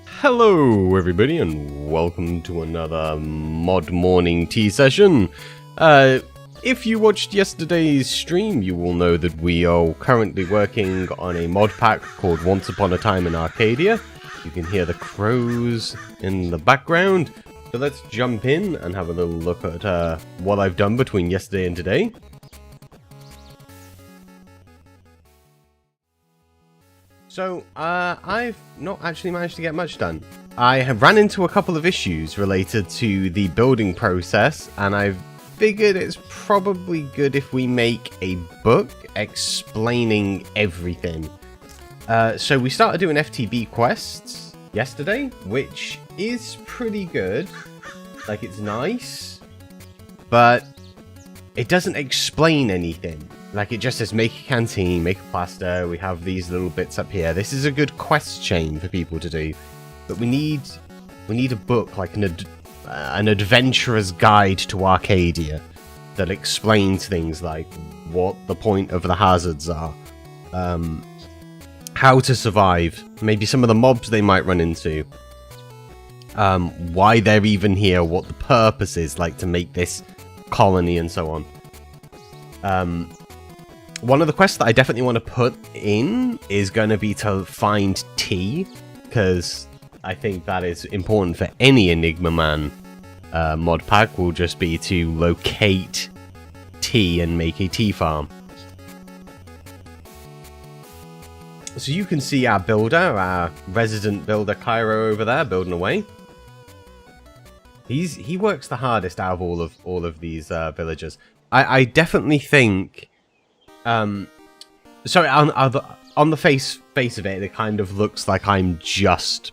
Hello everybody and welcome to another Mod Morning Tea session. If you watched yesterday's stream, you will know that we are currently working on a mod pack called Once Upon a Time in Arcadia. You can hear the crows in the background. So let's jump in and have a little look at what I've done between yesterday and today. So, I've not actually managed to get much done. I have ran into a couple of issues related to the building process, and I've figured it's probably good if we make a book explaining everything. So we started doing FTB quests yesterday, which is pretty good. Like, it's nice, but it doesn't explain anything. Like, it just says make a canteen, make a plaster, we have these little bits up here. This is a good quest chain for people to do. But we need a book, like an adventurer's guide to Arcadia that explains things like what the point of the hazards are, how to survive, maybe some of the mobs they might run into, why they're even here, what the purpose is, like to make this colony and so on. One of the quests that I definitely want to put in is going to be to find tea, because I think that is important for any 𝗖𝗛𝗔𝗓𝗏𝗏 mod pack, will just be to locate tea and make a tea farm. So you can see our builder, our resident builder Cairo over there, building away. He works the hardest out of all of these villagers. I definitely think. Sorry, on the face of it, it kind of looks like I'm just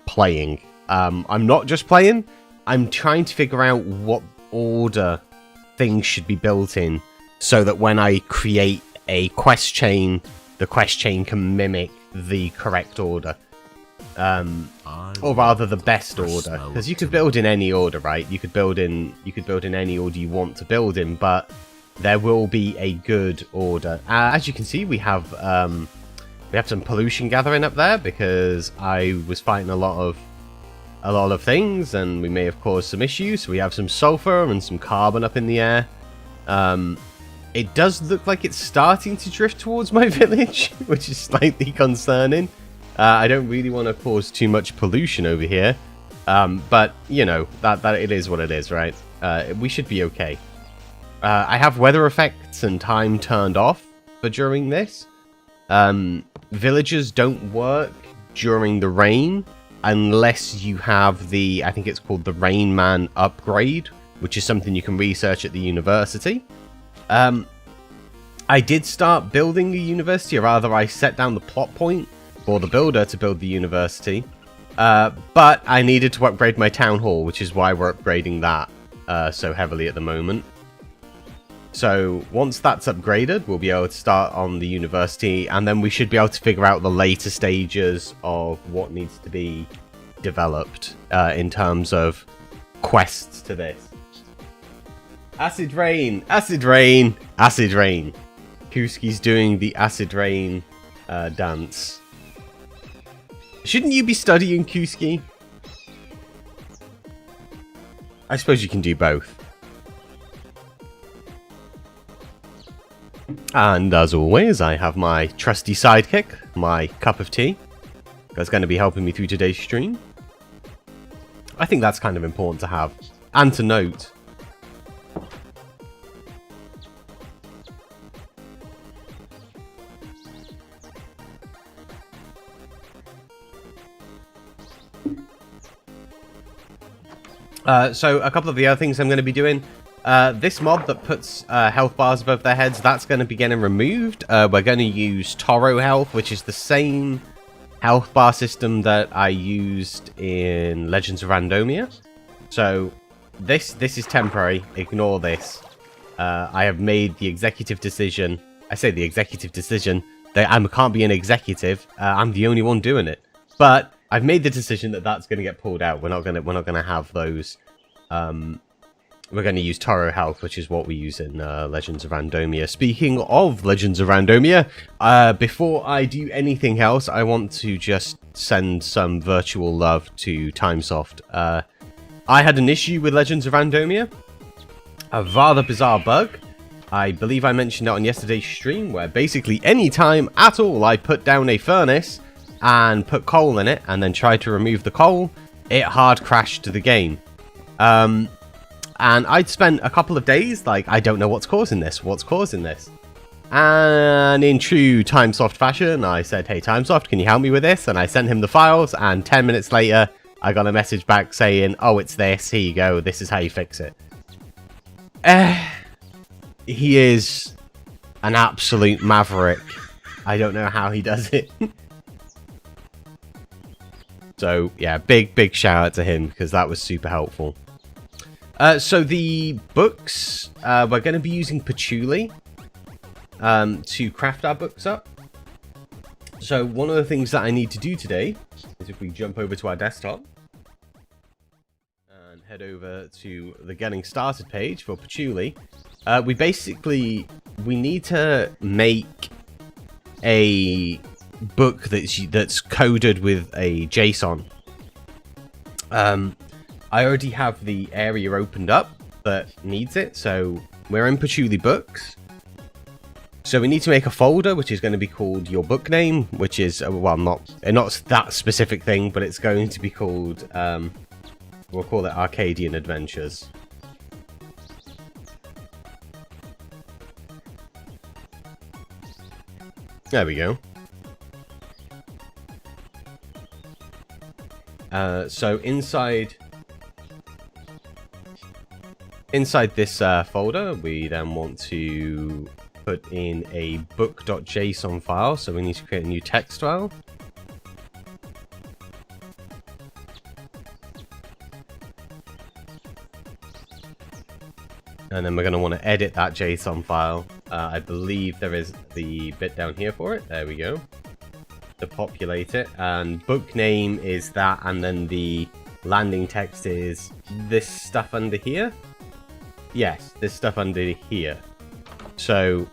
playing. I'm not just playing. I'm trying to figure out what order things should be built in, so that when I create a quest chain, the quest chain can mimic the correct order. Or rather, the best order. Because you could build in any order, right? You could build in any order you want to build in, but there will be a good order. As you can see, we have some pollution gathering up there because I was fighting a lot of things, and we may have caused some issues. So we have some sulfur and some carbon up in the air. It does look like it's starting to drift towards my village, which is slightly concerning. I don't really want to cause too much pollution over here, but you know that it is what it is, right? We should be okay. I have weather effects and time turned off for during this. Villagers don't work during the rain unless you have the, I think it's called the 𝗖𝗏𝗏𝗏 upgrade, which is something you can research at the university. I did start building the university, or rather I set down the plot point for the builder to build the university. But I needed to upgrade my town hall, which is why we're upgrading that so heavily at the moment. So once that's upgraded, we'll be able to start on the university, and then we should be able to figure out the later stages of what needs to be developed in terms of quests to this. Acid rain, acid rain, acid rain. 𝗏𝗏𝗘𝗖𝗞's doing the acid rain dance. Shouldn't you be studying 𝗏𝗏𝗘𝗖𝗞? I suppose you can do both. And as always, I have my trusty sidekick, my cup of tea, that's going to be helping me through today's stream. I think that's kind of important to have, and to note. So a couple of the other things I'm going to be doing. This mob that puts health bars above their heads, that's going to be getting removed. We're going to use Toro Health, which is the same health bar system that I used in Legends of Randomia. So this is temporary. Ignore this. I have made the executive decision. I say the executive decision. That I can't be an executive. I'm the only one doing it. But I've made the decision that that's going to get pulled out. We're not going to have those we're going to use Taro Health, which is what we use in Legends of Randomia. Speaking of Legends of Randomia, before I do anything else, I want to just send some virtual love to Timesoft. I had an issue with Legends of Randomia, a rather bizarre bug. I believe I mentioned it on yesterday's stream, where basically any time at all I put down a furnace and put coal in it and then tried to remove the coal, it hard crashed to the game. And I'd spent a couple of days like, I don't know what's causing this, And in true Timesoft fashion, I said, hey Timesoft, can you help me with this? And I sent him the files, and 10 minutes later, I got a message back saying, oh, it's this, here you go, this is how you fix it. He is an absolute maverick. I don't know how he does it. So, yeah, big shout out to him, because that was super helpful. So the books, we're going to be using patchouli to craft our books up. So one of the things that I need to do today is, if we jump over to our desktop and head over to the getting started page for patchouli, we need to make a book that's coded with a JSON. I already have the area opened up that needs it, so we're in patchouli books. So we need to make a folder which is going to be called your book name, which is, well, not that specific thing, but it's going to be called, we'll call it Arcadian Adventures. There we go. So inside this folder, we then want to put in a book.json file, so we need to create a new text file. And then we're going to want to edit that JSON file. I believe there is the bit down here for it. There we go. To populate it. And book name is that, and then the landing text is this stuff under here. Yes, this stuff under here. So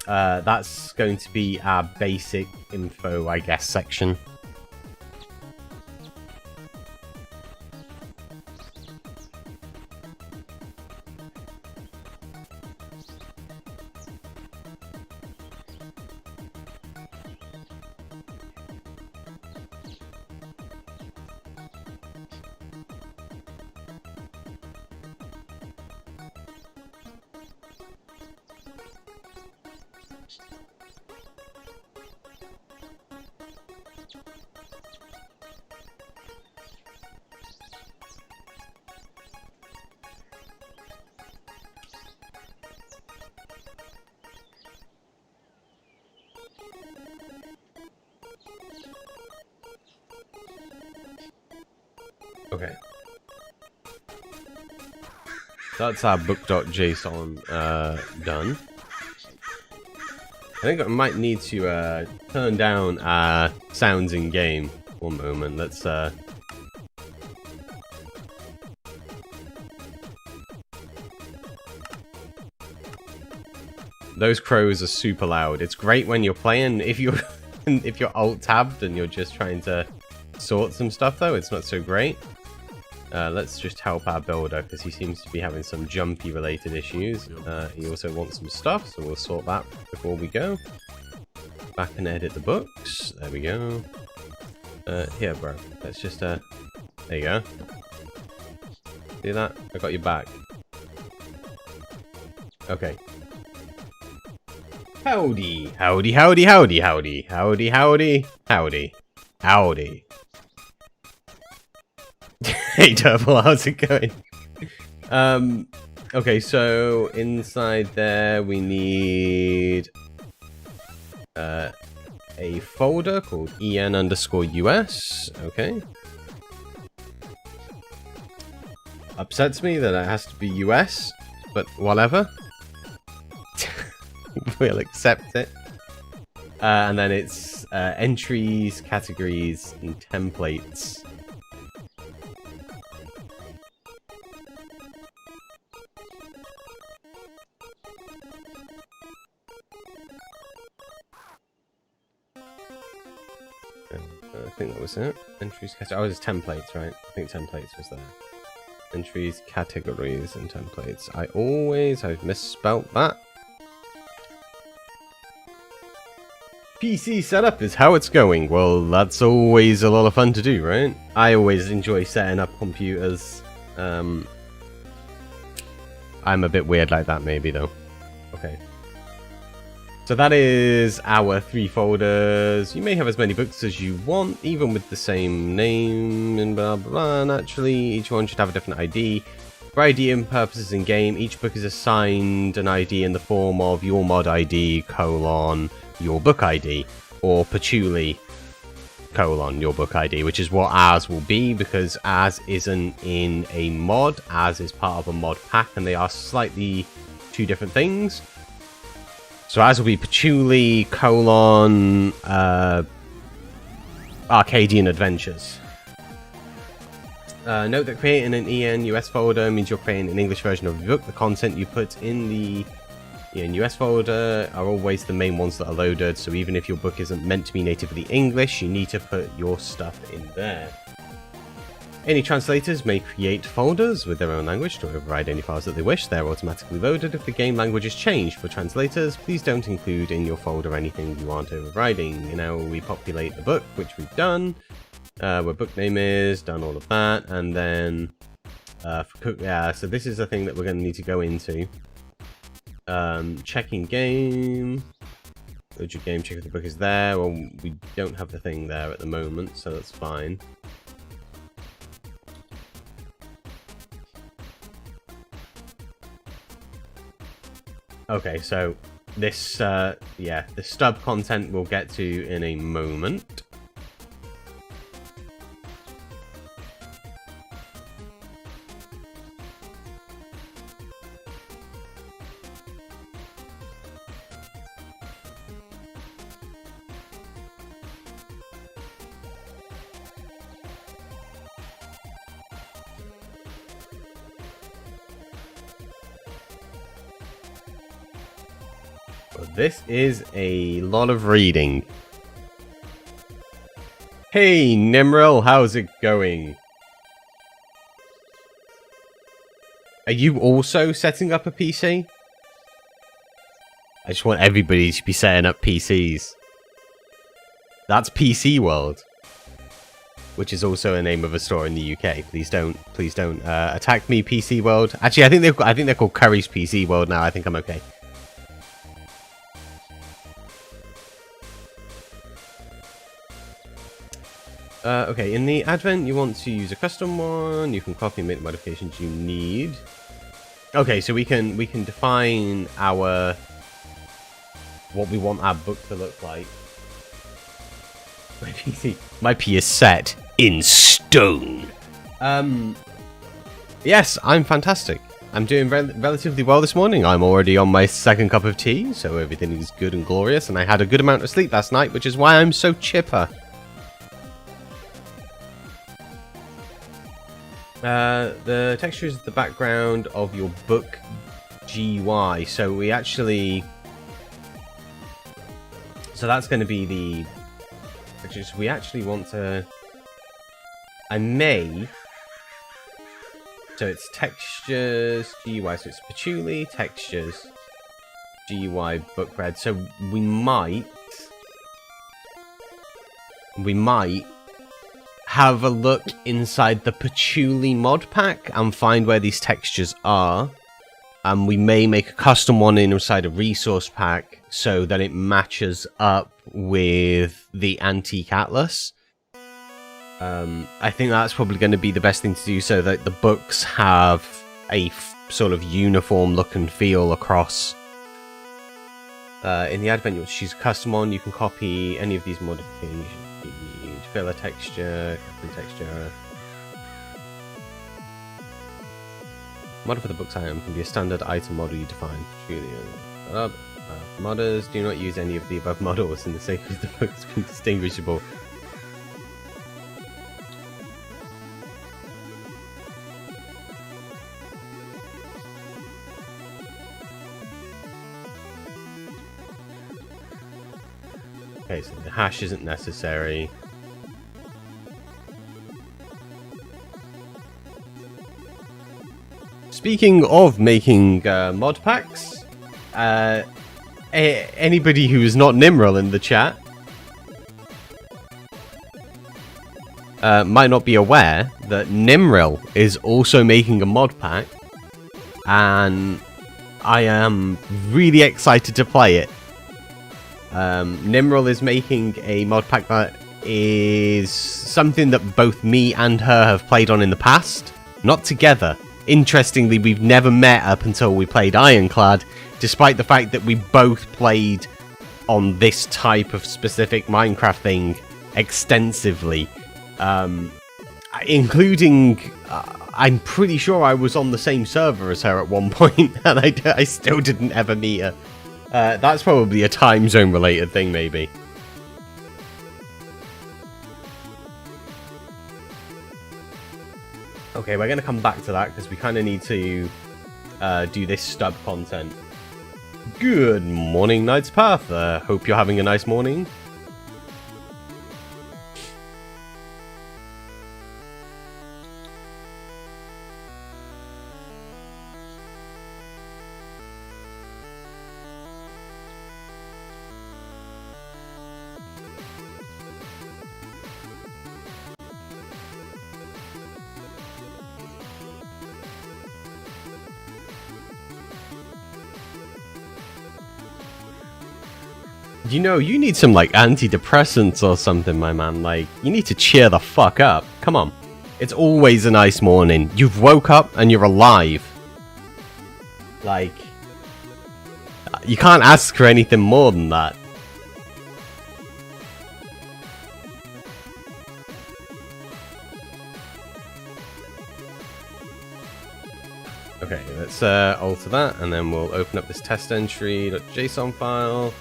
that's going to be our basic info, I guess, section. Okay. That's our book.json done. I think I might need to turn down our sounds in game. One moment, let's those crows are super loud. It's great when you're playing. If you're if you're alt-tabbed and you're just trying to sort some stuff, though, it's not so great. Let's just help our builder, because he seems to be having some jumpy related issues. He also wants some stuff, so we'll sort that before we go. Back and edit the books. There we go. Here, bro. Let's just, there you go. See that? I got your back. Okay. Howdy. Howdy, howdy, howdy, howdy. Howdy, howdy, howdy. Howdy. Hey Turtle, how's it going? Okay, so inside there we need a folder called en_us. Okay. Upsets me that it has to be US, but whatever. We'll accept it. And then it's entries, categories, and templates. was it? Entries, oh, it was templates, right? I think templates was there. Entries, categories, and templates. I've misspelt that. PC setup is how it's going. Well, that's always a lot of fun to do, right? I always enjoy setting up computers. I'm a bit weird like that, maybe, though. Okay. So that is our 3 folders. You may have as many books as you want, even with the same name and blah blah blah. Naturally, each one should have a different ID. For ID purposes in game, each book is assigned an ID in the form of your mod ID, your book ID, or patchouli, your book ID, which is what ours will be, because ours isn't in a mod. Ours is part of a mod pack, and they are slightly 2 different things. So ours will be patchouli, Arcadian Adventures. Note that creating an EN US folder means you're creating an English version of your book. The content you put in the EN US folder are always the main ones that are loaded, so even if your book isn't meant to be natively English, you need to put your stuff in there. Any translators may create folders with their own language to override any files that they wish. They're automatically loaded if the game language is changed. For translators, please don't include in your folder anything you aren't overriding. Now we populate the book, which we've done. Where book name is, done all of that, and then so this is a thing that we're going to need to go into. Checking game. Load your game, check if the book is there. Well, we don't have the thing there at the moment, so that's fine. Okay, so this, the stub content we'll get to in a moment. This is a lot of reading. Hey, Nimril, how's it going? Are you also setting up a PC? I just want everybody to be setting up PCs. That's PC World, which is also a name of a store in the UK. Please don't attack me, PC World. Actually, I think they're called Curry's PC World now. I think I'm okay. Okay, in the advent, you want to use a custom one. You can copy and make the modifications you need. Okay, so we can define what we want our book to look like. My PC is set in stone. Yes, I'm fantastic. I'm doing relatively well this morning. I'm already on my 2nd cup of tea, so everything is good and glorious. And I had a good amount of sleep last night, which is why I'm so chipper. The texture is the background of your book GUI. So we actually... So that's going to be the... We actually want to... I may... So it's textures, GUI. So it's patchouli, textures, GUI, book red. So we might have a look inside the patchouli mod pack and find where these textures are, and we may make a custom one inside a resource pack so that it matches up with the antique atlas. I think that's probably going to be the best thing to do, so that the books have a sort of uniform look and feel across. In the advent, you'll choose custom one. You can copy any of these modifications. Filler texture, captain texture. Model for the book's item can be a standard item model you define. Modders do not use any of the above models in the sake of the books being distinguishable. Okay, so the hash isn't necessary. Speaking of making mod packs, anybody who is not Nimril in the chat might not be aware that Nimril is also making a mod pack, and I am really excited to play it. Nimril is making a mod pack that is something that both me and her have played on in the past, not together. Interestingly, we've never met up until we played 𝗠𝗢𝗥𝗘, despite the fact that we both played on this type of specific Minecraft thing extensively. Including, I'm pretty sure I was on the same server as her at one point, and I still didn't ever meet her. That's probably a time zone related thing, maybe. Okay, we're going to come back to that because we kind of need to do this stub content. Good morning, 𝗖𝗛𝗥𝗘. Hope you're having a nice morning. You know, you need some, like, antidepressants or something, my man. Like, you need to cheer the fuck up. Come on. It's always a nice morning. You've woke up and you're alive. Like, you can't ask for anything more than that. Okay, let's alter that, and then we'll open up this test entry.json file.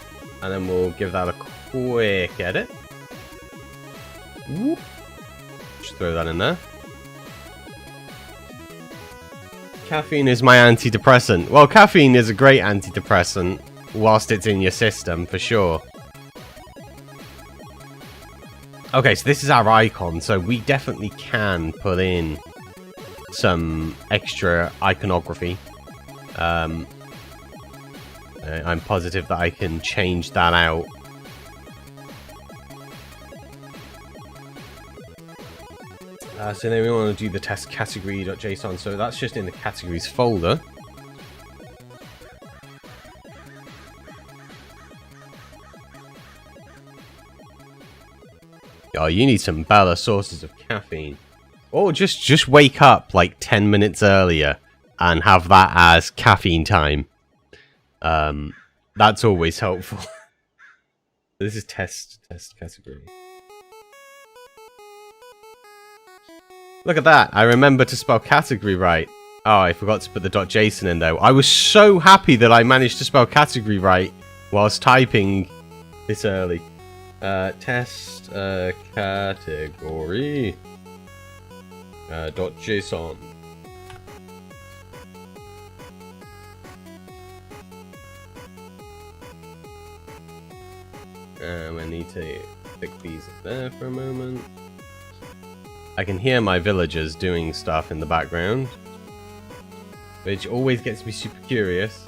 And then we'll give that a quick edit. Whoop. Just throw that in there. Caffeine is my antidepressant. Well, caffeine is a great antidepressant whilst it's in your system, for sure. Okay, so this is our icon, so we definitely can put in some extra iconography. I'm positive that I can change that out. So then we want to do the test category.json, so that's just in the categories folder. Oh, you need some better sources of caffeine. Or just wake up like 10 minutes earlier and have that as caffeine time. That's always helpful. This is test category. Look at that. I remember to spell category right. Oh, I forgot to put the .json in though. I was so happy that I managed to spell category right whilst typing this early. Test category .json. I need to stick these up there for a moment. I can hear my villagers doing stuff in the background, which always gets me super curious.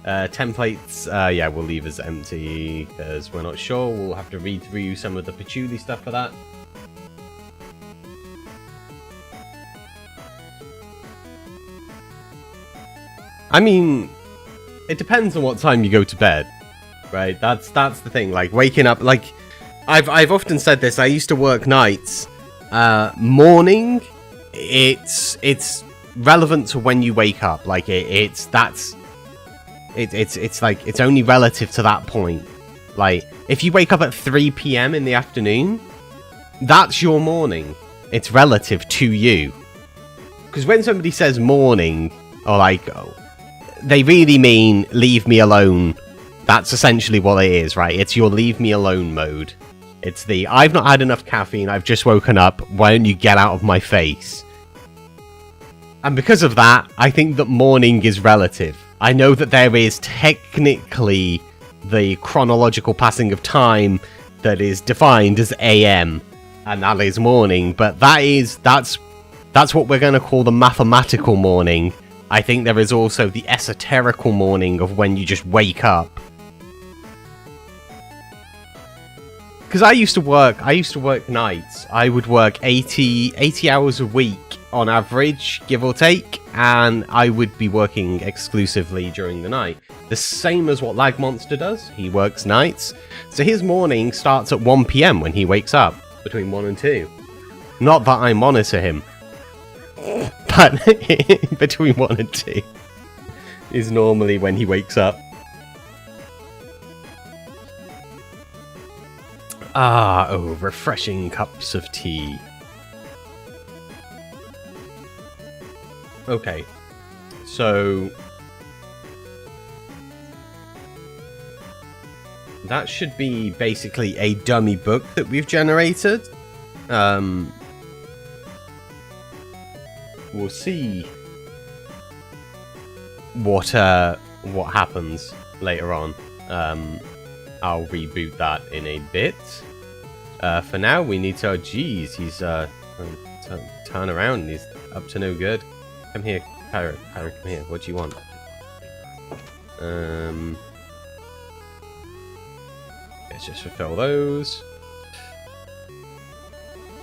Templates, yeah, we'll leave as empty because we're not sure. We'll have to read through some of the patchouli stuff for that. I mean, it depends on what time you go to bed. Right, that's the thing. Like waking up, like I've often said this. I used to work nights. Morning, it's relevant to when you wake up. Like it's like it's only relative to that point. Like if you wake up at 3 PM in the afternoon, that's your morning. It's relative to you. Because when somebody says morning, or like, oh, they really mean leave me alone. That's essentially what it is, right? It's your leave me alone mode. It's the I've not had enough caffeine, I've just woken up, why don't you get out of my face? And because of that, I think that morning is relative. I know that there is technically the chronological passing of time that is defined as AM, and that is morning, but that's That's what we're going to call the mathematical morning. I think there is also the esoterical morning of when you just wake up. Because I used to work nights. I would work 80 hours a week on average, give or take, and I would be working exclusively during the night. The same as what 𝗥𝗚𝗘𝗖𝗞 does. He works nights. So his morning starts at 1 PM when he wakes up, between 1 and 2. Not that I monitor him, but between 1 and 2 is normally when he wakes up. Ah, oh, refreshing cups of tea. Okay, so that should be basically a dummy book that we've generated. We'll see what happens later on. I'll reboot that in a bit. For now, we need to... Oh, geez, he's turn around. He's up to no good. Come here, Pirate. Pirate, come here. What do you want? Let's just fulfill those.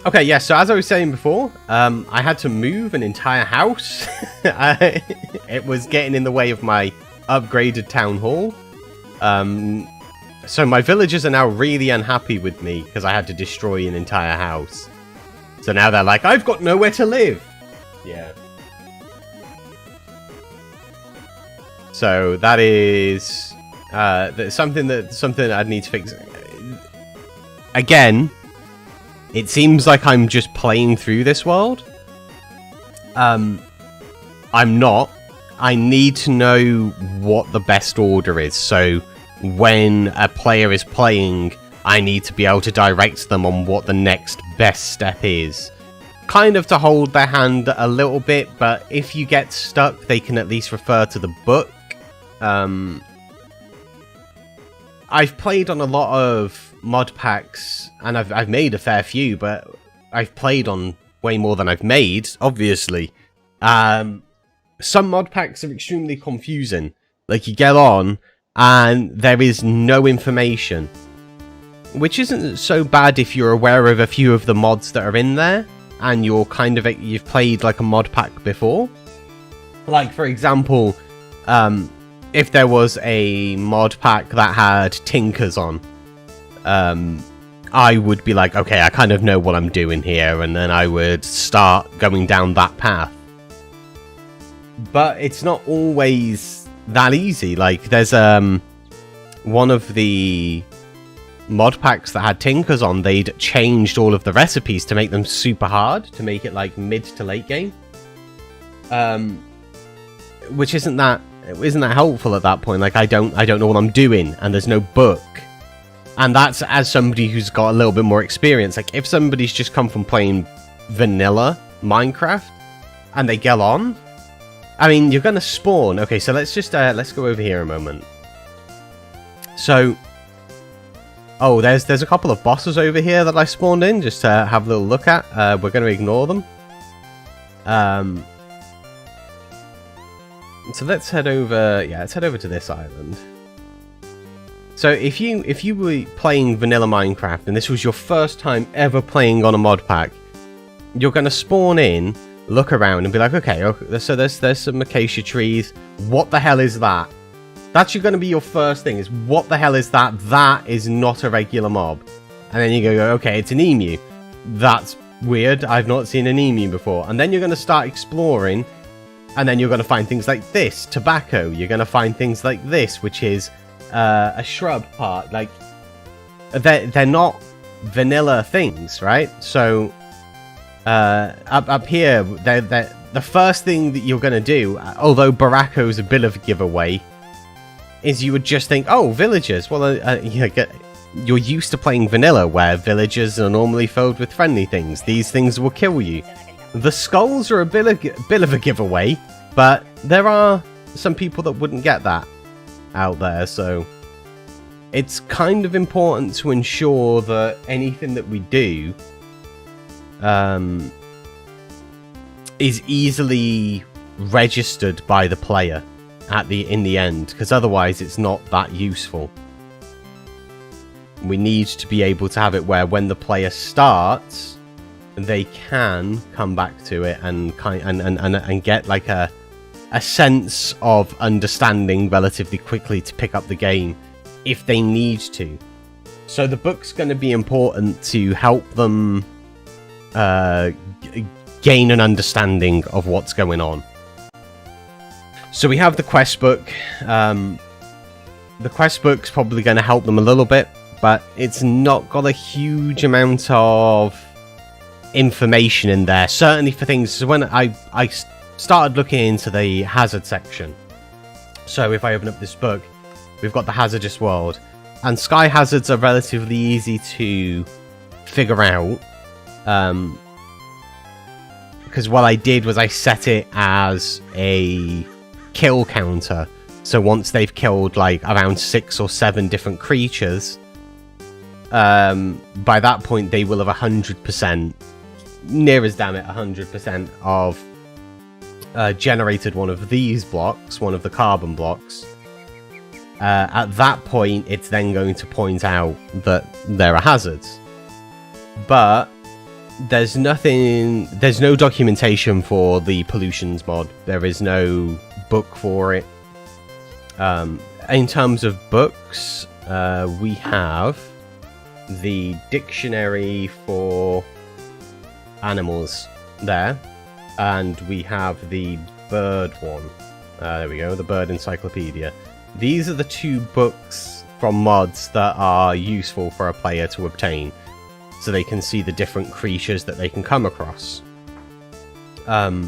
Okay, yeah, so as I was saying before, I had to move an entire house. It was getting in the way of my upgraded town hall. So my villagers are now really unhappy with me because I had to destroy an entire house. So now they're like, I've got nowhere to live. Yeah. So that is something I'd need to fix. Again, it seems like I'm just playing through this world. I'm not. I need to know what the best order is. So when a player is playing, I need to be able to direct them on what the next best step is. Kind of to hold their hand a little bit, but if you get stuck, they can at least refer to the book. I've played on a lot of mod packs, and I've made a fair few, but I've played on way more than I've made, obviously. Some mod packs are extremely confusing. Like, you get on, and there is no information. Which isn't so bad if you're aware of a few of the mods that are in there, and you've played like a mod pack before. Like, for example, if there was a mod pack that had tinkers on, I would be like, okay, I kind of know what I'm doing here, and then I would start going down that path. But it's not always that easy. Like, there's one of the mod packs that had tinkers on, they'd changed all of the recipes to make them super hard, to make it like mid to late game. Which isn't that helpful at that point. Like, I don't know what I'm doing, and there's no book. And that's as somebody who's got a little bit more experience. Like, if somebody's just come from playing vanilla Minecraft and they get on, I mean, you're gonna spawn. Okay, so let's just let's go over here a moment. So, oh, there's a couple of bosses over here that I spawned in just to have a little look at. We're gonna ignore them. So let's head over. Yeah, let's head over to this island. So if you were playing vanilla Minecraft and this was your first time ever playing on a mod pack, you're gonna spawn in, look around, and be like, okay, so there's some acacia trees. What the hell is that? That's going to be your first thing, is what the hell is that? That is not a regular mob. And then you go, okay, it's an emu. That's weird. I've not seen an emu before. And then you're going to start exploring, and then you're going to find things like this, tobacco. You're going to find things like this, which is a shrub part. Like, they're not vanilla things, right? So up here, the first thing that you're going to do, although Baracco's a bit of a giveaway, is you would just think, oh, villagers. Well, you're used to playing vanilla, where villagers are normally filled with friendly things. These things will kill you. The skulls are a bit of a giveaway, but there are some people that wouldn't get that out there, so it's kind of important to ensure that anything that we do is easily registered by the player in the end, because otherwise it's not that useful. We need to be able to have it where when the player starts, they can come back to it and get like a sense of understanding relatively quickly to pick up the game if they need to. So the book's going to be important to help them gain an understanding of what's going on. So we have the quest book. The quest book's probably going to help them a little bit, but it's not got a huge amount of information in there. Certainly for things. So when I started looking into the hazard section. So if I open up this book, we've got the hazardous world. And sky hazards are relatively easy to figure out. Because what I did was I set it as a kill counter. So once they've killed like around 6 or 7 different creatures, by that point they will have 100%, near as damn it, 100% of generated one of these blocks, one of the carbon blocks. At that point, it's then going to point out that there are hazards. But there's no documentation for the pollutions mod. There is no book for it. In terms of books, we have the dictionary for animals there, and we have the bird one. There we go, the bird encyclopedia. These are the 2 books from mods that are useful for a player to obtain, so they can see the different creatures that they can come across. But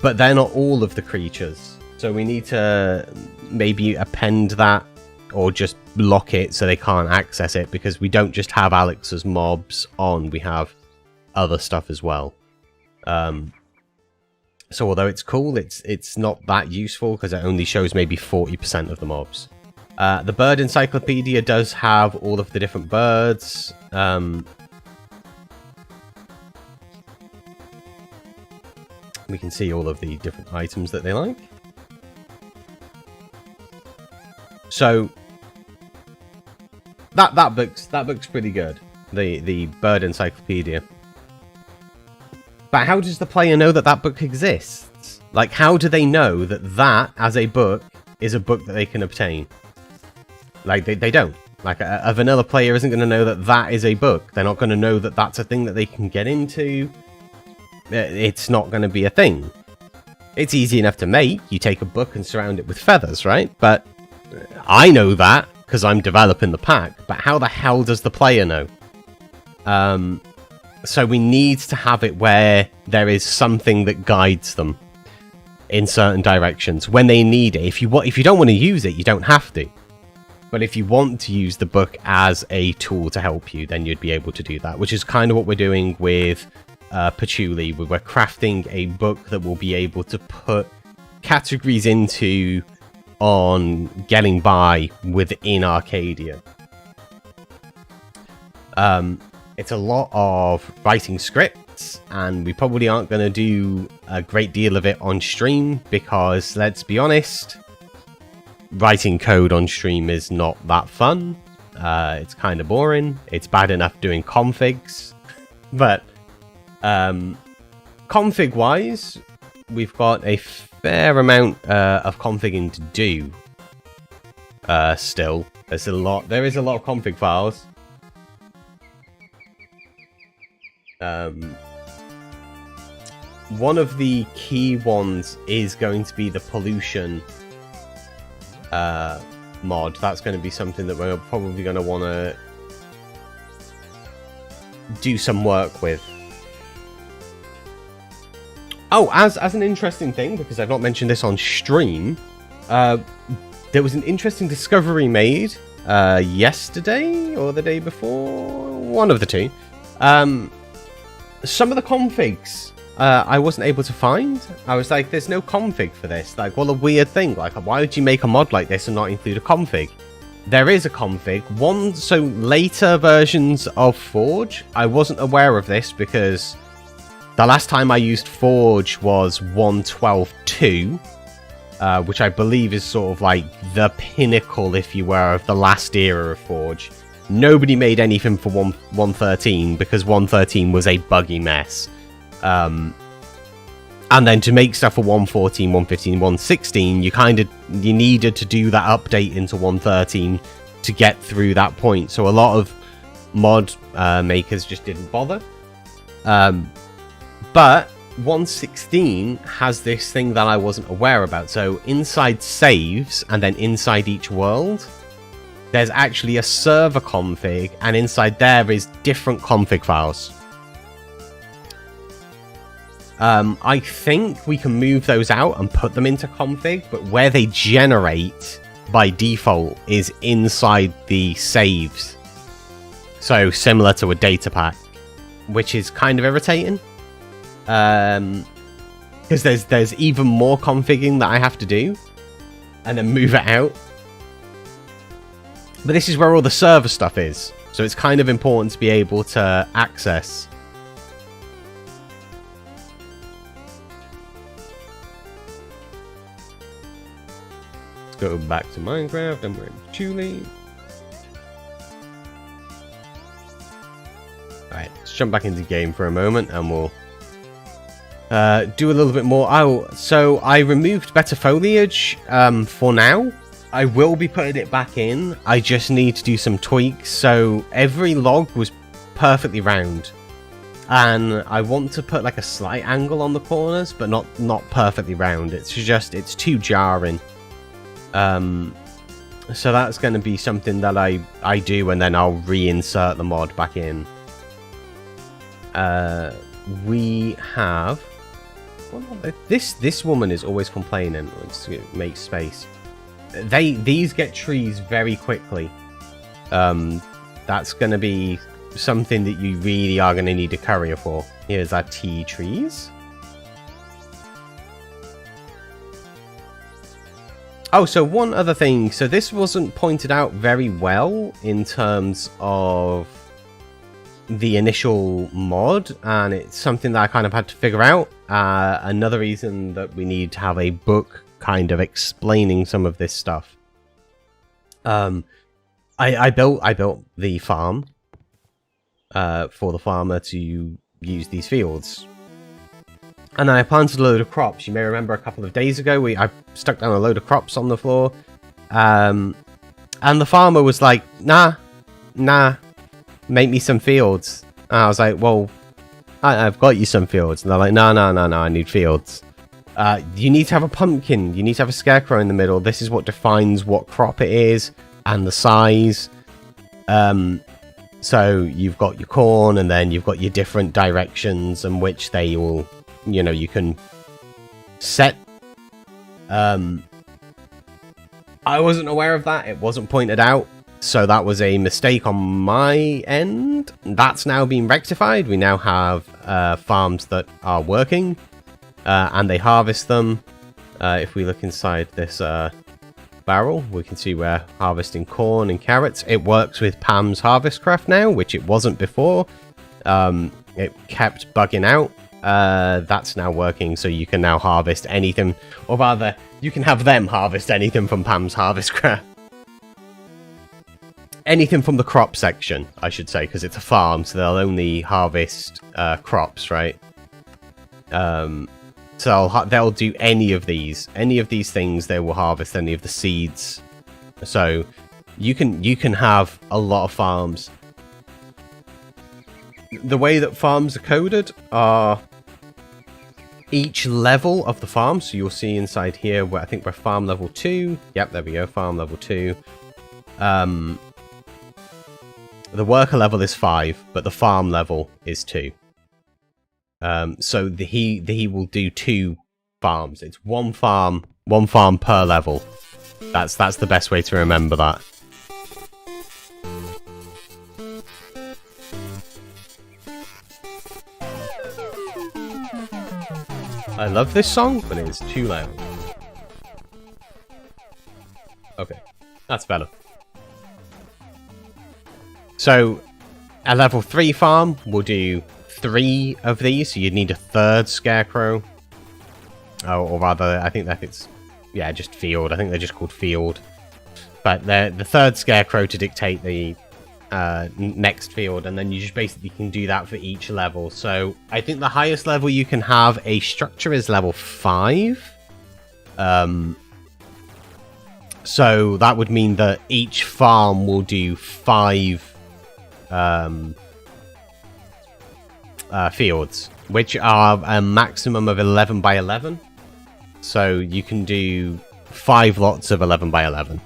they're not all of the creatures, so we need to maybe append that or just lock it so they can't access it, because we don't just have Alex's mobs on, we have other stuff as well. So although it's cool, it's not that useful because it only shows maybe 40% of the mobs. The bird encyclopedia does have all of the different birds. We can see all of the different items that they like. So that book's pretty good. The bird encyclopedia. But how does the player know that that book exists? Like, how do they know that that, as a book, is a book that they can obtain? Like, they don't. Like, a vanilla player isn't going to know that that is a book. They're not going to know that that's a thing that they can get into. It's not going to be a thing. It's easy enough to make. You take a book and surround it with feathers, right? But I know that because I'm developing the pack. But how the hell does the player know? So we need to have it where there is something that guides them in certain directions when they need it. If you don't want to use it, you don't have to. But if you want to use the book as a tool to help you, then you'd be able to do that, which is kind of what we're doing with Patchouli. We're crafting a book that will be able to put categories into on getting by within Arcadia. It's a lot of writing scripts, and we probably aren't going to do a great deal of it on stream because, let's be honest, writing code on stream is not that fun. It's kind of boring. It's bad enough doing configs. But config-wise, we've got a fair amount of configuring to do still. There is a lot of config files. One of the key ones is going to be the pollution mod. That's going to be something that we're probably going to want to do some work with. Oh, as an interesting thing, because I've not mentioned this on stream, there was an interesting discovery made yesterday or the day before, one of the two. Some of the configs I wasn't able to find. I was like, there's no config for this. Like, what a weird thing. Like, why would you make a mod like this and not include a config? There is a config. So later versions of Forge, I wasn't aware of this because The last time I used Forge was 1.12.2, which I believe is sort of like the pinnacle, if you were, of the last era of Forge. Nobody made anything for 1.13 because 1.13 was a buggy mess. And then to make stuff for 1.14, 1.15, 1.16, you needed to do that update into 1.13 to get through that point. So a lot of mod makers just didn't bother. But 1.16 has this thing that I wasn't aware about. So inside saves and then inside each world, there's actually a server config, and inside there is different config files. I think we can move those out and put them into config, but where they generate by default is inside the saves. So similar to a data pack, which is kind of irritating. Because there's even more configuring that I have to do and then move it out. But this is where all the server stuff is, so it's kind of important to be able to access. Let's go back to Minecraft and we're in Julie. Alright, let's jump back into the game for a moment and we'll do a little bit more. Oh, so I removed better foliage for now. I will be putting it back in. I just need to do some tweaks. So every log was perfectly round. And I want to put like a slight angle on the corners, but not perfectly round. It's too jarring. So that's going to be something that I do, and then I'll reinsert the mod back in. We have... This woman is always complaining. Let's make space. These get trees very quickly. That's going to be something that you really are going to need a courier for. Here's our tea trees. Oh, so one other thing. So this wasn't pointed out very well in terms of the initial mod, and it's something that I kind of had to figure out. Another reason that we need to have a book kind of explaining some of this stuff. I built the farm for the farmer to use these fields, and I planted a load of crops. You may remember a couple of days ago I stuck down a load of crops on the floor, and the farmer was like, nah, make me some fields. And I was like, well, I've got you some fields. And they're like, no, I need fields. You need to have a pumpkin. You need to have a scarecrow in the middle. This is what defines what crop it is and the size. So you've got your corn, and then you've got your different directions in which they will, you can set. I wasn't aware of that. It wasn't pointed out. So that was a mistake on my end. That's now been rectified. We now have farms that are working. And they harvest them. If we look inside this barrel, we can see we're harvesting corn and carrots. It works with Pam's Harvest Craft now, which it wasn't before. It kept bugging out. That's now working, so you can now harvest anything. Or rather, you can have them harvest anything from Pam's Harvest Craft. Anything from the crop section, I should say, because it's a farm, so they'll only harvest crops, right? So they'll do any of these things. They will harvest any of the seeds. So you can have a lot of farms. The way that farms are coded are each level of the farm. So you'll see inside here where I think we're farm level 2. Yep, there we go, farm level 2. The worker level is 5, but the farm level is 2. So he will do 2 farms. It's one farm per level. That's the best way to remember that. I love this song, but it is too loud. Okay, that's better. So, a level 3 farm will do 3 of these, so you'd need a 3rd scarecrow. Oh, or rather, I think it's, yeah, just field. I think they're just called field. But they're the 3rd scarecrow to dictate the next field, and then you just basically can do that for each level. So I think the highest level you can have a structure is level 5. So that would mean that each farm will do 5 fields, which are a maximum of 11 by 11. So you can do 5 lots of 11 by 11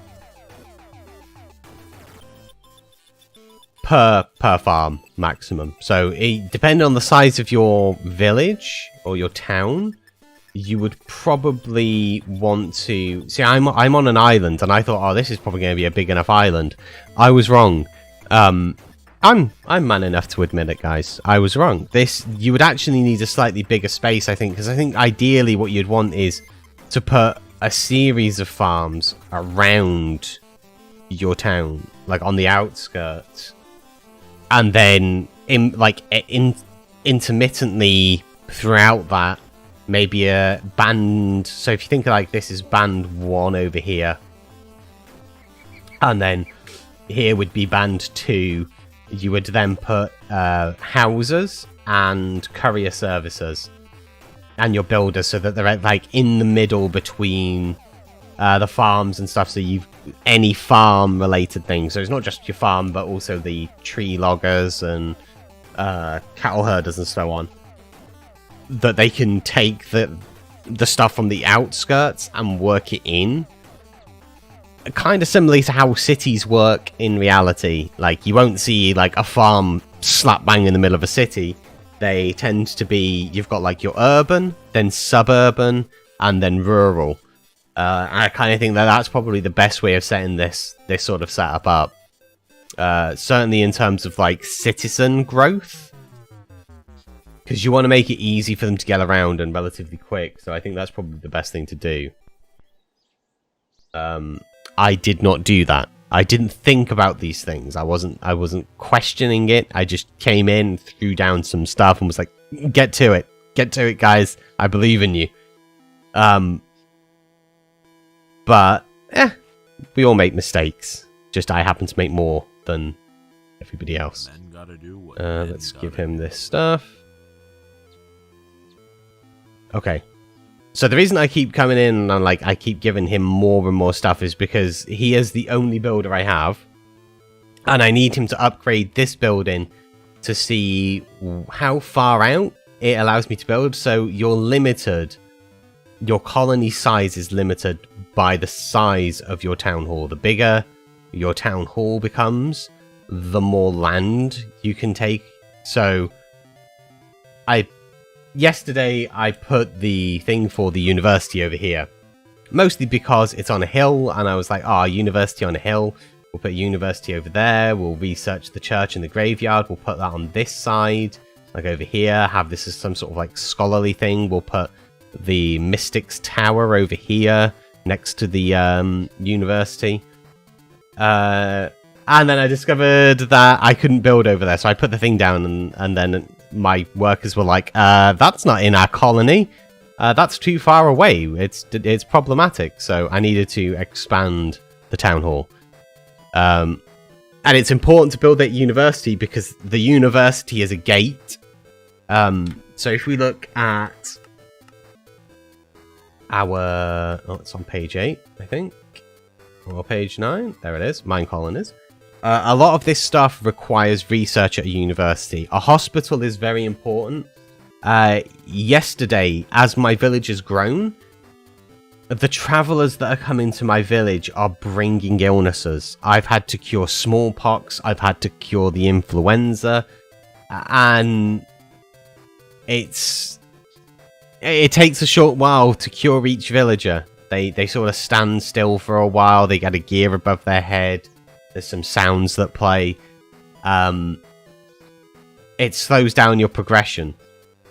per farm maximum. So depending on the size of your village or your town, you would probably want to see. I'm on an island, and I thought, oh, this is probably going to be a big enough island. I was wrong. I'm man enough to admit it, guys. I was wrong. You would actually need a slightly bigger space, I think, because I think ideally what you'd want is to put a series of farms around your town, like on the outskirts, and then intermittently throughout that, maybe a band. So if you think like this is band 1 over here, and then here would be band 2. You would then put houses and courier services and your builders, so that they're like in the middle between the farms and stuff. So you've any farm related things. So it's not just your farm, but also the tree loggers and cattle herders and so on, that they can take the stuff from the outskirts and work it in. Kind of similarly to how cities work in reality. Like, you won't see like a farm slap bang in the middle of a city. They tend to be, you've got like your urban, then suburban, and then rural. I kind of think that that's probably the best way of setting this sort of setup up. Certainly in terms of like citizen growth, because you want to make it easy for them to get around and relatively quick. So I think that's probably the best thing to do. I did not do that. I didn't think about these things. I wasn't questioning it. I just came in, threw down some stuff, and was like, "Get to it, guys! I believe in you." But we all make mistakes. Just I happen to make more than everybody else. Let's give him this stuff. Okay. So the reason I keep coming in and like I keep giving him more and more stuff is because he is the only builder I have, and I need him to upgrade this building to see how far out it allows me to build. So you're limited. Your colony size is limited by the size of your town hall. The bigger your town hall becomes, the more land you can take. So yesterday, I put the thing for the university over here, mostly because it's on a hill, and I was like, university on a hill. We'll put university over there. We'll research the church and the graveyard. We'll put that on this side, like over here. Have this as some sort of like scholarly thing. We'll put the Mystics Tower over here next to the university. And then I discovered that I couldn't build over there, so I put the thing down, and then my workers were like, that's not in our colony. That's too far away. It's problematic. So I needed to expand the town hall. And it's important to build that university because the university is a gate. So if we look at our... Oh, it's on page 8, I think. Or page 9. There it is. Mine colonies. A lot of this stuff requires research at a university. A hospital is very important. Yesterday, as my village has grown, the travelers that are coming to my village are bringing illnesses. I've had to cure smallpox. I've had to cure the influenza. And it takes a short while to cure each villager. They sort of stand still for a while. They get a gear above their head. There's some sounds that play. It slows down your progression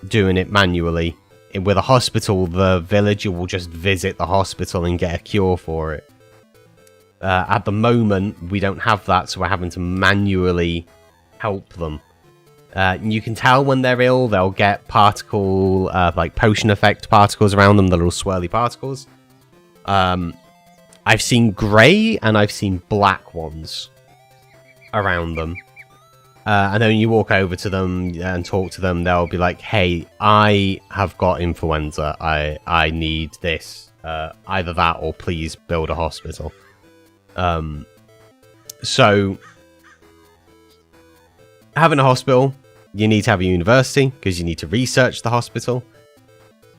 doing it manually. With a hospital, the villager will just visit the hospital and get a cure for it. At the moment, we don't have that, so we're having to manually help them. You can tell when they're ill. They'll get particle, like potion effect particles around them, the little swirly particles. I've seen grey and I've seen black ones around them. And then when you walk over to them and talk to them, they'll be like, hey, I have got influenza. I need this. Either that or please build a hospital. So, having a hospital, you need to have a university because you need to research the hospital.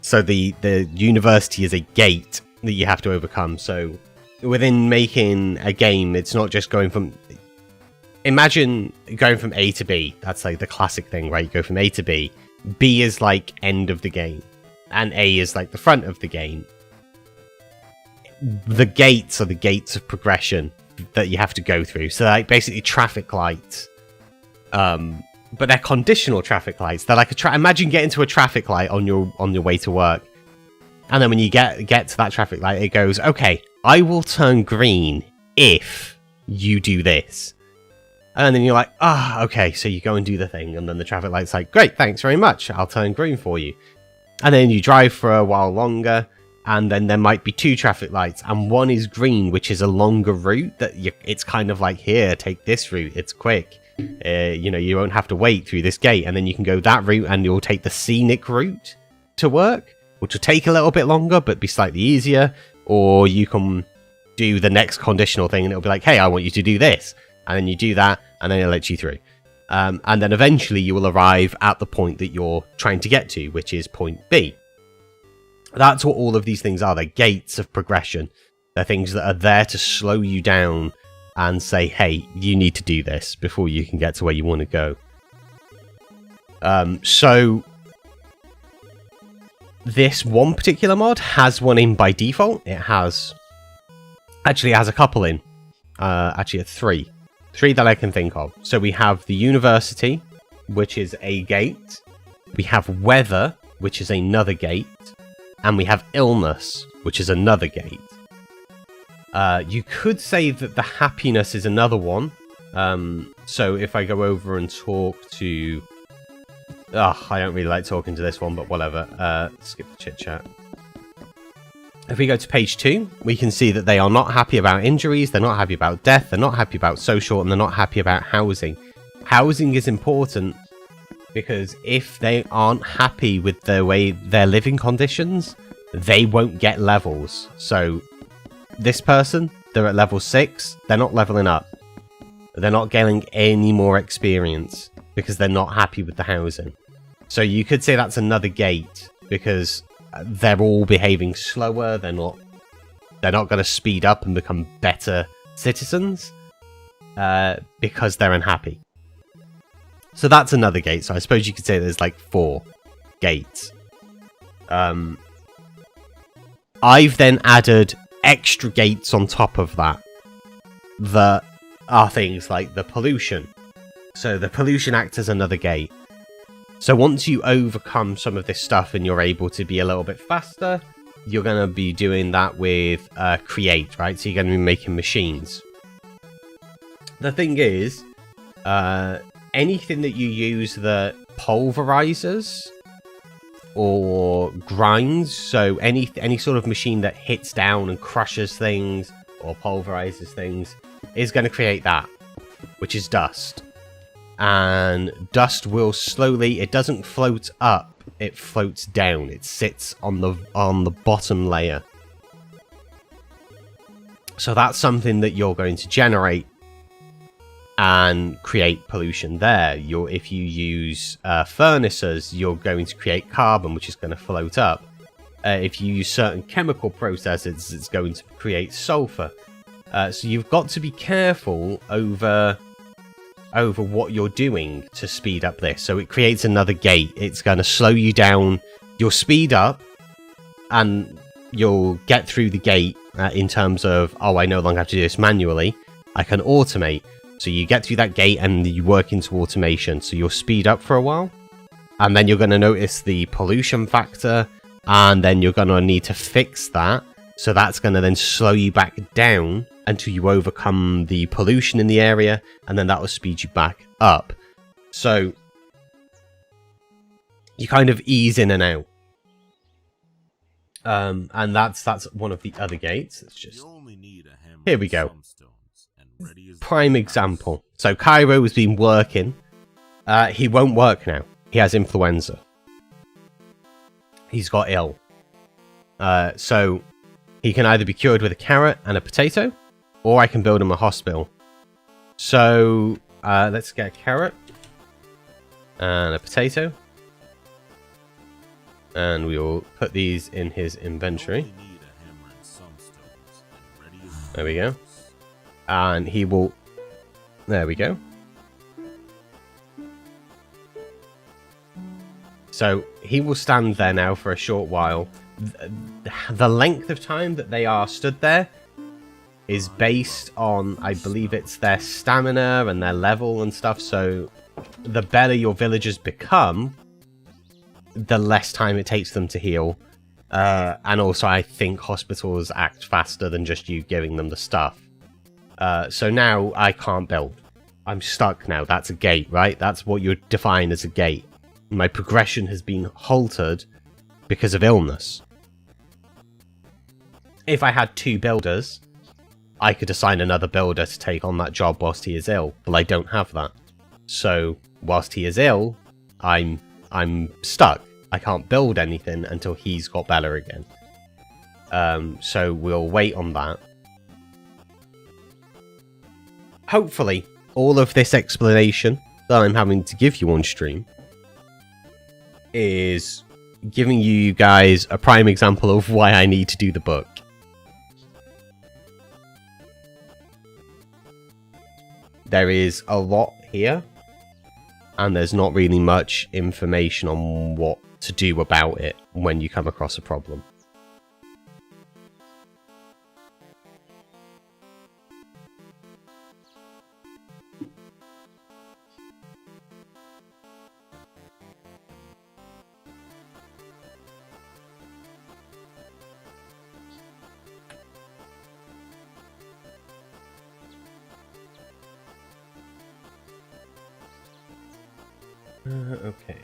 So the university is a gate that you have to overcome. So within making a game, it's not just going from... Imagine going from A to B. That's like the classic thing, right? You go from A to B. B is like end of the game. And A is like the front of the game. The gates are the gates of progression that you have to go through. So like basically traffic lights. But they're conditional traffic lights. They're like imagine getting to a traffic light on your way to work. And then when you get to that traffic light, it goes, okay, I will turn green if you do this. And then you're like, okay, so you go and do the thing. And then the traffic light's like, great, thanks very much. I'll turn green for you. And then you drive for a while longer. And then there might be 2 traffic lights. And one is green, which is a longer route. It's kind of like, here, take this route. It's quick. You won't have to wait through this gate. And then you can go that route and you'll take the scenic route to work, which will take a little bit longer, but be slightly easier. Or you can do the next conditional thing and it'll be like, hey, I want you to do this. And then you do that, and then it'll let you through. And then eventually you will arrive at the point that you're trying to get to, which is point B. That's what all of these things are. They're gates of progression. They're things that are there to slow you down and say, hey, you need to do this before you can get to where you want to go. So this one particular mod has one in by default. It has a couple in. Actually, 3. 3 that I can think of. So we have the university, which is a gate. We have weather, which is another gate. And we have illness, which is another gate. You could say that the happiness is another one. So if I go over and talk to... I don't really like talking to this one, but whatever. Skip the chit-chat. If we go to page 2, we can see that they are not happy about injuries, they're not happy about death, they're not happy about social, and they're not happy about housing. Housing is important because if they aren't happy with the way their living conditions, they won't get levels. So this person, they're at level 6, they're not leveling up. They're not getting any more experience because they're not happy with the housing. So you could say that's another gate because they're all behaving slower, they're not going to speed up and become better citizens because they're unhappy. So that's another gate. So I suppose you could say there's like 4 gates. I've then added extra gates on top of that are things like the pollution. So the pollution acts as another gate. So once you overcome some of this stuff and you're able to be a little bit faster, you're going to be doing that with create, right? So you're going to be making machines. The thing is, anything that you use that pulverizes or grinds, so any sort of machine that hits down and crushes things or pulverizes things, is going to create that, which is dust. And dust will slowly, it doesn't float up, it floats down. It sits on the bottom layer. So that's something that you're going to generate and create pollution there. If you use furnaces, you're going to create carbon, which is going to float up. If you use certain chemical processes, it's going to create sulfur. So you've got to be careful over what you're doing to speed up this. So it creates another gate. It's going to slow you down. You'll speed up and you'll get through the gate in terms of, I no longer have to do this manually. I can automate. So you get through that gate and you work into automation. So you'll speed up for a while. And then you're going to notice the pollution factor. And then you're going to need to fix that. So that's going to then slow you back down until you overcome the pollution in the area, and then that will speed you back up. So you kind of ease in and out. And that's one of the other gates. It's just, here we go. Prime example. So Cairo has been working. He won't work now. He has influenza. He's got ill. So he can either be cured with a carrot and a potato, or I can build him a hospital. So let's get a carrot and a potato. And we will put these in his inventory. There we go. And he will... There we go. So he will stand there now for a short while. The length of time that they are stood there is based on, I believe it's their stamina and their level and stuff. So the better your villagers become, the less time it takes them to heal. And also I think hospitals act faster than just you giving them the stuff. So now I can't build. I'm stuck now. That's a gate, right? That's what you define as a gate. My progression has been halted because of illness. If I had 2 builders, I could assign another builder to take on that job whilst he is ill, but I don't have that. So whilst he is ill, I'm stuck. I can't build anything until he's got better again. So we'll wait on that. Hopefully, all of this explanation that I'm having to give you on stream is giving you guys a prime example of why I need to do the book. There is a lot here, and there's not really much information on what to do about it when you come across a problem. Okay.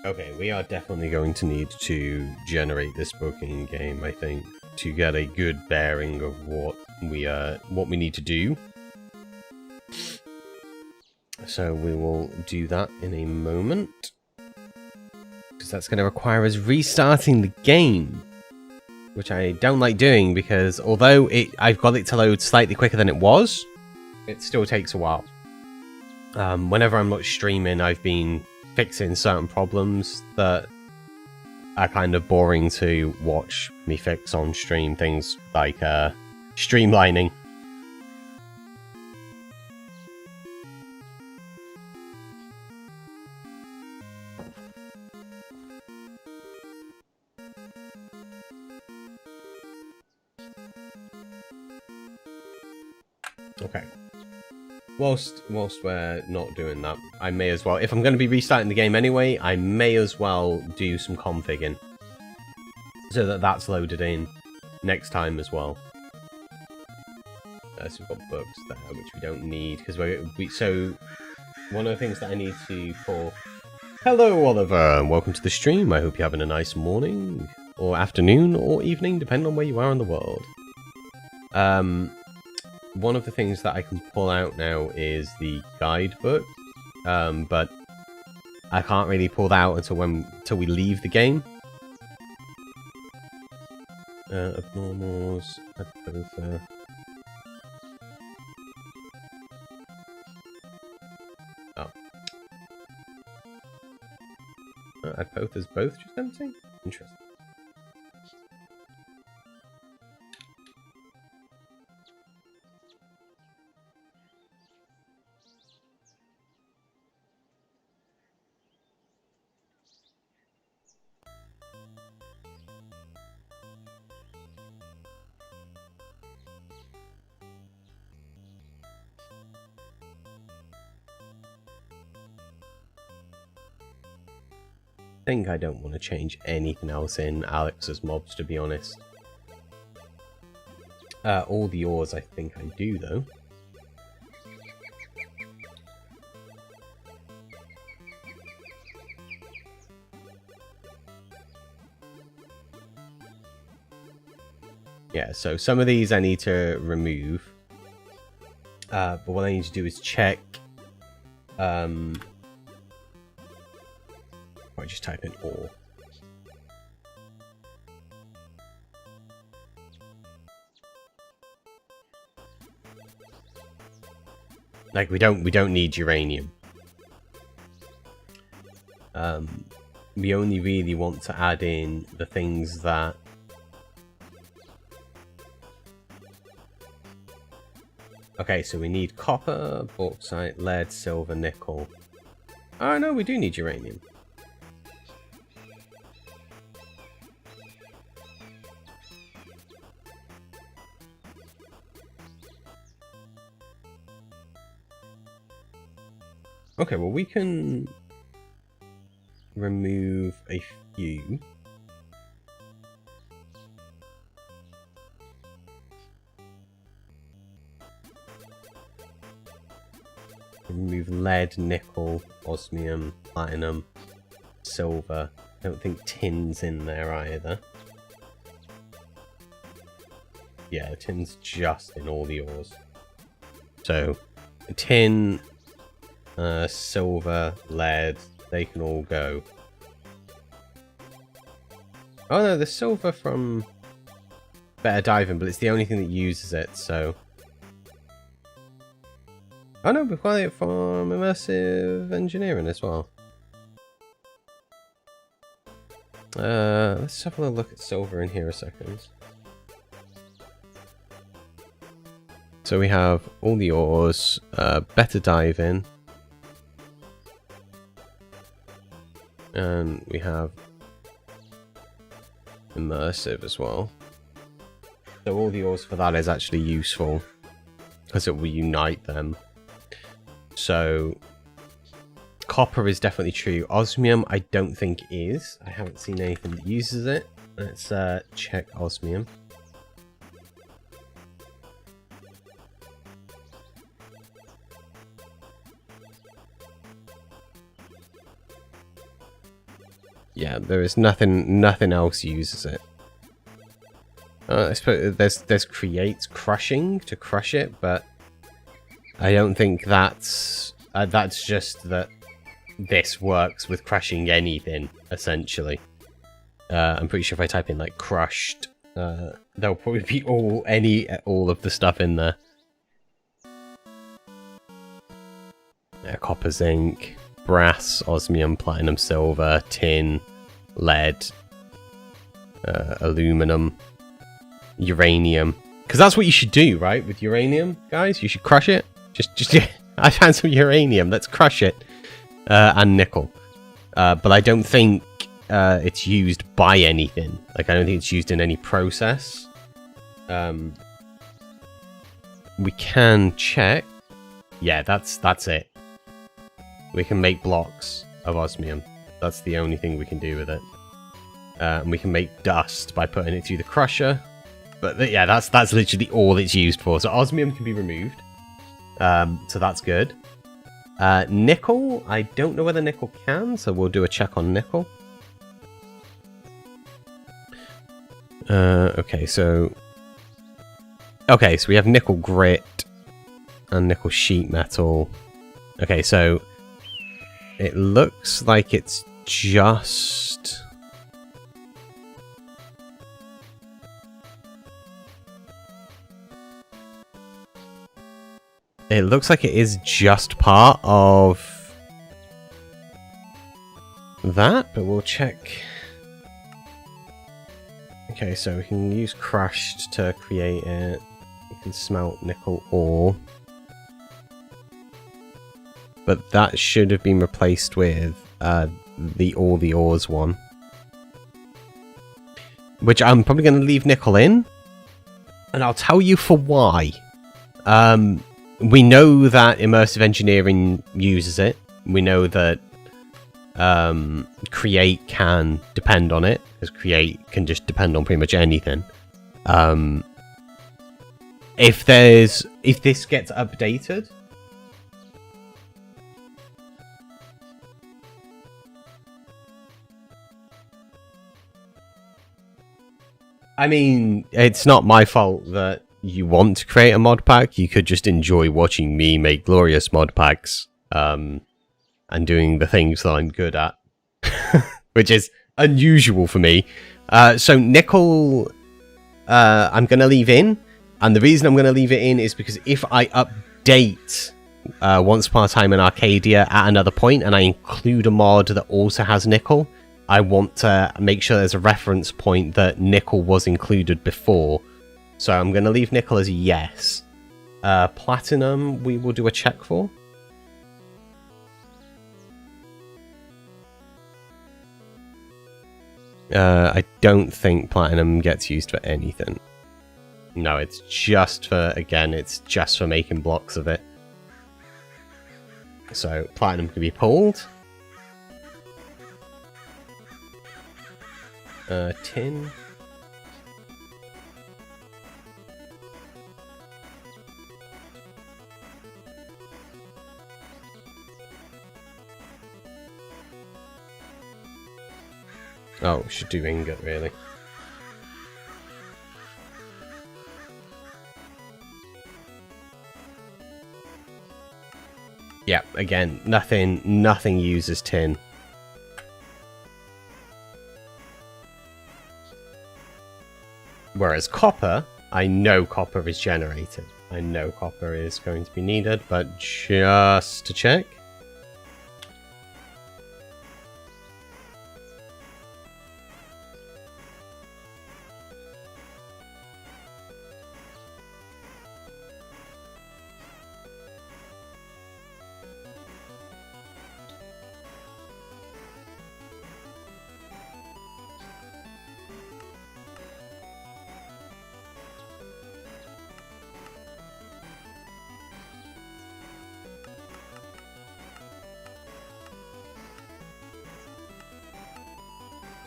Okay, we are definitely going to need to generate this book in game, I think, to get a good bearing of what we need to do. So we will do that in a moment, because that's going to require us restarting the game, which I don't like doing, because although I've got it to load slightly quicker than it was, it still takes a while. Whenever I'm not streaming, I've been fixing certain problems that are kind of boring to watch me fix on stream. Things like streamlining. Okay. Whilst we're not doing that, I may as well, if I'm going to be restarting the game anyway, I may as well do some configging, so that that's loaded in next time as well. So we've got books there, which we don't need, because so one of the things that I need to pull... Hello, Oliver, and welcome to the stream. I hope you're having a nice morning, or afternoon, or evening, depending on where you are in the world. One of the things that I can pull out now is the guidebook, but I can't really pull that out until we leave the game. Abnormals, add both there. Oh. Add both as both, just empty? Interesting. I think I don't want to change anything else in Alex's mobs, to be honest. All the ores I think I do, though. Yeah, so some of these I need to remove. But what I need to do is check... I just type in ore. Like we don't need uranium. We only really want to add in the things that okay, so we need copper, bauxite, lead, silver, nickel. Oh no, we do need uranium. Okay, well we can remove a few. Remove lead, nickel, osmium, platinum, silver. I don't think tin's in there either. Yeah, tin's just in all the ores. So, tin... silver, lead, they can all go. Oh no, the silver from Better Diving, but it's the only thing that uses it, so... Oh no, we've got it from Immersive Engineering as well. Let's have a look at silver in here a second. So we have all the ores, Better Diving. And we have Immersive as well. So all the ores for that is actually useful because it will unite them. So copper is definitely true. Osmium I don't think is. I haven't seen anything that uses it. Let's check osmium. Yeah, there is nothing else uses it. I suppose there's creates crushing to crush it, but I don't think that's just that this works with crushing anything essentially. I'm pretty sure if I type in like crushed, there'll probably be all of the stuff in there. Yeah, copper, zinc, brass, osmium, platinum, silver, tin, lead, aluminum, uranium. Because that's what you should do, right? With uranium, guys, you should crush it. Just I found some uranium. Let's crush it. And nickel. But I don't think it's used by anything. Like I don't think it's used in any process. We can check. Yeah, that's it. We can make blocks of osmium. That's the only thing we can do with it. And we can make dust by putting it through the crusher. But yeah, that's literally all it's used for. So osmium can be removed. So that's good. Nickel, I don't know whether nickel can, so we'll do a check on nickel. Okay, so we have nickel grit and nickel sheet metal. Okay, so it looks like it's just... It looks like it is just part of that, but we'll check. Okay, so we can use crushed to create it. We can smelt nickel ore. But that should have been replaced with the all the ores one. Which I'm probably going to leave nickel in. And I'll tell you for why. We know that immersive engineering uses it. We know that create can depend on it, because create can just depend on pretty much anything. If this gets updated, I mean, it's not my fault that you want to create a mod pack. You could just enjoy watching me make glorious mod packs and doing the things that I'm good at, which is unusual for me. So nickel, I'm going to leave in, and the reason I'm going to leave it in is because if I update Once Upon a Time in Arcadia at another point and I include a mod that also has nickel, I want to make sure there's a reference point that nickel was included before. So I'm going to leave nickel as a yes. Platinum, we will do a check for. I don't think platinum gets used for anything. No, it's just for, again, it's just for making blocks of it. So platinum can be pulled. Tin. Oh, should do ingot, really. Yeah, again, nothing uses tin. Whereas copper, I know copper is generated. I know copper is going to be needed, but just to check.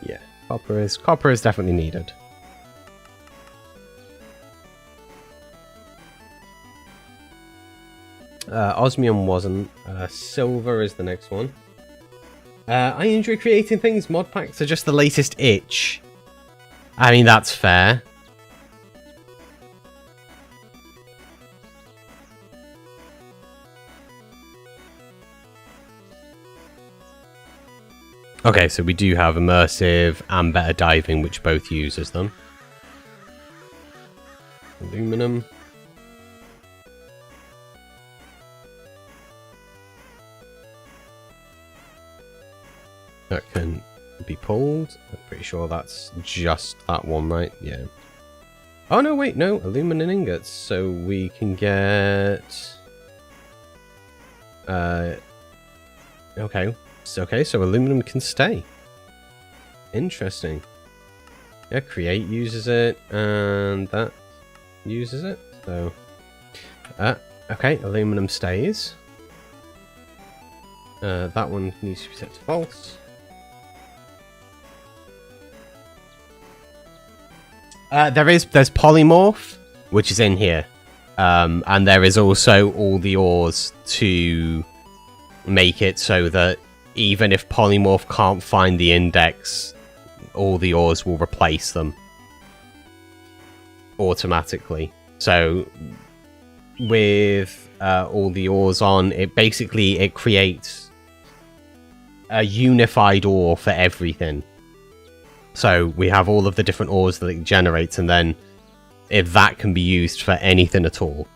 Yeah, copper is definitely needed. Osmium wasn't. Silver is the next one. I enjoy creating things. Mod packs are just the latest itch. I mean, that's fair. Okay, so we do have immersive and better diving, which both uses them. Aluminum. That can be pulled. I'm pretty sure that's just that one, right? Yeah. Oh, no, wait, no. Aluminum ingots. So we can get... Okay. Okay, so aluminum can stay. Interesting. Yeah, create uses it, and that uses it. So, okay, aluminum stays. That one needs to be set to false. There's polymorph, which is in here. And there is also all the ores to make it so that even if polymorph can't find the index, all the ores will replace them automatically. So with all the ores on, it creates a unified ore for everything. So we have all of the different ores that it generates, and then if that can be used for anything at all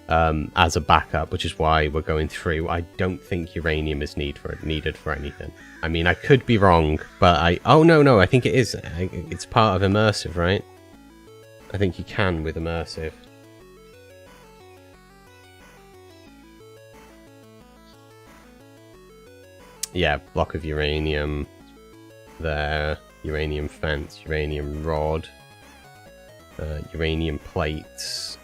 as a backup, which is why we're going through. I don't think uranium is needed for anything. I mean, I could be wrong, but oh no, I think it is. It's part of immersive, right? I think you can with immersive. Yeah, block of uranium there, uranium fence, uranium rod, uranium plates,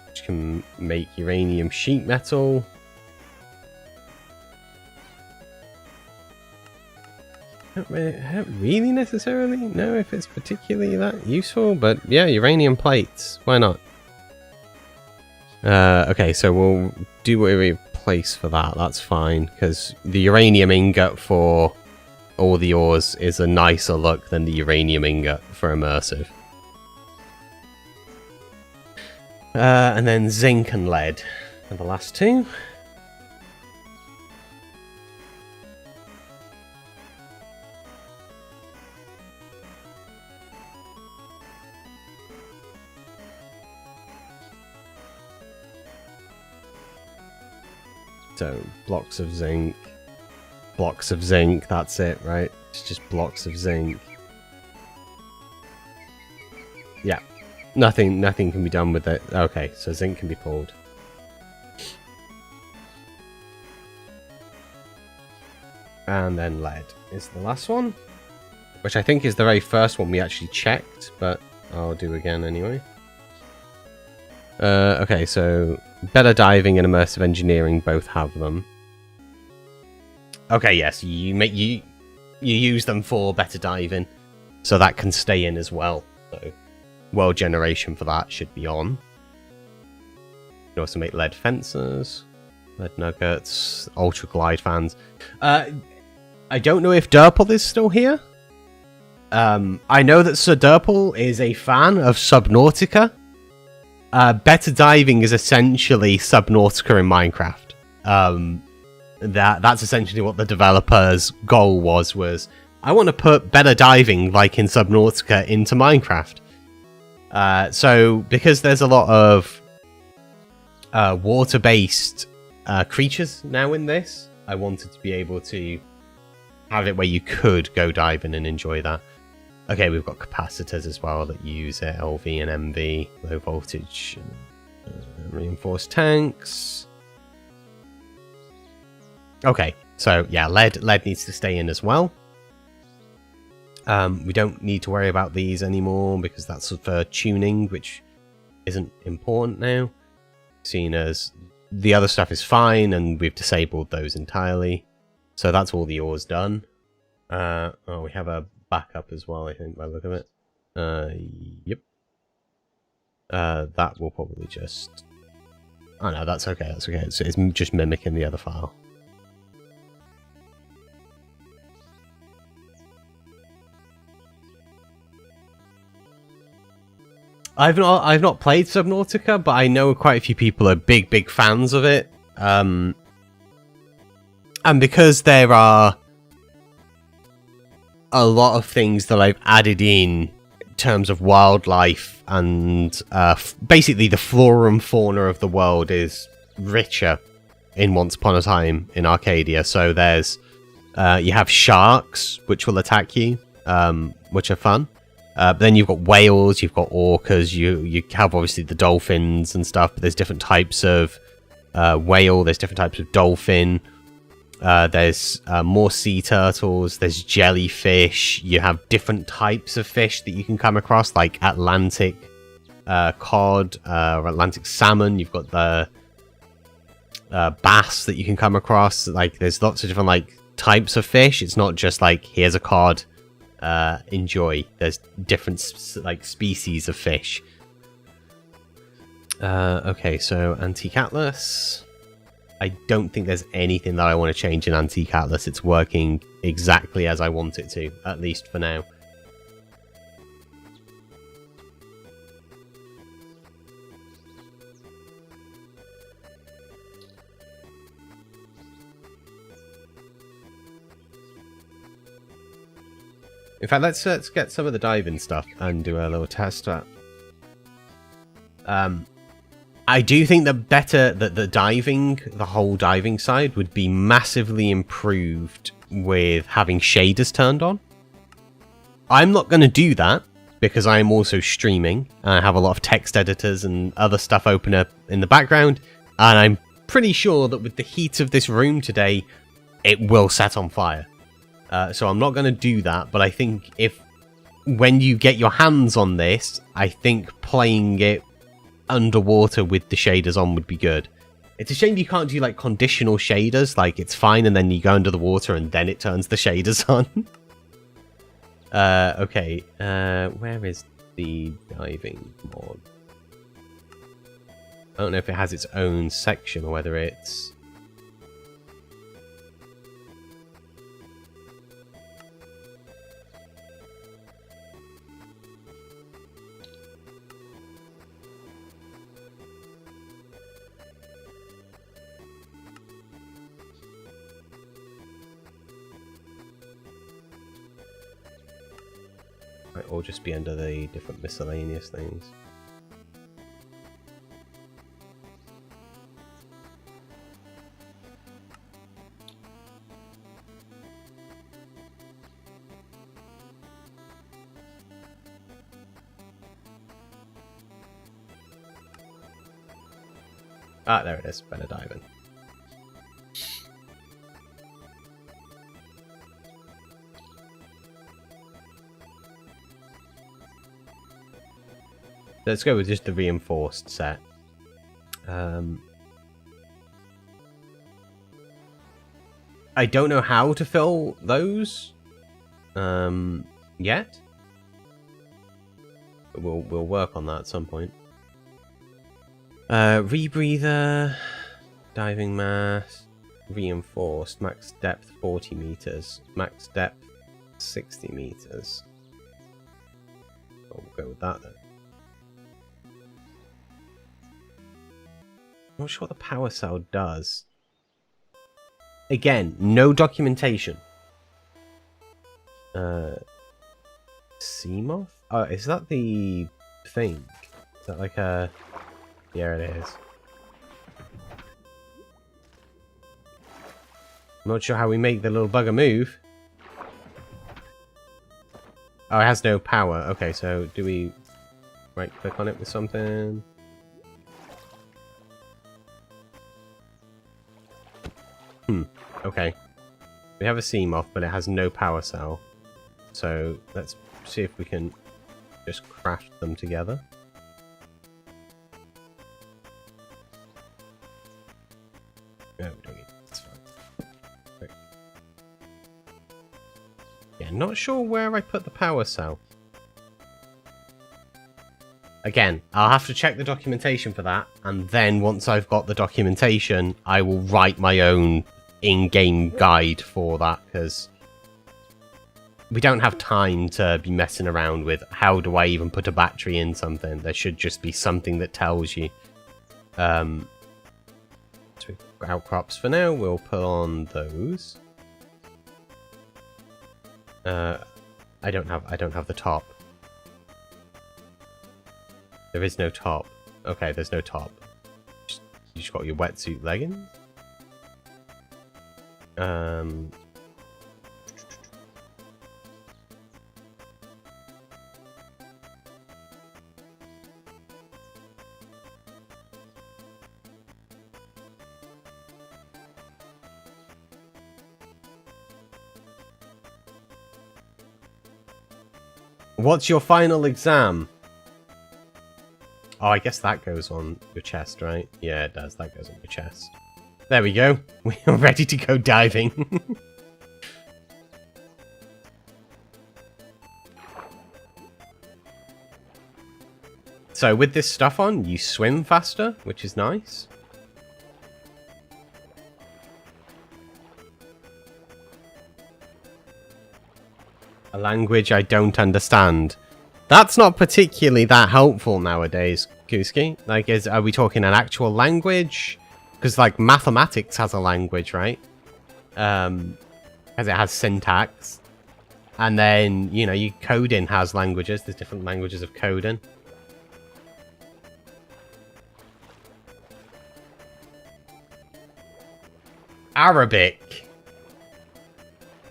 which can make uranium sheet metal. Don't really necessarily know if it's particularly that useful, but yeah, uranium plates, why not? Okay, so we'll do what we replace for that, that's fine, because the uranium ingot for all the ores is a nicer look than the uranium ingot for immersive. And then zinc and lead are the last two. So, blocks of zinc, that's it, right? It's just blocks of zinc. Yeah, nothing can be done with it. Okay, so zinc can be pulled. And then lead is the last one, which I think is the very first one we actually checked, but I'll do again anyway. Okay, so better diving and immersive engineering both have them. Okay, yes, you use them for better diving, so that can stay in as well. So world generation for that should be on. You can also make lead fences, lead nuggets, ultra glide fans. I don't know if 𝗘𝗚𝗘𝗘 is still here. I know that Sir 𝗘𝗚𝗘𝗘 is a fan of Subnautica. Better diving is essentially Subnautica in Minecraft. That's essentially what the developer's goal was I want to put better diving like in Subnautica into Minecraft. So because there's a lot of water-based creatures now in this, I wanted to be able to have it where you could go diving and enjoy that. Okay, we've got capacitors as well that use LV and MV, low voltage, reinforced tanks. Okay, so yeah, lead needs to stay in as well. We don't need to worry about these anymore because that's for tuning, which isn't important now, seeing as the other stuff is fine and we've disabled those entirely. So that's all the ores done. Oh, we have a backup as well, I think, by the look of it. Yep. That will probably just... Oh no, that's okay, that's okay. It's just mimicking the other file. I've not played Subnautica, but I know quite a few people are big fans of it. And because there are a lot of things that I've added in terms of wildlife and basically the flora and fauna of the world is richer in Once Upon a Time in Arcadia. So there's you have sharks which will attack you, which are fun. But then you've got whales, you've got orcas, you have obviously the dolphins and stuff, but there's different types of whale, there's different types of dolphin, there's more sea turtles, there's jellyfish, you have different types of fish that you can come across, like Atlantic cod, or Atlantic salmon, you've got the bass that you can come across, like there's lots of different like types of fish. It's not just like, here's a cod, enjoy. There's different like species of fish. Okay, so Antique Atlas. I don't think there's anything that I want to change in Antique Atlas. It's working exactly as I want it to, at least for now. In fact, let's get some of the diving stuff and do a little test. I do think that the whole diving side would be massively improved with having shaders turned on. I'm not going to do that because I'm also streaming. I have a lot of text editors and other stuff open up in the background, and I'm pretty sure that with the heat of this room today, it will set on fire. So I'm not going to do that, but I think when you get your hands on this, I think playing it underwater with the shaders on would be good. It's a shame you can't do like conditional shaders, like it's fine and then you go under the water and then it turns the shaders on. Okay, where is the diving mod? I don't know if it has its own section or whether it's... Might all just be under the different miscellaneous things. Ah, there it is. Better diving. Let's go with just the reinforced set. I don't know how to fill those yet. But we'll work on that at some point. Rebreather, diving mask, reinforced, max depth 40 meters, max depth 60 meters. Oh, we'll go with that then. I'm not sure what the power cell does. Again, no documentation. 𝗠𝗢𝗥𝗘? Oh, is that the thing? Is that like a... Yeah, it is. I'm not sure how we make the little bugger move. Oh, it has no power. Okay, so do we right click on it with something? Okay. We have a 𝗠𝗢𝗥𝗘, but it has no power cell. So let's see if we can just craft them together. No, we don't need it. That's fine. Right. Yeah, not sure where I put the power cell. Again, I'll have to check the documentation for that, and then once I've got the documentation, I will write my own in-game guide for that, because we don't have time to be messing around with how do I even put a battery in something. There should just be something that tells you. So outcrops for now, we'll put on those. I don't have the top. There is no top. Okay, there's no top. You just got your wetsuit leggings. What's your final exam? Oh, I guess that goes on your chest, right? Yeah, it does. That goes on your chest. There we go. We are ready to go diving. So with this stuff on, you swim faster, which is nice. A language I don't understand. That's not particularly that helpful nowadays, 𝗠𝗢𝗥𝗘. Like, are we talking an actual language? Because, like, mathematics has a language, right? Because it has syntax. And then, you know, coding has languages. There's different languages of coding. Arabic.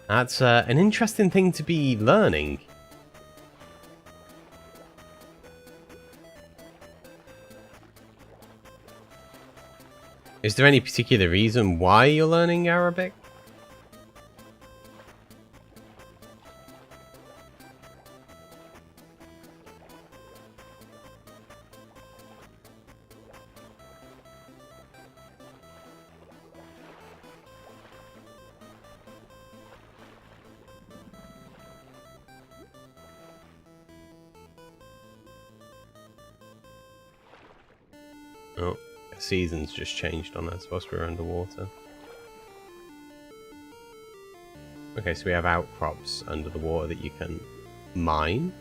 That's an interesting thing to be learning. Is there any particular reason why you're learning Arabic? Oh, the season's just changed on us whilst we're underwater. Okay, so we have outcrops under the water that you can mine.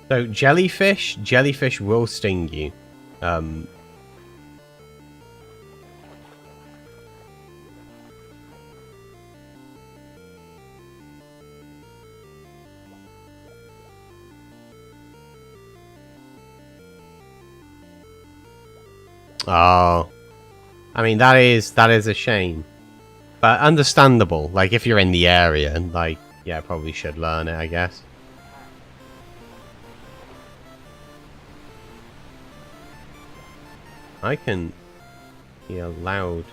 So jellyfish will sting you. Oh, I mean that is a shame, but understandable. Like if you're in the area, and like yeah, probably should learn it, I guess. I can hear loud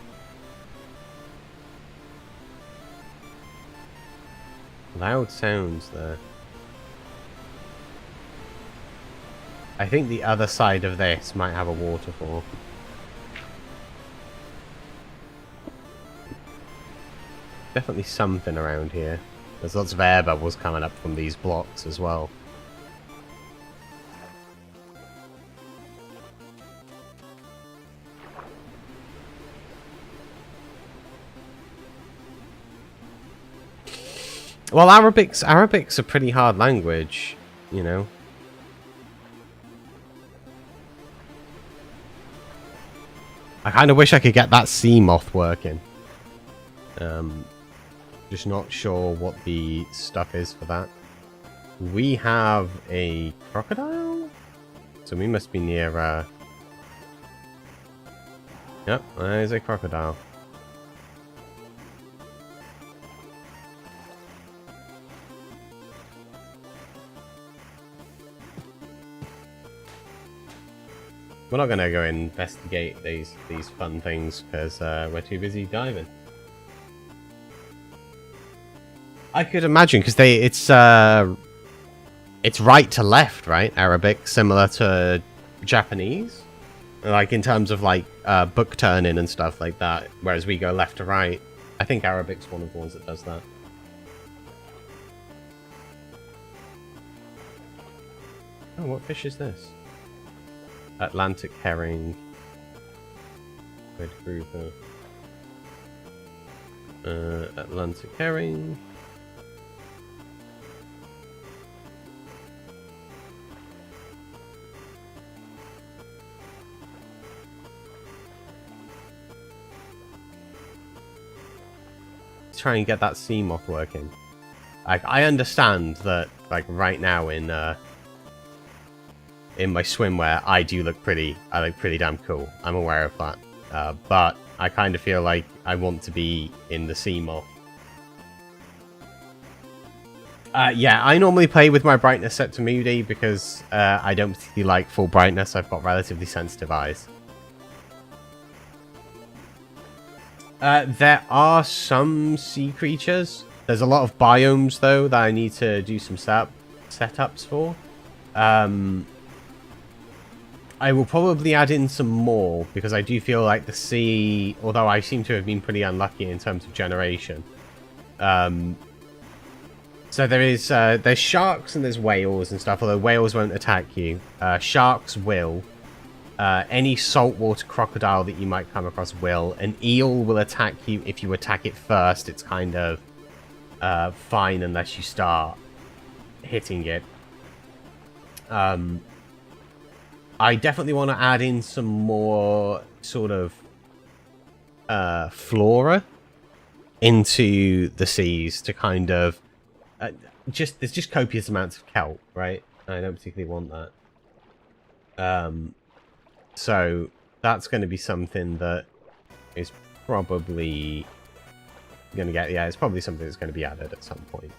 sounds there. I think the other side of this might have a waterfall. Definitely something around here. There's lots of air bubbles coming up from these blocks as well. Well, Arabic's a pretty hard language, you know. I kind of wish I could get that sea moth working. Just not sure what the stuff is for that. We have a crocodile? So we must be near, Yep, there's a crocodile. We're not going to go investigate these fun things because we're too busy diving. I could imagine because it's right to left, right? Arabic, similar to Japanese, like in terms of like book turning and stuff like that. Whereas we go left to right. I think Arabic's one of the ones that does that. Oh, what fish is this? Atlantic herring, red grouper, Atlantic herring. Let's try and get that sea moth working. Like, I understand that, like right now in my swimwear, I look pretty damn cool. I'm aware of that. But I kind of feel like I want to be in the sea moth. Yeah, I normally play with my brightness set to moody because I don't particularly like full brightness. I've got relatively sensitive eyes. There are some sea creatures. There's a lot of biomes, though, that I need to do some setups for. I will probably add in some more, because I do feel like the sea, although I seem to have been pretty unlucky in terms of generation. So there's sharks and there's whales and stuff, although whales won't attack you. Sharks will. Any saltwater crocodile that you might come across will. An eel will attack you if you attack it first. It's kind of fine unless you start hitting it. I definitely want to add in some more sort of flora into the seas to kind of there's just copious amounts of kelp, right? I don't particularly want that. So that's going to be something that is probably going to get, yeah, it's probably something that's going to be added at some point.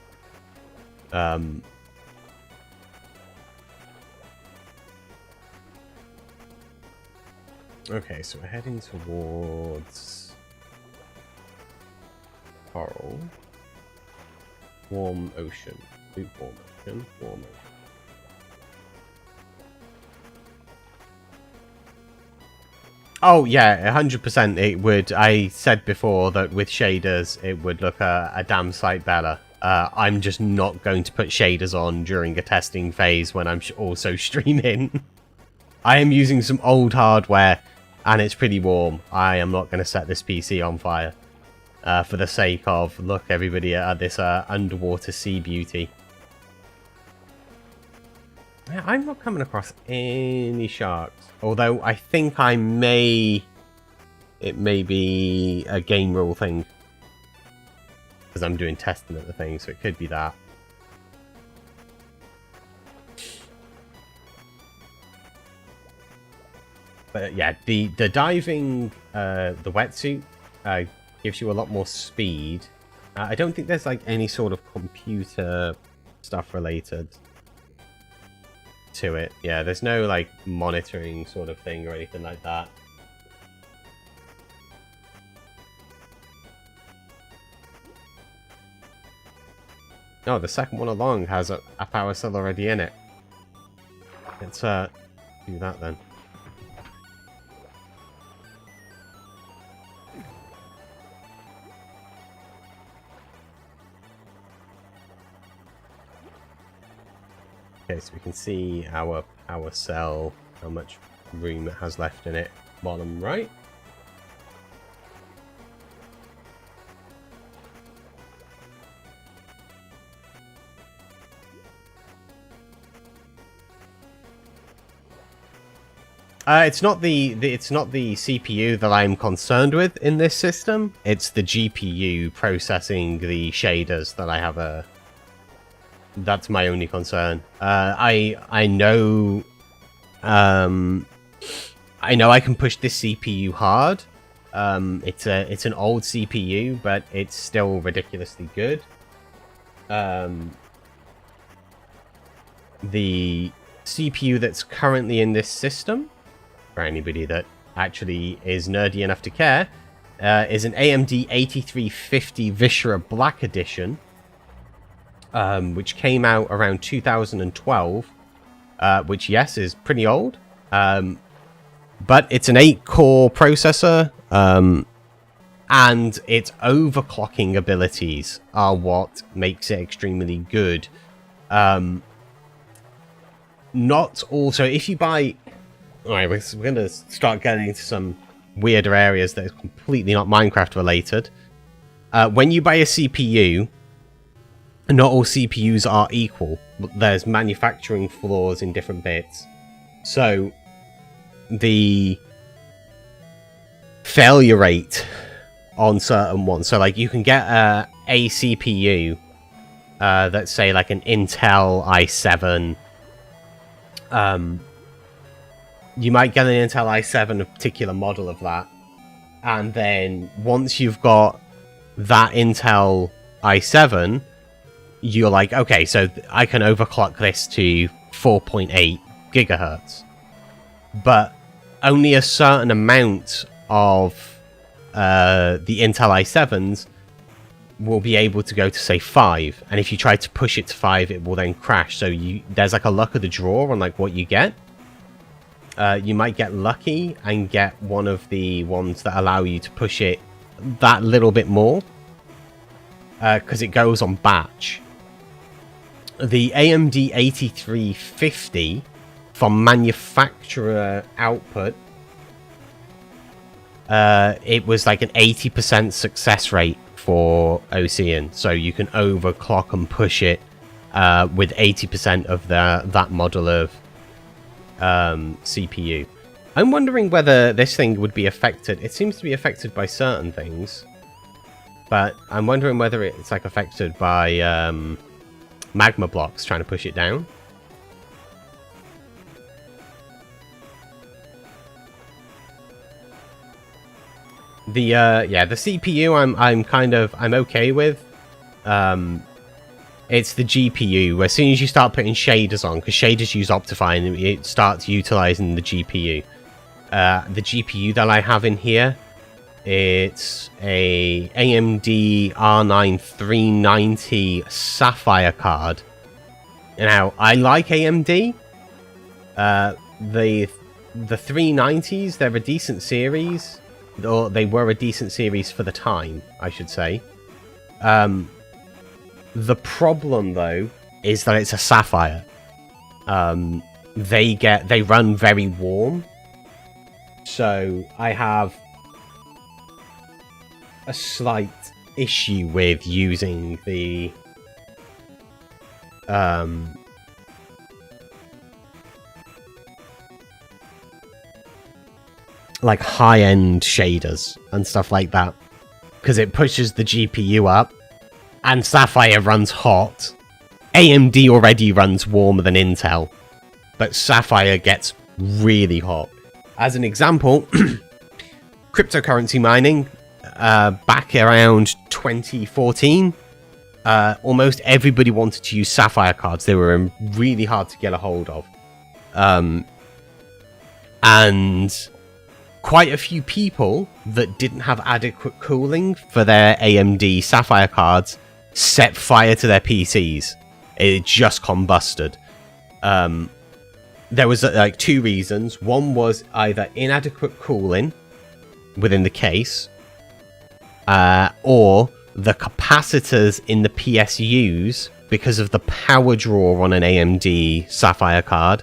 Okay, so we're heading towards coral, warm ocean, warm ocean, warm ocean. Oh yeah, 100%. It would. I said before that with shaders, it would look a damn sight better. I'm just not going to put shaders on during a testing phase when I'm also streaming. I am using some old hardware, and it's pretty warm. I am not going to set this PC on fire for the sake of look everybody at this underwater sea beauty. I'm not coming across any sharks. Although I think I may... It may be a game rule thing. Because I'm doing testing at the thing, so it could be that. But yeah, the diving, the wetsuit gives you a lot more speed. I don't think there's like any sort of computer stuff related to it. Yeah, there's no like monitoring sort of thing or anything like that. No, the second one along has a power cell already in it. Let's do that then. Okay, so we can see our power cell, how much room it has left in it, bottom right. It's not the CPU that I'm concerned with in this system. It's the GPU processing the shaders that I have That's my only concern. I know I can push this CPU hard. It's an old CPU, but it's still ridiculously good. The CPU that's currently in this system, for anybody that actually is nerdy enough to care, is an AMD 8350 Viscera Black Edition. Which came out around 2012, which, yes, is pretty old. But it's an 8-core processor, and its overclocking abilities are what makes it extremely good. Not also, if you buy... Alright, we're going to start getting into some weirder areas that are completely not Minecraft related. When you buy a CPU... Not all CPUs are equal. There's manufacturing flaws in different bits. So, the failure rate on certain ones. So, like, you can get a CPU that's, say, like an Intel i7. You might get an Intel i7, a particular model of that. And then, once you've got that Intel i7... You're like, okay, so I can overclock this to 4.8 gigahertz. But only a certain amount of the Intel i7s will be able to go to, say, 5. And if you try to push it to 5, it will then crash. So there's like a luck of the draw on like what you get. You might get lucky and get one of the ones that allow you to push it that little bit more. Because it goes on batch. The AMD 8350 from manufacturer output, it was like an 80% success rate for 𝗖𝗛𝗓𝗏, so you can overclock and push it with 80% of that model of CPU. I'm wondering whether this thing would be affected. It seems to be affected by certain things, but I'm wondering whether it's like affected by magma blocks trying to push it down. The CPU I'm okay with. It's the GPU. As soon as you start putting shaders on, because shaders use Optifine, and it starts utilizing the GPU. The GPU that I have in here, it's a AMD R9 390 Sapphire card. Now, I like AMD. The 390s, they're a decent series. Or they were a decent series for the time, I should say. The problem, though, is that it's a Sapphire. They run very warm. So I have a slight issue with using the like high-end shaders and stuff like that, because it pushes the GPU up, and Sapphire runs hot. AMD already runs warmer than Intel, but Sapphire gets really hot. As an example, cryptocurrency mining, back around 2014, almost everybody wanted to use Sapphire cards. They were really hard to get a hold of. And quite a few people that didn't have adequate cooling for their AMD Sapphire cards set fire to their PCs. It just combusted. There was like two reasons. One was either inadequate cooling within the case, or the capacitors in the PSUs, because of the power draw on an AMD Sapphire card,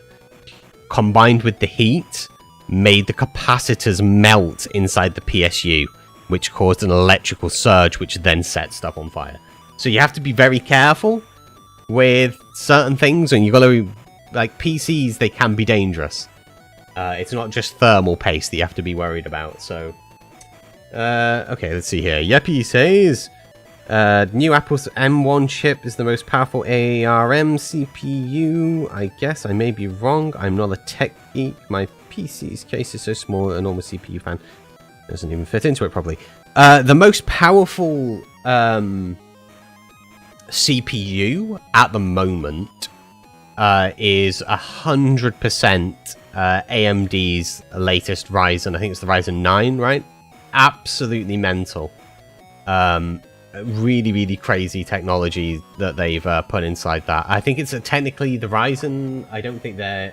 combined with the heat, made the capacitors melt inside the PSU, which caused an electrical surge, which then set stuff on fire. So you have to be very careful with certain things, and you got to, like, PCs, they can be dangerous. It's not just thermal paste that you have to be worried about. So okay, let's see here. Yeppy says new Apple's M1 chip is the most powerful ARM CPU. I guess I may be wrong. I'm not a tech geek. My PC's case is so small, a normal CPU fan doesn't even fit into it properly. The most powerful CPU at the moment is 100% AMD's latest Ryzen. I think it's the Ryzen 9, right? Absolutely mental. Really, really crazy technology that they've put inside that. I think it's technically the Ryzen. I don't think they're...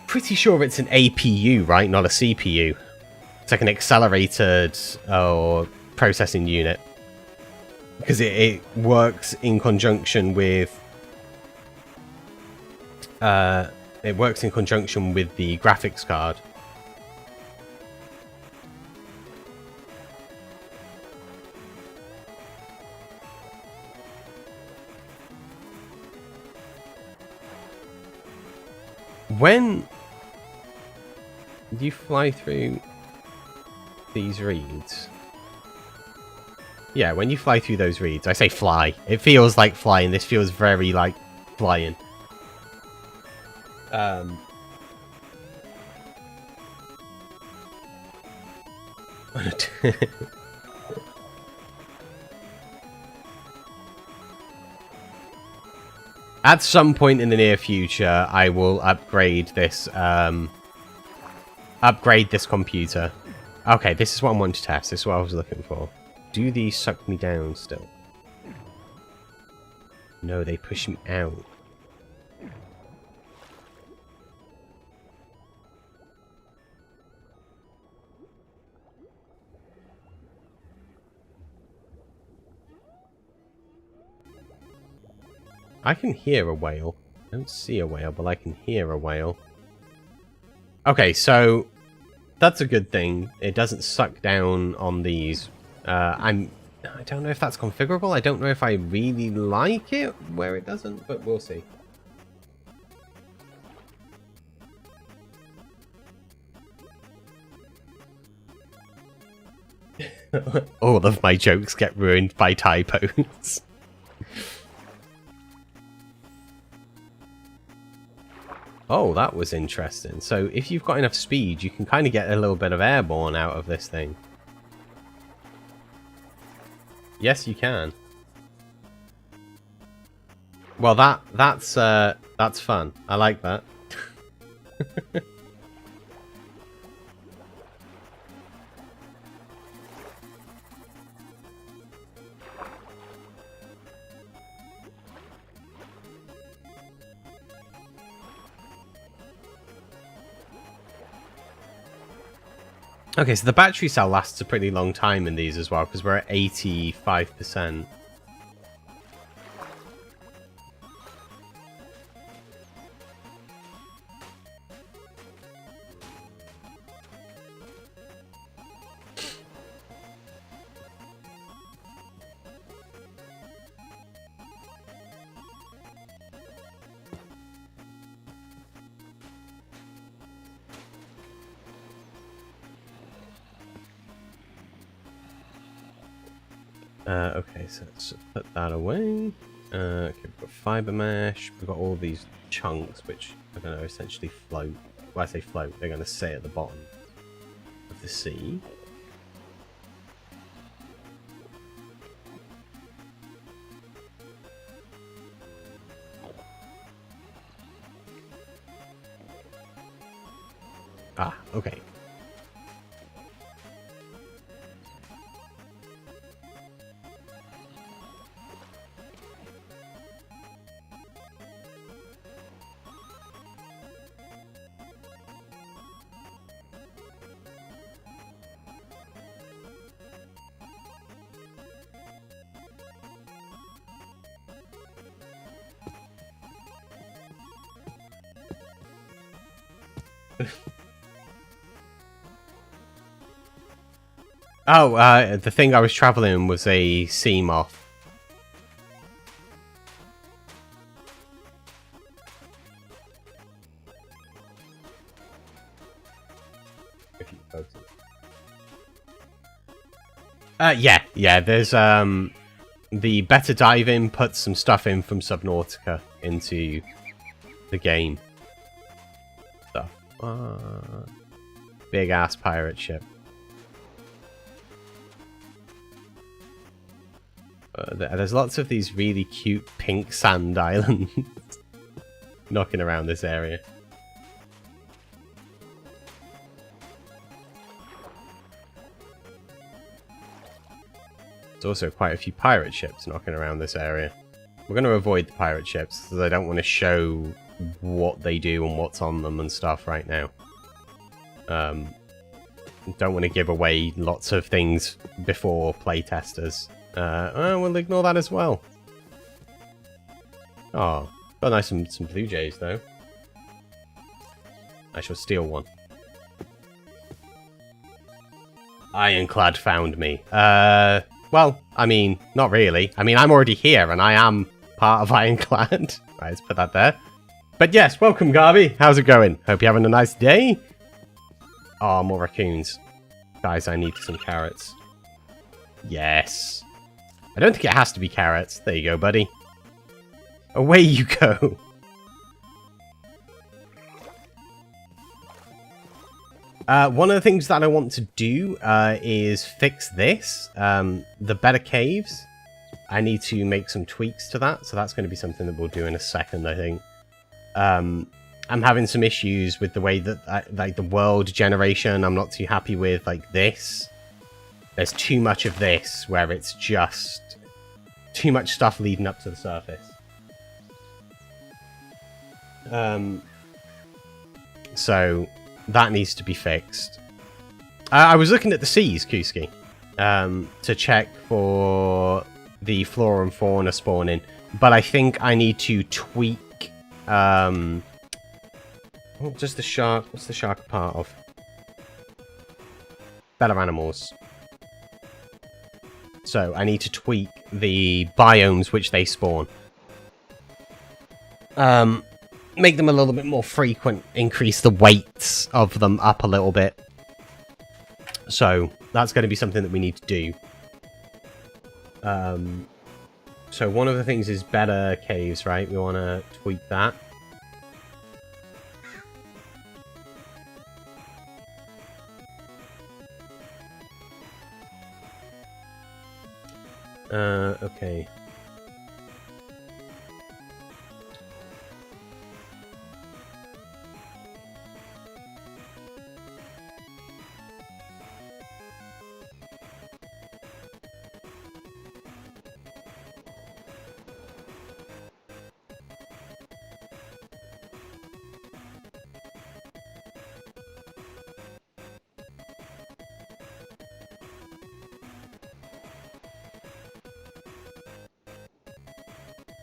Pretty sure it's an APU, right? Not a CPU. It's like an accelerated or processing unit. Because it works in conjunction with... it works in conjunction with the graphics card. When do you fly through these reeds? Yeah, when you fly through those reeds. I say fly. It feels like flying. This feels very like flying. At some point in the near future, I will upgrade this computer. Okay, this is what I wanted to test. This is what I was looking for. Do these suck me down still? No, they push me out. I can hear a whale. I don't see a whale, but I can hear a whale. Okay, so that's a good thing. It doesn't suck down on these. I don't know if that's configurable. I don't know if I really like it where it doesn't, but we'll see. All of my jokes get ruined by typos. Oh, that was interesting. So if you've got enough speed, you can kind of get a little bit of airborne out of this thing. Yes, you can. Well, that's fun. I like that. Okay, so the battery cell lasts a pretty long time in these as well, because we're at 85%. Okay, so let's put that away. Okay, we've got fiber mesh. We've got all these chunks, which are going to essentially float. When I say float, they're going to sit at the bottom of the sea. Ah, okay. Oh, the thing I was traveling was a sea moth. If you focus. Yeah. There's the better diving puts some stuff in from Subnautica into the game. Stuff. Big ass pirate ship. There's lots of these really cute pink sand islands knocking around this area. There's also quite a few pirate ships knocking around this area. We're going to avoid the pirate ships because I don't want to show what they do and what's on them and stuff right now. Don't want to give away lots of things before playtesters. We'll ignore that as well. Oh, got nice some blue jays though. I shall steal one. 𝗖𝗛𝗘𝗖𝗞 found me. Well, I mean, not really. I mean, I'm already here and I am part of 𝗖𝗛𝗘𝗖𝗏. Right, let's put that there. But yes, welcome Garby. How's it going? Hope you're having a nice day. Oh, more raccoons. Guys, I need some carrots. Yes. I don't think it has to be carrots. There you go, buddy. Away you go. One of the things that I want to do is fix this. The better caves. I need to make some tweaks to that. So that's going to be something that we'll do in a second, I think. I'm having some issues with the way that like the world generation. I'm not too happy with like this. There's too much of this where it's just too much stuff leading up to the surface. So that needs to be fixed. I was looking at the seas, 𝗠𝗢𝗘𝗚𝗓, to check for the flora and fauna spawning, but I think I need to tweak. What does the shark? What's the shark a part of? Better animals. So I need to tweak the biomes which they spawn. Make them a little bit more frequent. Increase the weights of them up a little bit. So that's going to be something that we need to do. So one of the things is better caves, right? We want to tweak that. Okay.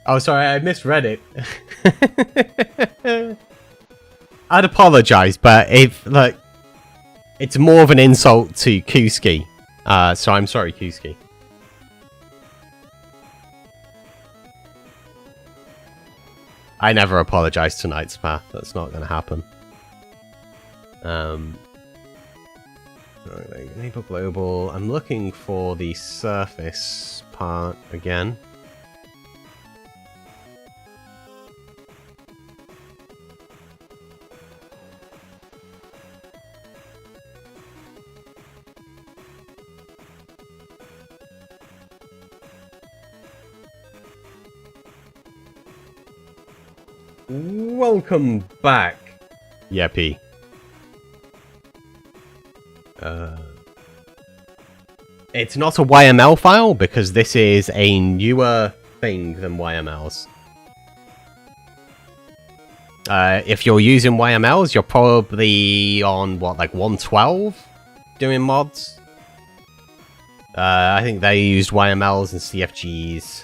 Oh, sorry, I misread it. I'd apologize, but if, like, it's more of an insult to 𝗠𝗢𝗘𝗚𝗓. So I'm sorry, 𝗠𝗢𝗘𝗚𝗓. I never apologize to 𝗖𝗛𝗓𝗏. That's not going to happen. Enable global. I'm looking for the surface part again. Welcome back, Yeppy. It's not a YML file because this is a newer thing than YMLs. If you're using YMLs, you're probably on, what, like 112 doing mods? I think they used YMLs and CFGs.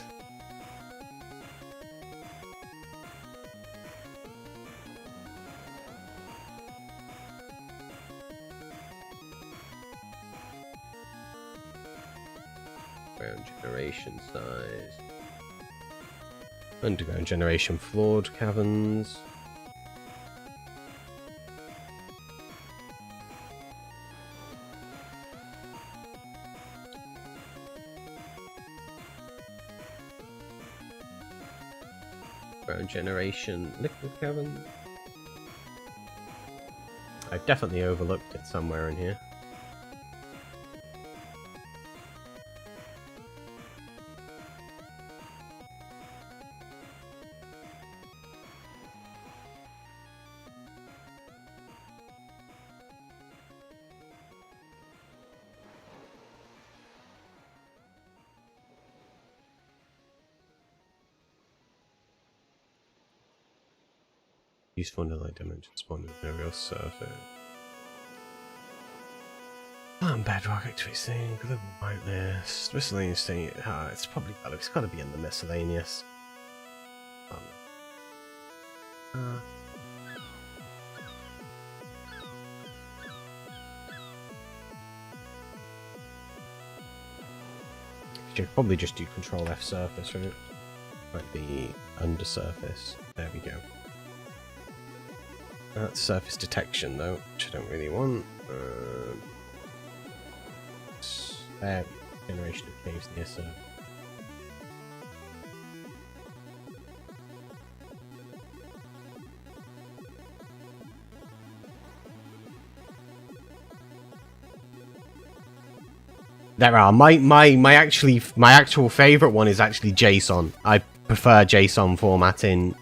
Generation size. Underground generation floored caverns. Underground generation liquid cavern. I've definitely overlooked it somewhere in here. Useful underlying dimension spawn with no real surface. Bedrock activity, global whitelist, miscellaneous thing. It's probably it's got to be in the miscellaneous. You could probably just do Control F surface, right? Might be undersurface. There we go. That's surface detection though, which I don't really want. Generation of caves near surface. There are my actual favorite one is actually JSON. I prefer JSON formatting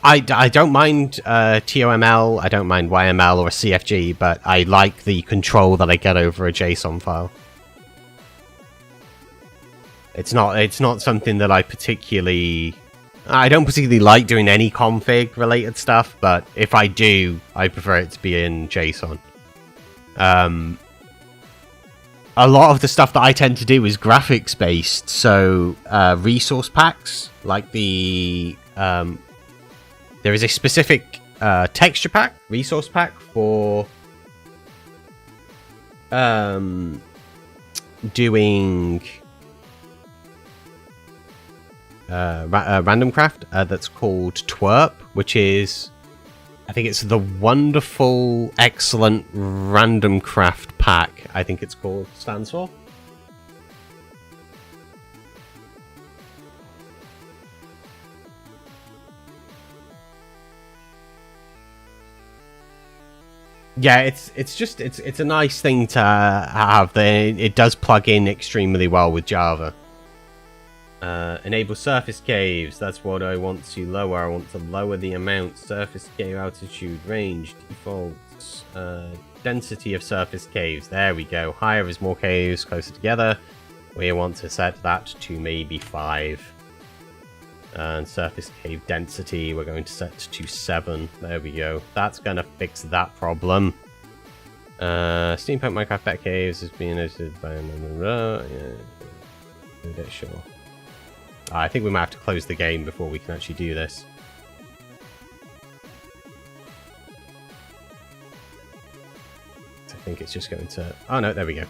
I don't mind TOML, I don't mind YML or a CFG, but I like the control that I get over a JSON file. It's not something that I don't particularly like doing any config related stuff, but if I do, I prefer it to be in JSON. A lot of the stuff that I tend to do is graphics based, so resource packs, like the there is a specific texture pack, resource pack for doing random craft that's called 𝗠𝗢𝗥𝗘, which is, I think it's the wonderful, excellent random craft pack, I think it's called, stands for. Yeah, it's a nice thing to have. It does plug in extremely well with Java. Enable surface caves. That's what I want to lower. I want to lower the amount. Surface cave altitude range defaults. Density of surface caves. There we go. Higher is more caves closer together. We want to set that to maybe 5. And surface cave density we're going to set to 7. There we go. That's going to fix that problem. Steampunk Minecraft Pet Caves is being edited by... Yeah, a bit sure. I think we might have to close the game before we can actually do this. I think it's just going to... Oh no, there we go.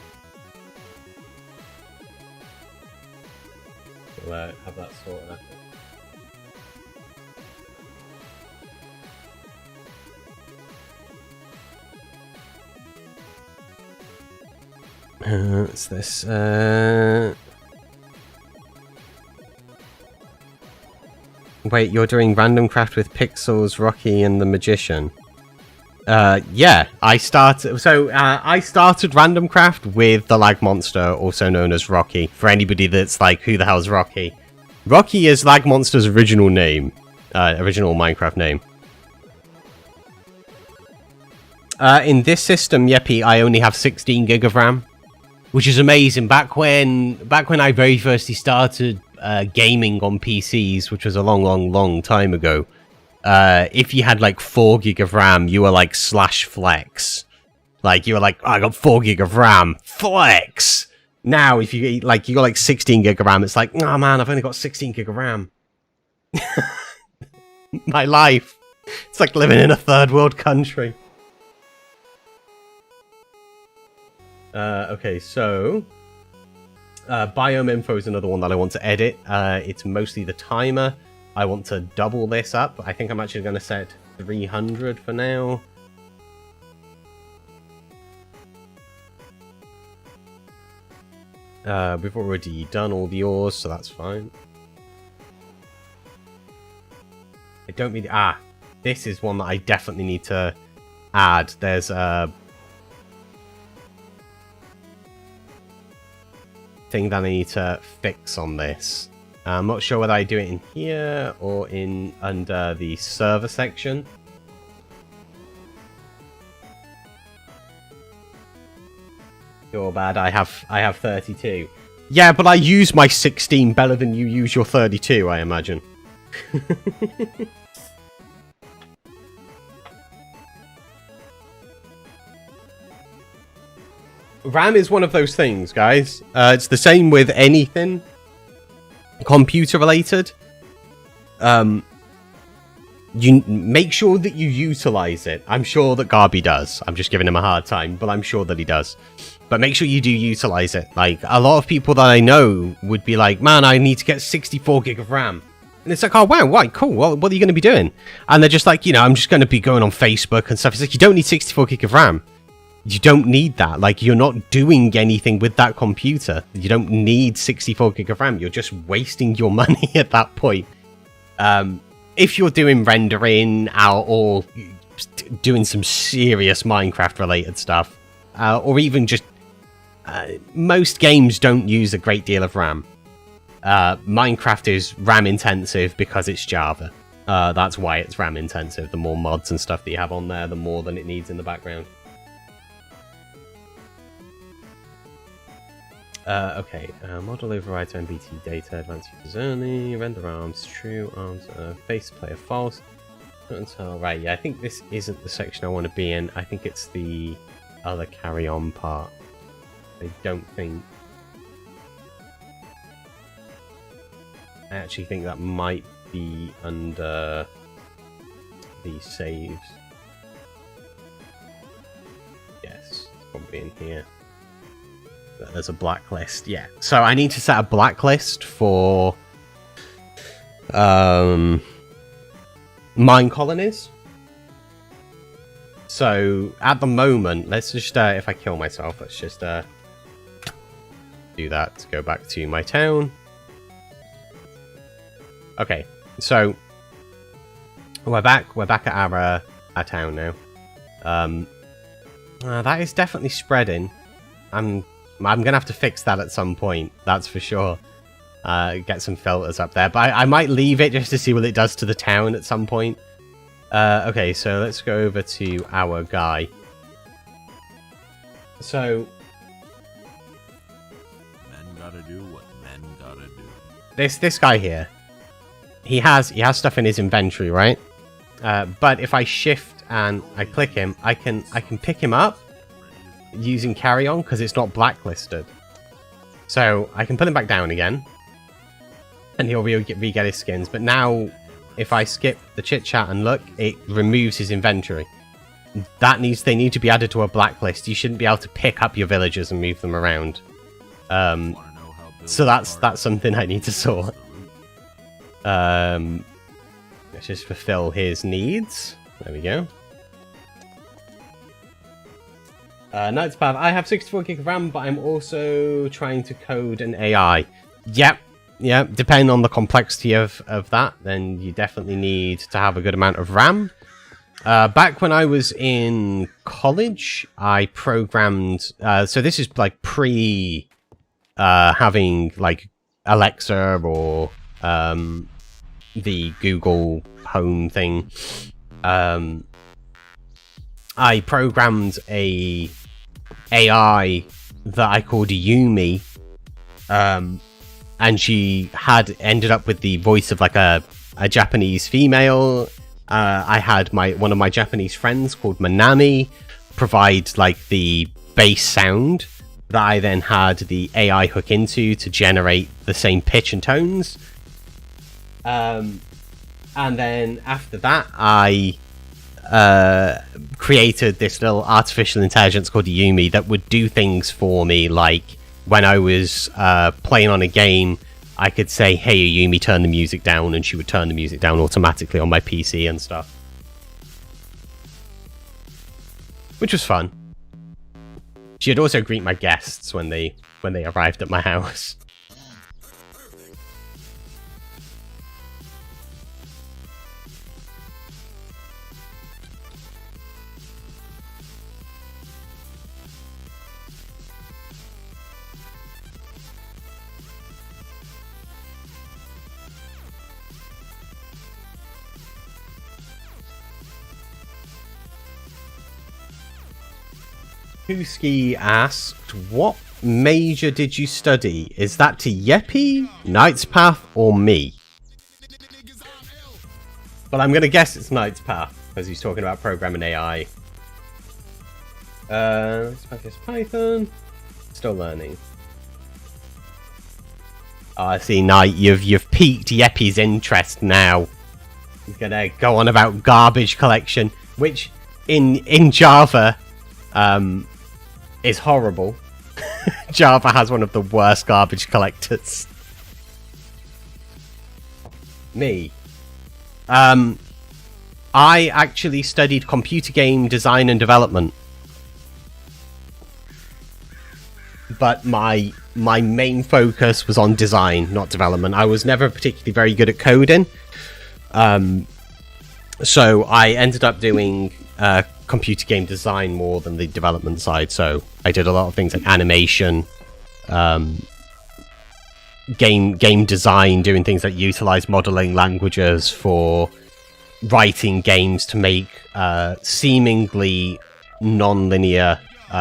We'll have that sorted out. What's this? Wait, you're doing random craft with Pixels, Rocky, and the Magician. Yeah, I started random craft with the Lag Monster, also known as Rocky. For anybody that's like, who the hell's Rocky? Rocky is Lag Monster's original name, original Minecraft name. In this system, Yeppy, I only have 16 gig of RAM, which is amazing. Back when I very firstly started gaming on PCs, which was a long time ago, if you had like 4 gig of RAM, you were like /flex. Like, you were like, oh, I got 4 gig of RAM, flex. Now, if you like, you got like 16 gig of RAM, it's like, oh man, I've only got 16 gig of RAM. My life. It's like living in a third world country. Okay, so biome info is another one that I want to edit. It's mostly the timer. I want to double this up. I think I'm actually going to set 300 for now. We've already done all the ores, so that's fine. I don't really... this is one that I definitely need to add. There's a thing that I need to fix on this. I'm not sure whether I do it in here or in under the server section. You're bad. I have 32. Yeah, but I use my 16 better than you use your 32, I imagine. RAM is one of those things, guys. It's the same with anything computer related. You make sure that you utilize it. I'm sure that Garby does. I'm just giving him a hard time, but I'm sure that he does. But make sure you do utilize it. Like, a lot of people that I know would be like, man, I need to get 64 gig of RAM. And it's like, oh, wow, right, cool. Well, what are you going to be doing? And they're just like, you know, I'm just going to be going on Facebook and stuff. It's like, you don't need 64 gig of RAM. You don't need that. Like, you're not doing anything with that computer. You don't need 64 gig of RAM. You're just wasting your money at that point. If you're doing rendering or doing some serious Minecraft related stuff, or even just most games don't use a great deal of RAM. Minecraft is RAM intensive because it's Java. That's why it's RAM intensive. The more mods and stuff that you have on there, the more than it needs in the background. Okay, model overrides MBT data, advanced users only, render arms true, arms face player false. Until right, yeah, I think this isn't the section I want to be in. I think it's the other carry-on part. I don't think. I actually think that might be under the saves. Yes, it's probably in here. There's a blacklist, yeah. So I need to set a blacklist for mine colonies. So at the moment, let's just if I kill myself, let's just do that to go back to my town. Okay, so we're back at our town now. That is definitely spreading. I'm gonna have to fix that at some point, that's for sure. Get some filters up there, but I might leave it just to see what it does to the town at some point. Okay, so let's go over to our guy. So men gotta do what men gotta do. This guy here, he has stuff in his inventory, right? But if I shift and I click him, I can pick him up using carry on because it's not blacklisted. So I can put him back down again, and he'll re-get his skins. But now, if I skip the chit chat and look, it removes his inventory. They need to be added to a blacklist. You shouldn't be able to pick up your villagers and move them around. So that's something I need to sort. Let's just fulfill his needs. There we go. Knight's Path. I have 64 gig of RAM, but I'm also trying to code an AI. Yep. Depending on the complexity of that, then you definitely need to have a good amount of RAM. Back when I was in college, I programmed... so this is like pre... having like Alexa or the Google Home thing. I programmed a AI that I called Yumi, and she had ended up with the voice of like a Japanese female. I had one of my Japanese friends called Manami provide like the bass sound that I then had the AI hook into to generate the same pitch and tones. And then after that, I created this little artificial intelligence called Yumi that would do things for me, like when I was playing on a game, I could say, hey Yumi, turn the music down, and she would turn the music down automatically on my PC and stuff. Which was fun. She'd also greet my guests when they arrived at my house. Kuski asked, what major did you study? Is that 𝗘𝗡𝗜𝗚𝗏, Knight's Path, or me? Well, I'm going to guess it's Knight's Path, because he's talking about programming AI. Let's practice Python. Still learning. Oh, I see, Knight, you've piqued Yeppy's interest now. He's going to go on about garbage collection, which in Java is horrible. Java has one of the worst garbage collectors. Me. I actually studied computer game design and development. But my main focus was on design, not development. I was never particularly very good at coding. So I ended up doing computer game design more than the development side. So I did a lot of things like animation, game design, doing things like utilize modeling languages for writing games to make seemingly non-linear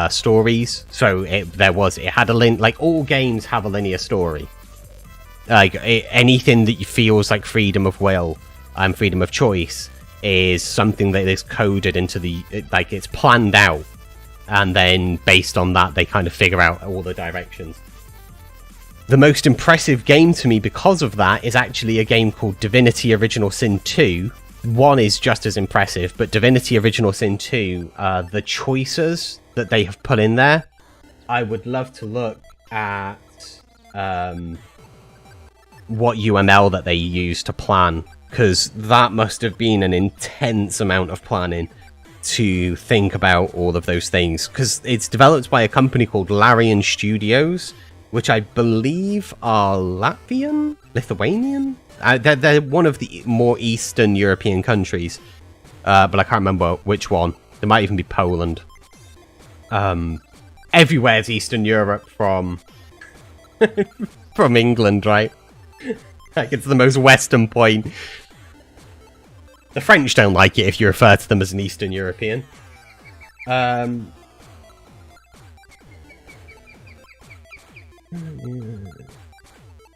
stories. So it had like all games have a linear story. Like anything that feels like freedom of will and freedom of choice is something that is coded into like it's planned out, and then based on that they kind of figure out all the directions. The most impressive game to me because of that is actually a game called Divinity Original Sin 2. 1 is just as impressive, but Divinity Original Sin 2, the choices that they have put in there, I would love to look at what UML that they use to plan, because that must have been an intense amount of planning to think about all of those things, because it's developed by a company called Larian Studios, which I believe are Lithuanian? They're one of the more Eastern European countries, but I can't remember which one. There might even be Poland. Everywhere's Eastern Europe from from England, right? Like, it's the most western point. The French don't like it if you refer to them as an Eastern European.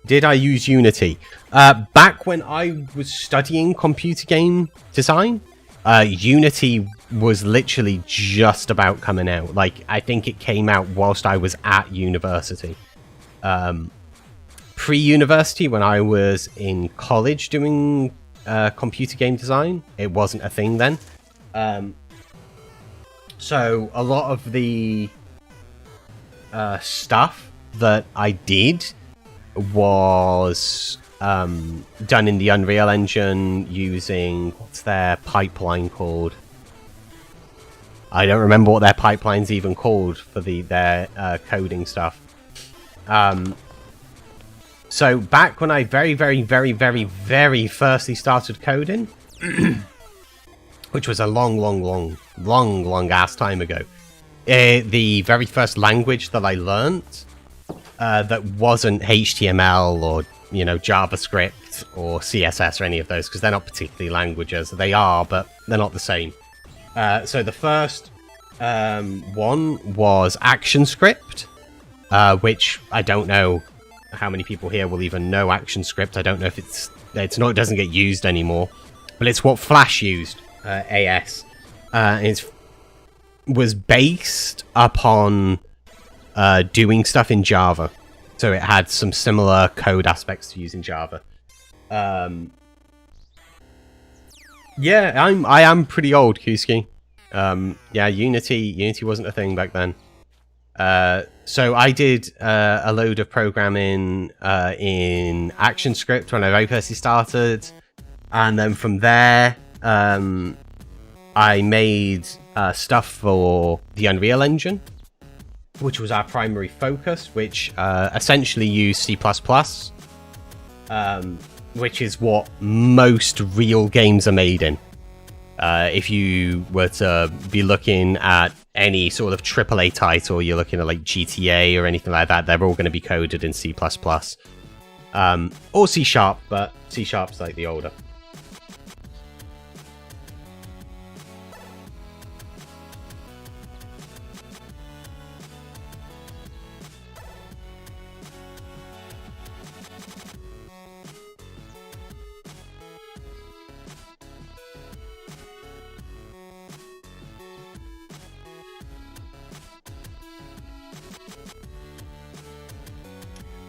Did I use Unity? Back when I was studying computer game design, Unity was literally just about coming out. Like, I think it came out whilst I was at university. Pre-university, when I was in college doing computer game design, it wasn't a thing then. So a lot of the stuff that I did was done in the Unreal Engine using, what's their pipeline called? I don't remember what their pipeline's even called for their coding stuff. So back when I very firstly started coding, which was a long ass time ago, the very first language that I learnt that wasn't HTML or, you know, JavaScript or CSS or any of those, because they're not particularly languages. They are, but they're not the same. So the first one was ActionScript, which I don't know how many people here will even know ActionScript. I don't know if it doesn't get used anymore, but it's what Flash used, AS. It was based upon doing stuff in Java, so it had some similar code aspects to using Java. Yeah, I am pretty old, Kuski. Yeah, Unity wasn't a thing back then. So I did a load of programming in ActionScript when I very first started, and then from there I made stuff for the Unreal Engine, which was our primary focus, which essentially used C++, which is what most real games are made in. If you were to be looking at any sort of AAA title, you're looking at like GTA or anything like that, they're all going to be coded in C++. Or C#, but C# like the older.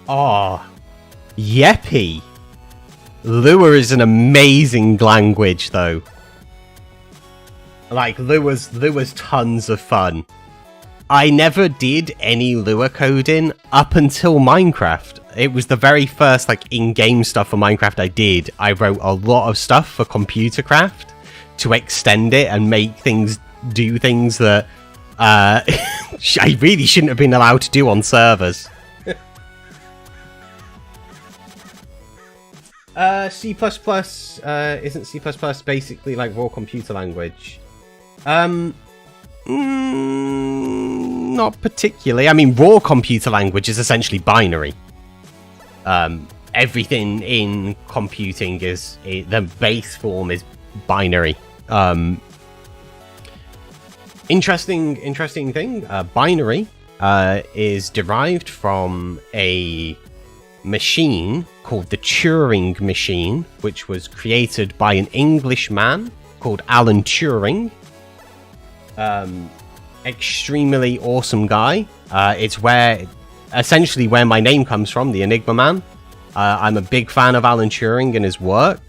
Oh, Yeppy. Lua is an amazing language, though. Like, Lua's tons of fun. I never did any Lua coding up until Minecraft. It was the very first, like, in-game stuff for Minecraft I did. I wrote a lot of stuff for Computercraft to extend it and make things do things that I really shouldn't have been allowed to do on servers. C++ isn't C++ basically like raw computer language? Not particularly. I mean, raw computer language is essentially binary. Everything in computing is the base form is binary. Interesting thing. Binary is derived from a machine called the Turing machine, which was created by an Englishman called Alan Turing. Extremely awesome guy. It's essentially where my name comes from, the 𝗖𝗛𝗓𝗏man. I'm a big fan of Alan Turing and his work.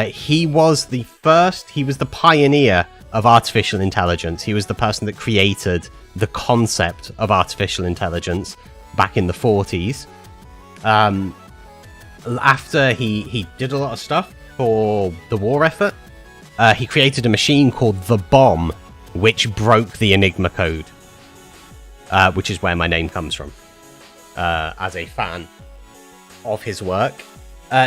He was the pioneer of artificial intelligence. He was the person that created the concept of artificial intelligence back in the 40s. After he did a lot of stuff for the war effort, he created a machine called the bomb, which broke the Enigma code, which is where my name comes from, as a fan of his work.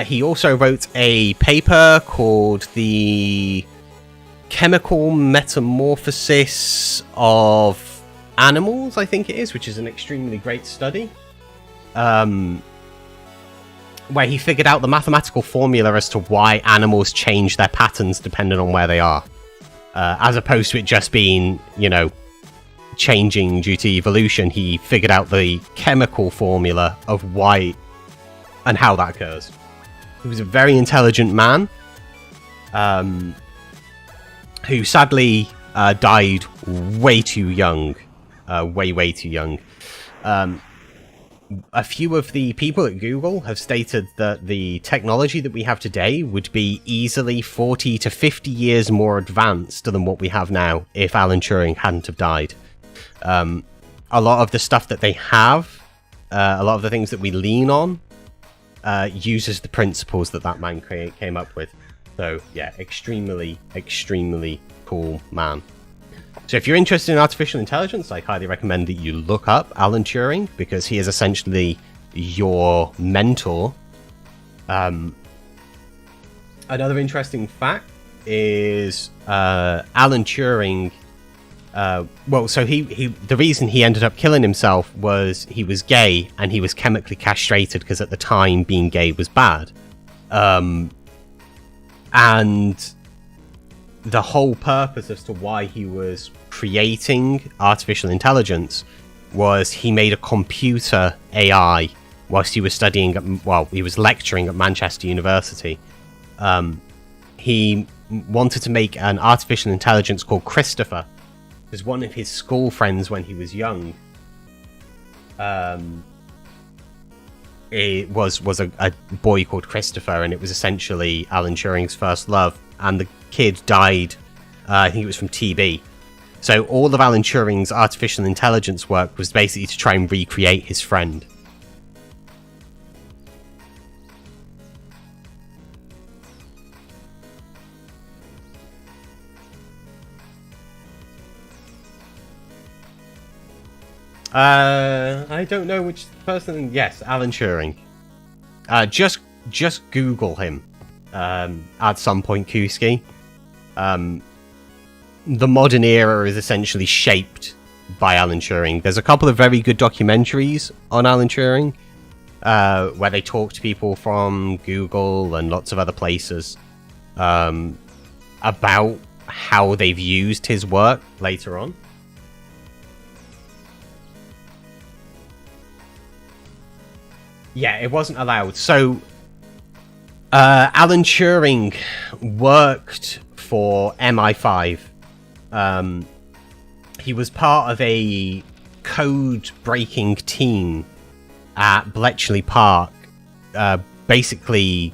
He also wrote a paper called the Chemical Metamorphosis of Animals, I think it is, which is an extremely great study, where he figured out the mathematical formula as to why animals change their patterns depending on where they are, as opposed to it just being, changing due to evolution. He figured out the chemical formula of why and how that occurs. He was a very intelligent man, who sadly died way too young. Way too young. A few of the people at Google have stated that the technology that we have today would be easily 40 to 50 years more advanced than what we have now if Alan Turing hadn't have died. A lot of the stuff that they have, a lot of the things that we lean on, uses the principles that man came up with. So yeah, extremely cool man. So if you're interested in artificial intelligence, I highly recommend that you look up Alan Turing, because he is essentially your mentor. Another interesting fact is Alan Turing. The reason he ended up killing himself was he was gay and he was chemically castrated, because at the time being gay was bad. And the whole purpose as to why he was creating artificial intelligence was he made a computer AI whilst he was he was lecturing at Manchester University. He wanted to make an artificial intelligence called Christopher, because one of his school friends when he was young, it was a boy called Christopher, and it was essentially Alan Turing's first love, and the kid died, I think it was from TB. So all of Alan Turing's artificial intelligence work was basically to try and recreate his friend. I don't know which person. Yes, Alan Turing. Just Google him. At some point, 𝗘𝗡𝗜𝗚𝗏𝗏𝗏𝗏𝗏𝗏𝗏𝗏𝗏𝗏𝗏𝗏. The modern era is essentially shaped by Alan Turing. There's a couple of very good documentaries on Alan Turing, where they talk to people from Google and lots of other places about how they've used his work later on. Yeah, it wasn't allowed. So, Alan Turing worked for MI5. He was part of a code-breaking team at Bletchley Park. Basically,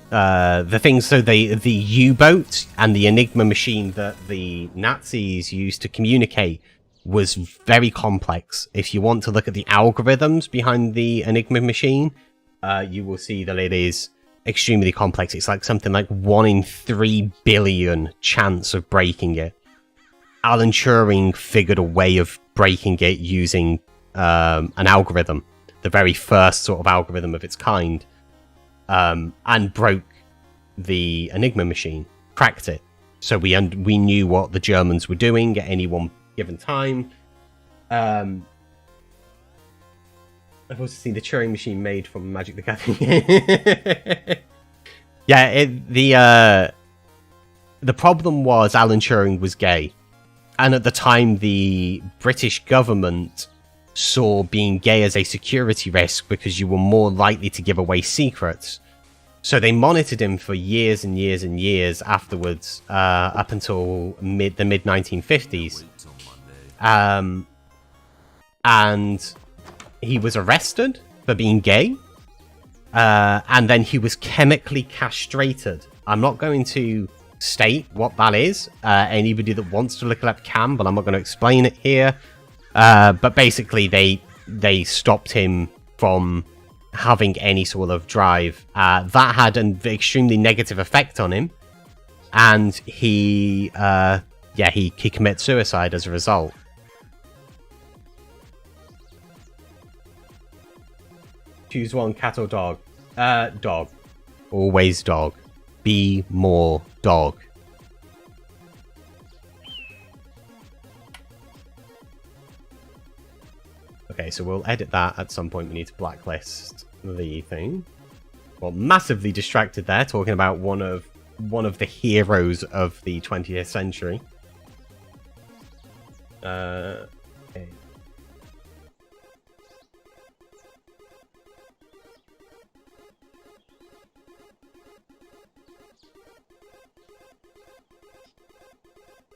the U-boat and the Enigma machine that the Nazis used to communicate was very complex. If you want to look at the algorithms behind the Enigma machine, you will see that it is extremely complex. It's like something like 1 in 3 billion chance of breaking it. Alan Turing figured a way of breaking it using an algorithm, the very first sort of algorithm of its kind, and broke the Enigma machine, cracked it. So we knew what the Germans were doing at any one given time. I've also seen the Turing machine made from Magic the Gathering. Yeah, the problem was Alan Turing was gay. And at the time, the British government saw being gay as a security risk because you were more likely to give away secrets. So they monitored him for years and years and years afterwards, up until the mid 1950s. And he was arrested for being gay. And then he was chemically castrated. I'm not going to state what that is. Anybody that wants to look it up can, but I'm not going to explain it here. But basically, they stopped him from having any sort of drive. That had an extremely negative effect on him, and he committed suicide as a result. Choose one, cat or dog. Dog. Always dog. Be more dog. Okay, so we'll edit that at some point. We need to blacklist the thing. Well, massively distracted there, talking about one of the heroes of the 20th century. Okay.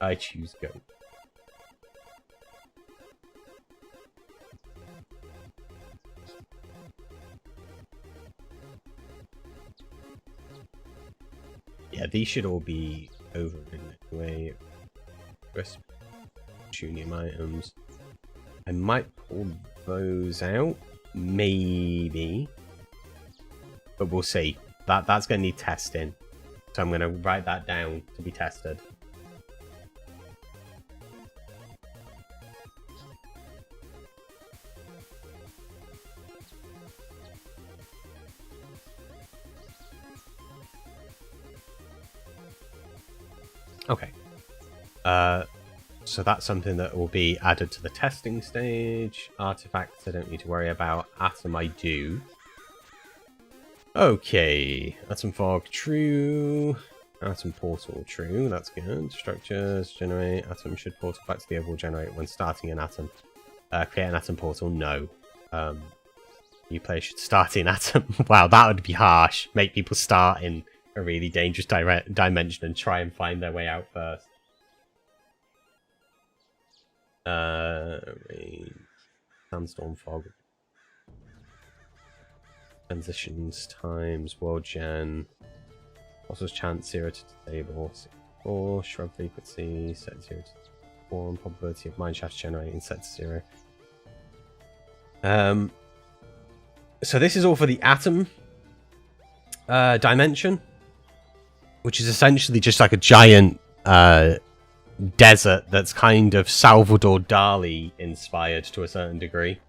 I choose go. Yeah, these should all be overridden anyway. Tuning items. I might pull those out, maybe, but we'll see. That's going to need testing, so I'm going to write that down to be tested. Okay, so that's something that will be added to the testing stage. Artifacts I don't need to worry about. Atom I do. Okay, atom fog true. Atom portal true, that's good. Structures generate. Atom should portal back to the overall generator when starting an atom. Create an atom portal, no. New player should start in atom. Wow, that would be harsh. Make people start in a really dangerous dimension and try and find their way out first. Sandstorm fog. Transitions times world gen. Also chance 0 to stable 4. Shrub frequency set 0 to 1. Probability of mineshaft generating set to 0. So this is all for the atom dimension, which is essentially just like a giant desert that's kind of Salvador Dali inspired to a certain degree.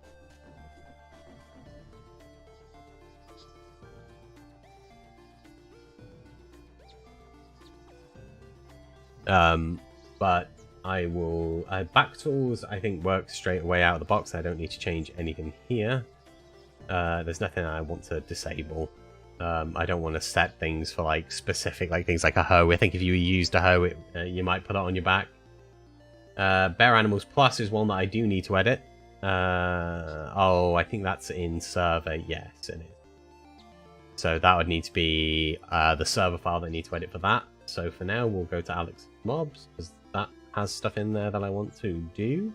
But I will... back tools, I think, work straight away out of the box. I don't need to change anything here. There's nothing I want to disable. I don't want to set things for like specific, like things like a hoe. I think if you used a hoe, you might put it on your back. Bear Animals Plus is one that I do need to edit. Oh, I think that's in server. Yes, it is. So that would need to be the server file that I need to edit for that. So for now, we'll go to Alex Mobs, because that has stuff in there that I want to do.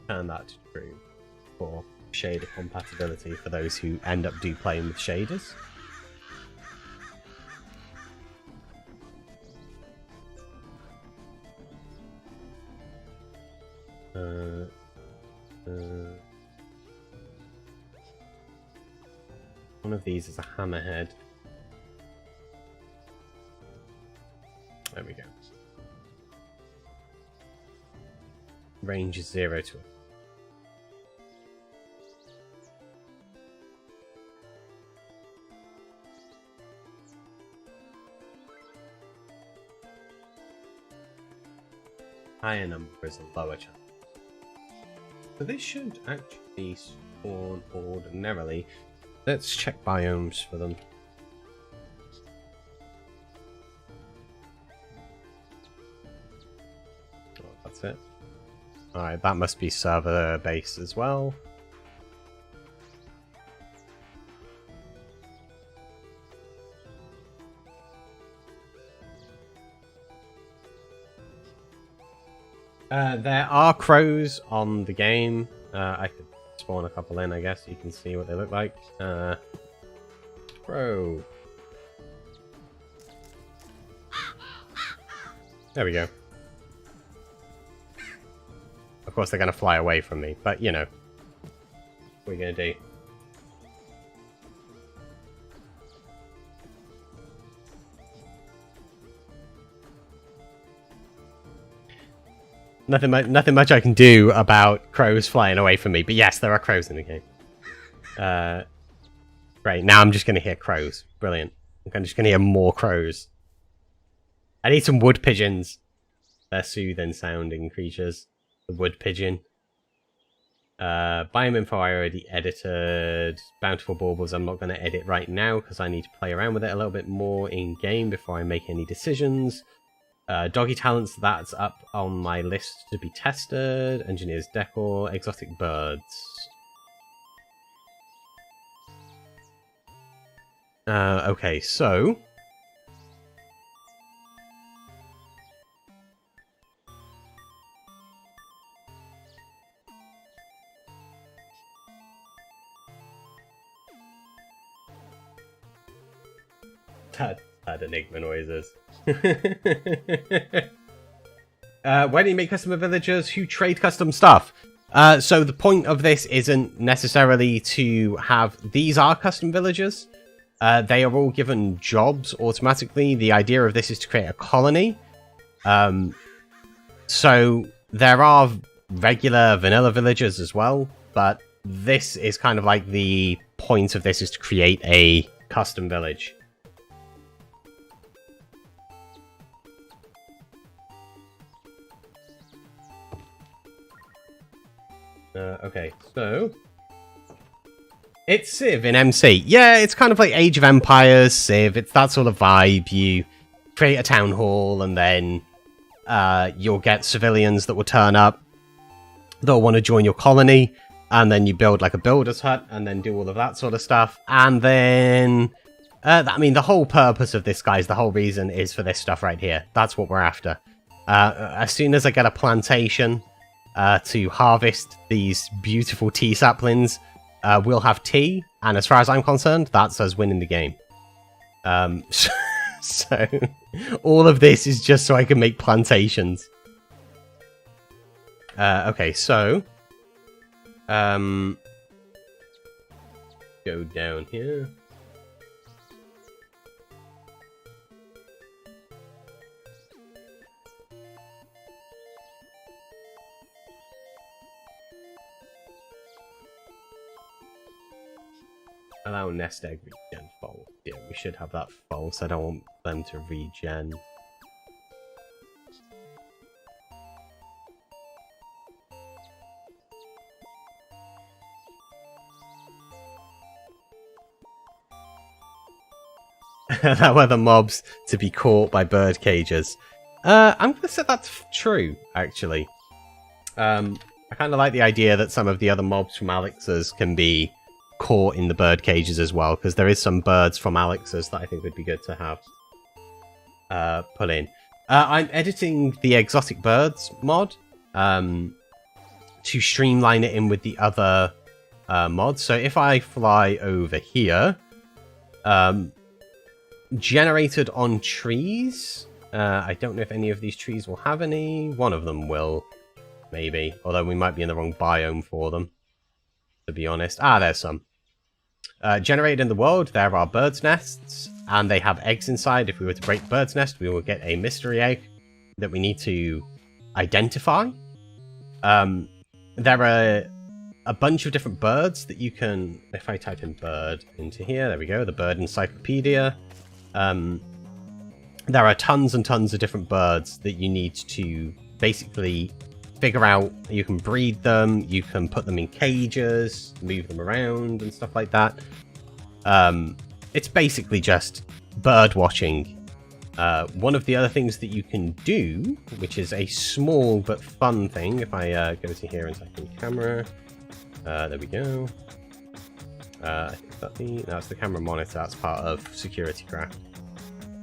Turn that to true for shader compatibility for those who end up playing with shaders. One of these is a hammerhead. There we go. Range is 0 to higher number is a lower chance. So this should actually spawn ordinarily. Let's check biomes for them. Oh, that's it. Alright, that must be server based as well. There are crows on the game. I could spawn a couple in, I guess. You can see what they look like. Crow. There we go. Of course, they're going to fly away from me, but you know. What are you going to do? Nothing much I can do about crows flying away from me. But yes, there are crows in the game. Great, now I'm just going to hear crows. Brilliant. I'm just going to hear more crows. I need some wood pigeons. They're soothing sounding creatures. The wood pigeon. Biome info I already edited. Bountiful baubles I'm not going to edit right now because I need to play around with it a little bit more in game before I make any decisions. Doggy talents, that's up on my list to be tested. Engineer's decor, exotic birds. Okay, so... Had Enigma noises. Why do you make customer villagers who trade custom stuff? So the point of this isn't necessarily to have... These are custom villagers. They are all given jobs automatically. The idea of this is to create a colony. So there are regular vanilla villagers as well, but this is kind of like the point of this is to create a custom village. Okay, so... It's Civ in MC. Yeah, it's kind of like Age of Empires, Civ. It's that sort of vibe. You create a town hall, and then you'll get civilians that will turn up. They'll want to join your colony, and then you build like a builder's hut, and then do all of that sort of stuff. And then... I mean, the whole purpose of this, guys, the whole reason is for this stuff right here. That's what we're after. As soon as I get a plantation... to harvest these beautiful tea saplings, we'll have tea, and as far as I'm concerned, that's us winning the game. So all of this is just so I can make plantations. Okay, so go down here. Allow nest egg regen false. Yeah, we should have that false. I don't want them to regen. Allow other mobs to be caught by bird cages. I'm gonna say that's true, actually. I kind of like the idea that some of the other mobs from Alex's can be caught in the bird cages as well, because there is some birds from Alex's that I think would be good to have put in. I'm editing the exotic birds mod to streamline it in with the other mods. So if I fly over here, generated on trees. I don't know if any of these trees will have any. One of them will, maybe. Although we might be in the wrong biome for them, to be honest. Ah, there's some. Generated in the world, there are birds' nests, and they have eggs inside. If we were to break the bird's nest, we will get a mystery egg that we need to identify. There are a bunch of different birds that you can... If I type in bird into here, there we go, the bird encyclopedia. There are tons and tons of different birds that you need to basically figure out, you can breed them, you can put them in cages, move them around and stuff like that. It's basically just bird watching. One of the other things that you can do, which is a small but fun thing, if I go to here and type in camera, there we go. I think that's the camera monitor, that's part of security craft.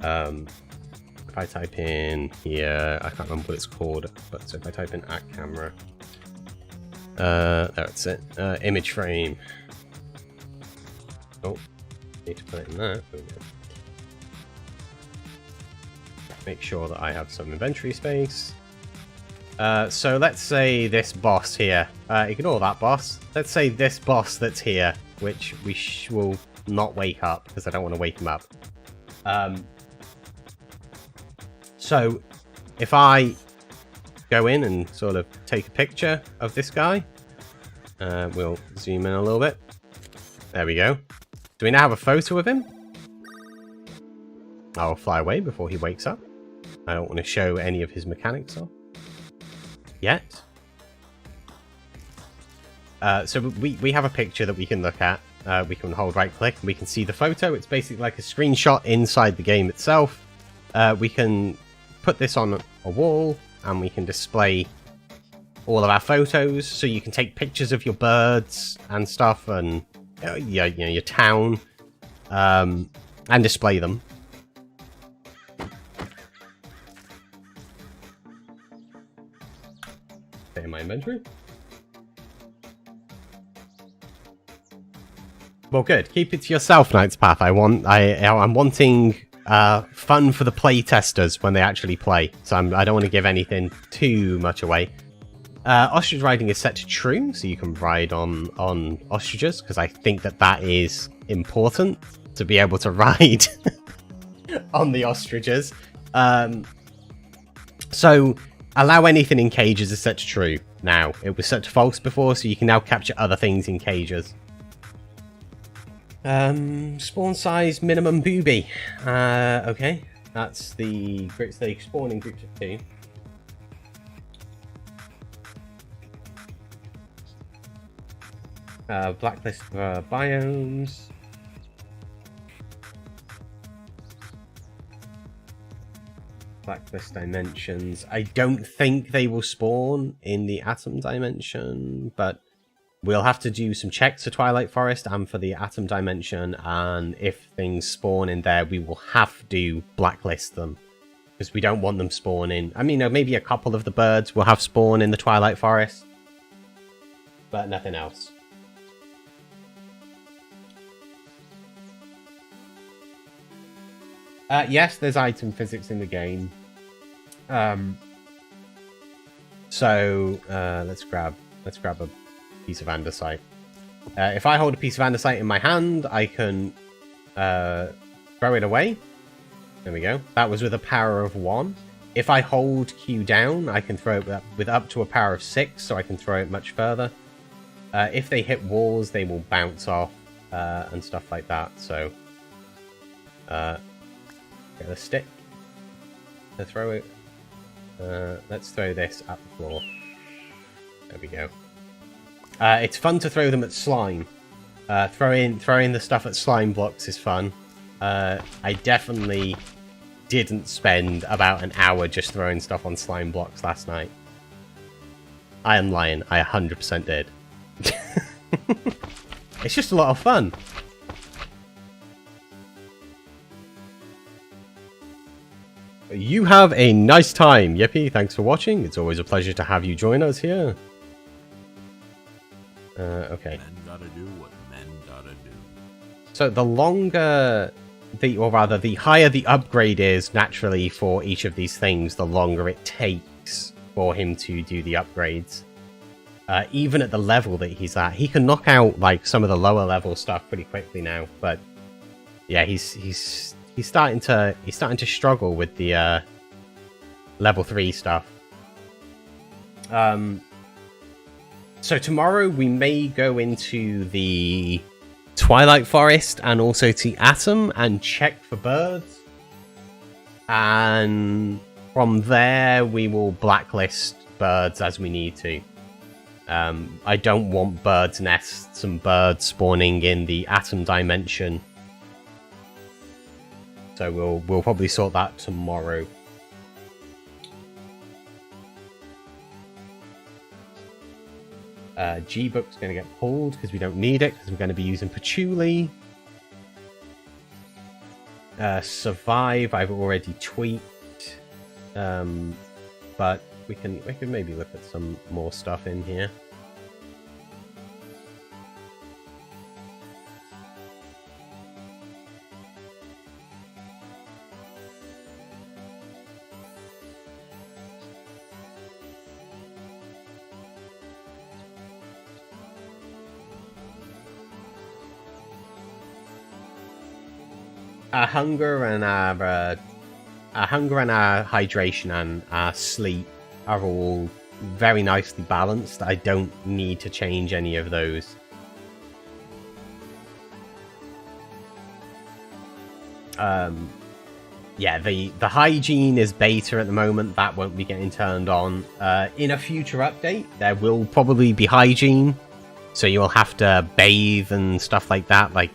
If I type in here, I can't remember what it's called, but so if I type in at camera, that's it, image frame. Oh, need to put it in there. There we go. Make sure that I have some inventory space. So let's say this boss here, ignore that boss. Let's say this boss that's here, which we will not wake up because I don't want to wake him up. So if I go in and sort of take a picture of this guy, we'll zoom in a little bit. There we go. Do we now have a photo of him? I'll fly away before he wakes up. I don't want to show any of his mechanics off yet. So we have a picture that we can look at. We can hold right click and we can see the photo. It's basically like a screenshot inside the game itself. We can put this on a wall and we can display all of our photos. So you can take pictures of your birds and stuff and your town and display them. In my inventory. Well, good. Keep it to yourself, Knight's Path. I'm wanting fun for the play testers when they actually play. So I don't want to give anything too much away. Ostrich riding is set to true, so you can ride on ostriches because I think that is important to be able to ride on the ostriches. So allow anything in cages is set to true now. It was set to false before, so you can now capture other things in cages. Spawn size minimum booby. Okay, that's the Great Stake spawning groups of 2. Blacklist for biomes. Blacklist dimensions. I don't think they will spawn in the Atom dimension, but we'll have to do some checks for Twilight Forest and for the Atom dimension, and if things spawn in there, we will have to blacklist them because we don't want them spawning. I mean, maybe a couple of the birds will have spawn in the Twilight Forest, but nothing else. Yes, there's item physics in the game. So let's grab a piece of andesite. If I hold a piece of andesite in my hand, I can throw it away. There we go. That was with a power of 1. If I hold Q down, I can throw it with up to a power of 6, so I can throw it much further. If they hit walls, they will bounce off and stuff like that. So get a stick to throw it. Let's throw this at the floor. There we go. It's fun to throw them at slime. Throwing the stuff at slime blocks is fun. I definitely didn't spend about an hour just throwing stuff on slime blocks last night. I am lying. I 100% did. It's just a lot of fun. You have a nice time, Yippee. Thanks for watching. It's always a pleasure to have you join us here. Okay. Men gotta do what men gotta do. So the longer the higher the upgrade is naturally for each of these things, the longer it takes for him to do the upgrades. Even at the level that he's at, he can knock out like some of the lower level stuff pretty quickly now. But yeah, he's starting to struggle with the level 3 stuff. So tomorrow we may go into the Twilight Forest and also to Atom and check for birds, and from there, we will blacklist birds as we need to. I don't want birds' nests and birds spawning in the atom dimension. So we'll probably sort that tomorrow. G-Book's going to get pulled because we don't need it, because we're going to be using patchouli. Survive, I've already tweaked. But we can maybe look at some more stuff in here. Our hunger and our hydration and our sleep are all very nicely balanced. I don't need to change any of those. Yeah, the hygiene is beta at the moment. That won't be getting turned on. In a future update, there will probably be hygiene, so you'll have to bathe and stuff like that. Like,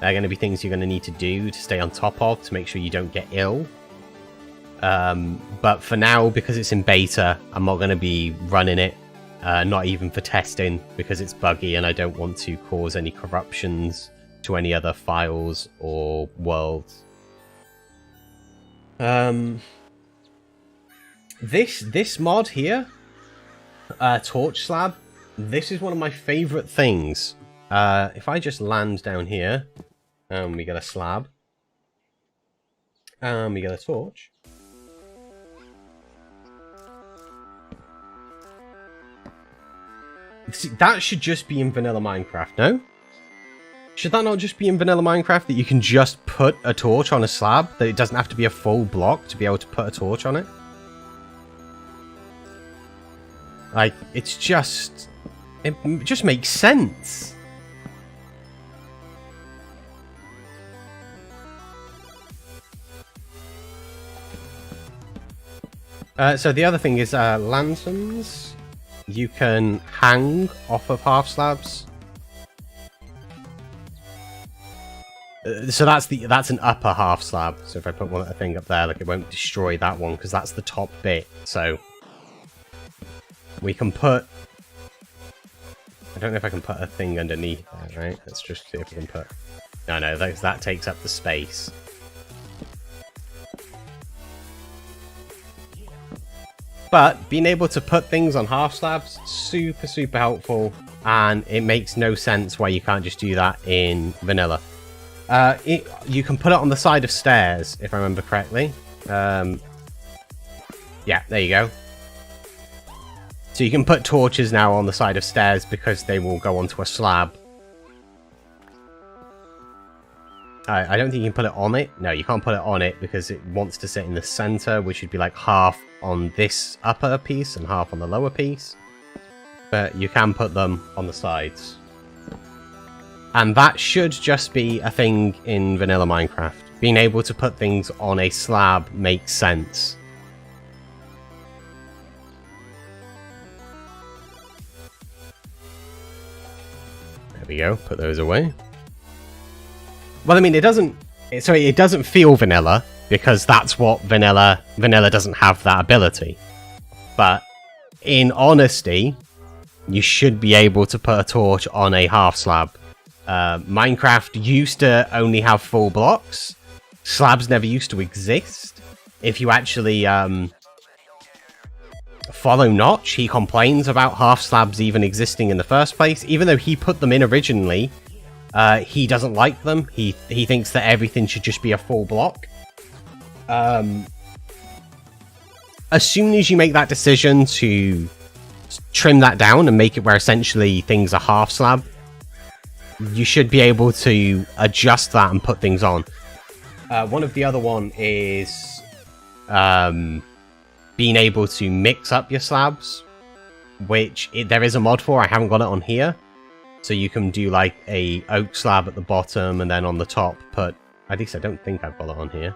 they're going to be things you're going to need to do to stay on top of to make sure you don't get ill. But for now, because it's in beta, I'm not going to be running it, not even for testing, because it's buggy and I don't want to cause any corruptions to any other files or worlds. This mod here, Torch Slab, this is one of my favorite things. If I just land down here, we get a slab, we get a torch. See, that should just be in vanilla Minecraft, no? Should that not just be in vanilla Minecraft, that you can just put a torch on a slab? That it doesn't have to be a full block to be able to put a torch on it? Like, it's just... it just makes sense. So the other thing is lanterns. You can hang off of half slabs. So that's an upper half slab. So if I put a thing up there, like, it won't destroy that one because that's the top bit. So we can put... I don't know if I can put a thing underneath there, right? Let's just see if we can put... No, that takes up the space. But being able to put things on half slabs, super, super helpful, and it makes no sense why you can't just do that in vanilla. You can put it on the side of stairs, if I remember correctly. Yeah, there you go. So you can put torches now on the side of stairs because they will go onto a slab. I don't think you can put it on it. No, you can't put it on it because it wants to sit in the center, which would be like half on this upper piece and half on the lower piece. But you can put them on the sides. And that should just be a thing in vanilla Minecraft. Being able to put things on a slab makes sense. There we go, put those away. Well, I mean, it doesn't feel vanilla, because that's what vanilla doesn't have that ability. But in honesty, you should be able to put a torch on a half slab. Minecraft used to only have full blocks. Slabs never used to exist. If you actually follow Notch, he complains about half slabs even existing in the first place. Even though he put them in originally, he doesn't like them. He thinks that everything should just be a full block. As soon as you make that decision to trim that down and make it where essentially things are half slab, you should be able to adjust that and put things on. One of the other one is being able to mix up your slabs, which there is a mod for. I haven't got it on here. So you can do like a oak slab at the bottom and then on the top put... At least I don't think I've got it on here.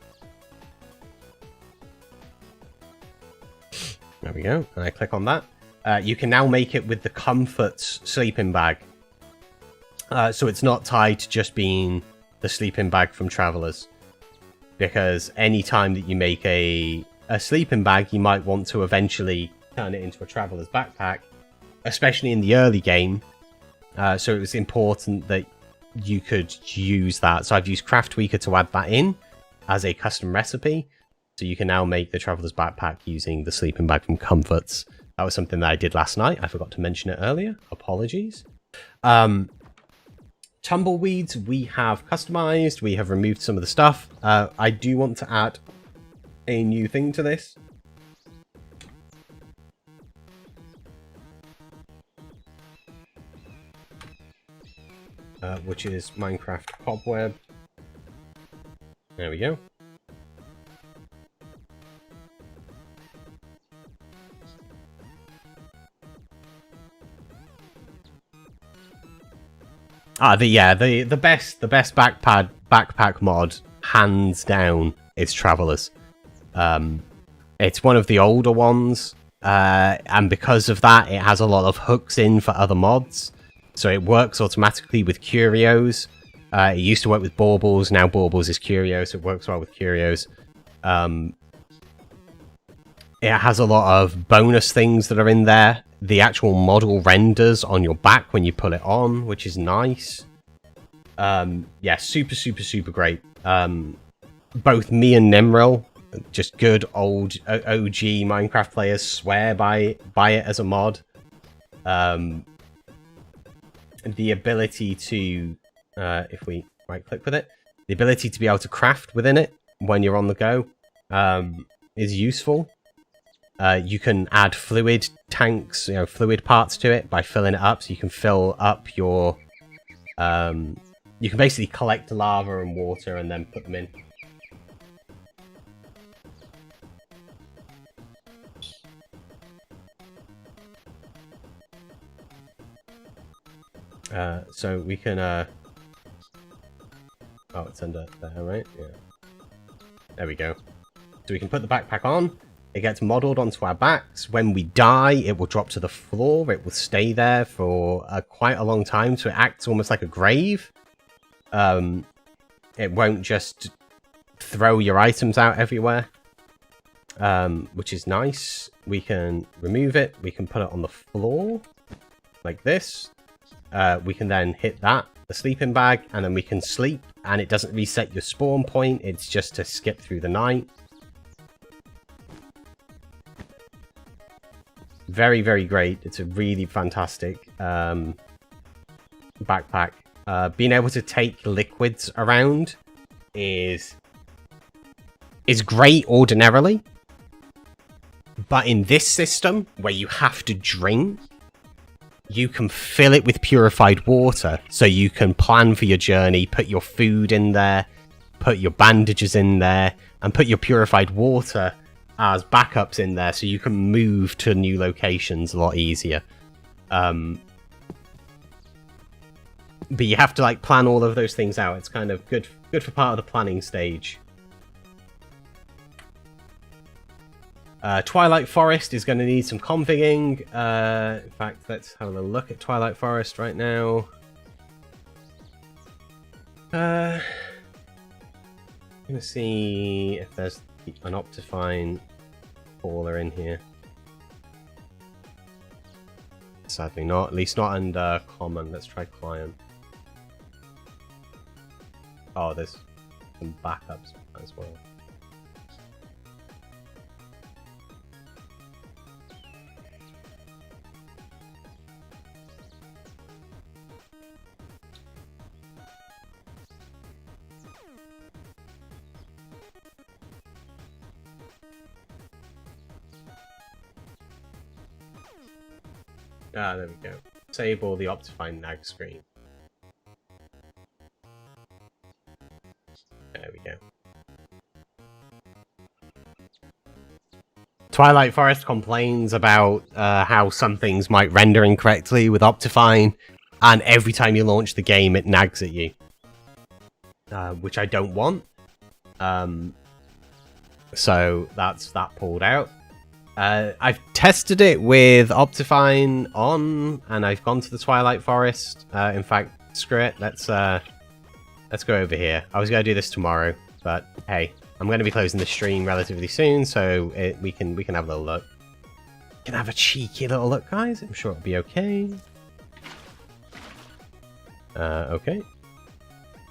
There we go. And I click on that. You can now make it with the 𝗠𝗢𝗥𝗘 sleeping bag. So it's not tied to just being the sleeping bag from Travelers. Because any time that you make a sleeping bag, you might want to eventually turn it into a Traveler's backpack. Especially in the early game. So it was important that you could use that. So I've used 𝗏𝗏𝗡𝗏𝗏 to add that in as a custom recipe. So you can now make the Traveler's backpack using the sleeping bag from 𝗠𝗢𝗥𝗘. That was something that I did last night. I forgot to mention it earlier. Apologies. Tumbleweeds we have customized. We have removed some of the stuff. I do want to add a new thing to this. Which is Minecraft Cobweb. There we go. The best backpack mod, hands down, is Travelers. It's one of the older ones, and because of that, it has a lot of hooks in for other mods. So it works automatically with Curios. It used to work with Baubles, now Baubles is Curios, so it works well with Curios. It has a lot of bonus things that are in there. The actual model renders on your back when you pull it on, which is nice. Yeah, super great. Both me and Nimril, just good old OG Minecraft players, swear by it as a mod. The ability to, if we right click with it, the ability to be able to craft within it when you're on the go is useful. You can add fluid tanks, fluid parts to it by filling it up. So you can fill up your... you can basically collect lava and water and then put them in. So we can... Oh, it's under there, right? Yeah. There we go. So we can put the backpack on. It gets modelled onto our backs. When we die, it will drop to the floor. It will stay there for quite a long time, so it acts almost like a grave. It won't just throw your items out everywhere, which is nice. We can remove it. We can put it on the floor, like this. We can then hit that, the sleeping bag, and then we can sleep, and it doesn't reset your spawn point. It's just to skip through the night. Very, very great. It's a really fantastic backpack. Being able to take liquids around is great ordinarily. But in this system, where you have to drink, you can fill it with purified water. So you can plan for your journey, put your food in there, put your bandages in there, and put your purified water as backups in there, so you can move to new locations a lot easier. But you have to like plan all of those things out. It's kind of good for part of the planning stage. Twilight Forest is going to need some configging. In fact, let's have a look at Twilight Forest right now. I'm going to see if there's an Optifine caller in here. Sadly not, at least not under common. Let's try client. Oh, there's some backups as well. Ah, there we go. Disable the Optifine nag screen. There we go. Twilight Forest complains about how some things might render incorrectly with Optifine, and every time you launch the game, it nags at you. Which I don't want. So that's that pulled out. I've tested it with Optifine on, and I've gone to the Twilight Forest. In fact, screw it. Let's go over here. I was going to do this tomorrow, but hey, I'm going to be closing the stream relatively soon, so we can have a little look. We can have a cheeky little look, guys. I'm sure it'll be okay. Okay.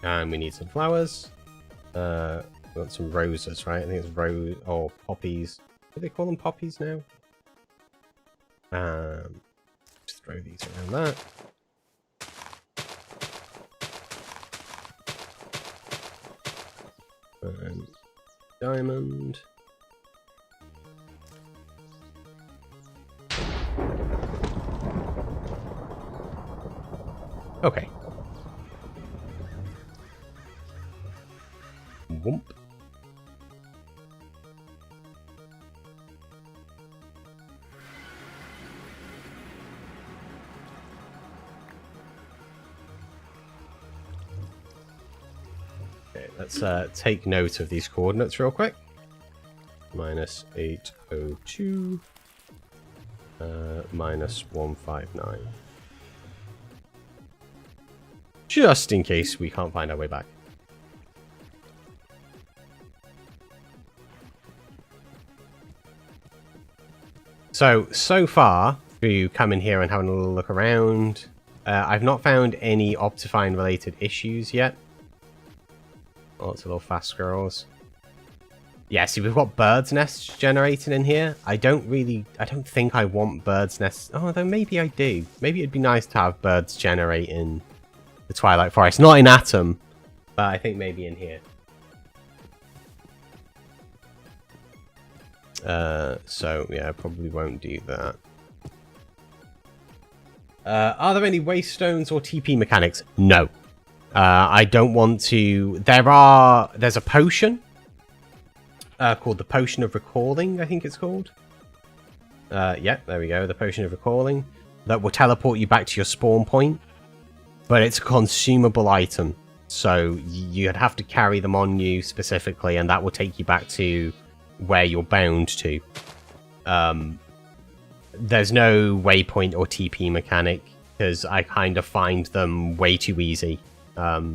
And we need some flowers. We want some roses, right? I think it's rose or poppies. Do they call them poppies now? Just throw these around that. And diamond. Okay. Whoomp. Let's take note of these coordinates real quick. Minus 802. Minus 159. Just in case we can't find our way back. So far, through coming here and having a little look around, I've not found any Optifine related issues yet. Lots of little fast squirrels. Yeah, see, we've got birds' nests generated in here. I don't think I want birds' nests. Oh, though maybe I do. Maybe it'd be nice to have birds generate in the Twilight Forest. Not in Atom, but I think maybe in here. So, yeah, I probably won't do that. Are there any waste stones or TP mechanics? No. I don't want to... There's a potion called the Potion of Recalling, I think it's called. Yeah, there we go. The Potion of Recalling. That will teleport you back to your spawn point. But it's a consumable item. So you'd have to carry them on you specifically, and that will take you back to where you're bound to. There's no waypoint or TP mechanic, because I kind of find them way too easy. I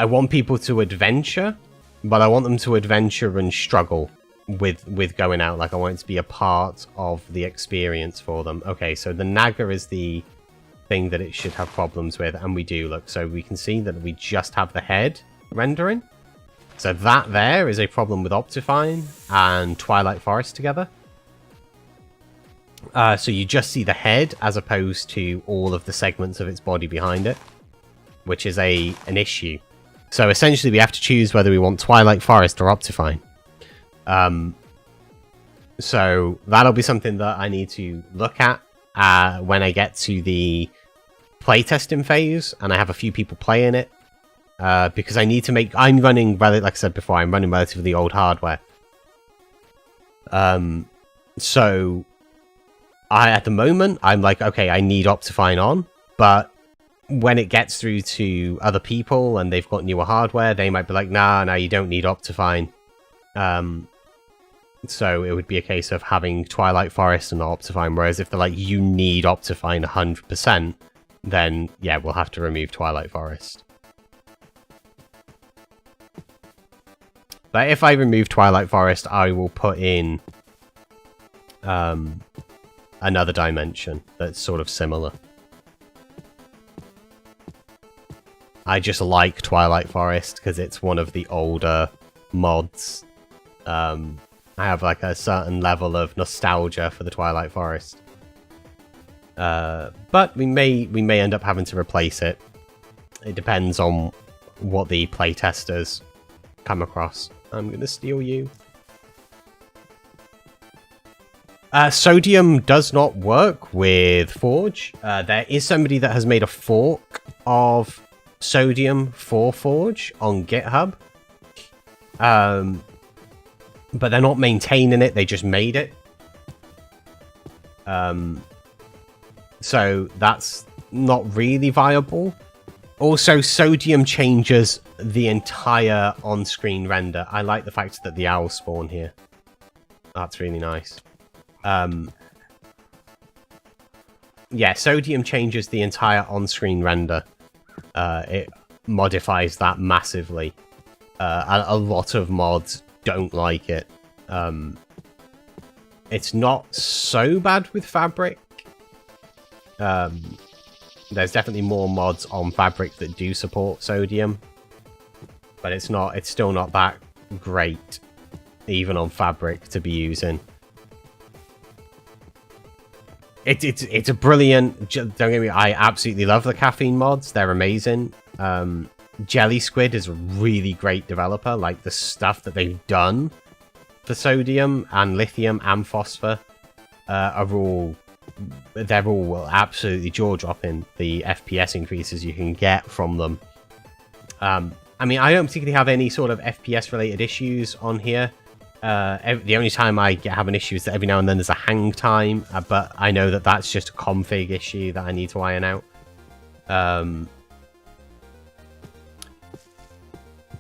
want people to adventure, but I want them to adventure and struggle with going out. Like, I want it to be a part of the experience for them. Okay, so the Naga is the thing that it should have problems with, and we do. Look, so we can see that we just have the head rendering. So that there is a problem with Optifine and Twilight Forest together. So you just see the head as opposed to all of the segments of its body behind it, which is an issue. So essentially we have to choose whether we want Twilight Forest or Optifine. So that'll be something that I need to look at when I get to the playtesting phase and I have a few people playing it. Because I need to make... I'm running, like I said before, I'm running relatively old hardware. So at the moment, I'm like, okay, I need Optifine on, but when it gets through to other people and they've got newer hardware, they might be like, nah, you don't need Optifine. So it would be a case of having Twilight Forest and not Optifine, whereas if they're like, you need Optifine 100%, then yeah, we'll have to remove Twilight Forest. But if I remove Twilight Forest, I will put in another dimension that's sort of similar. I just like Twilight Forest because it's one of the older mods. I have like a certain level of nostalgia for the Twilight Forest. But we may end up having to replace it. It depends on what the playtesters come across. I'm going to steal you. Sodium does not work with Forge. There is somebody that has made a fork of Sodium for Forge on GitHub. But they're not maintaining it, they just made it. So that's not really viable. Also, Sodium changes the entire on-screen render. I like the fact that the owls spawn here. That's really nice. Yeah, Sodium changes the entire on-screen render. It modifies that massively. A lot of mods don't like it. It's not so bad with Fabric. There's definitely more mods on Fabric that do support Sodium, but it's still not that great, even on Fabric, to be using. It's a brilliant. Don't get me. I absolutely love the caffeine mods. They're amazing. Jelly Squid is a really great developer. Like the stuff that they've done for Sodium and Lithium and Phosphor they're all absolutely jaw-dropping, the FPS increases you can get from them. I mean, I don't particularly have any sort of FPS-related issues on here. The only time I have an issue is that every now and then there's a hang time, but I know that that's just a config issue that I need to iron out.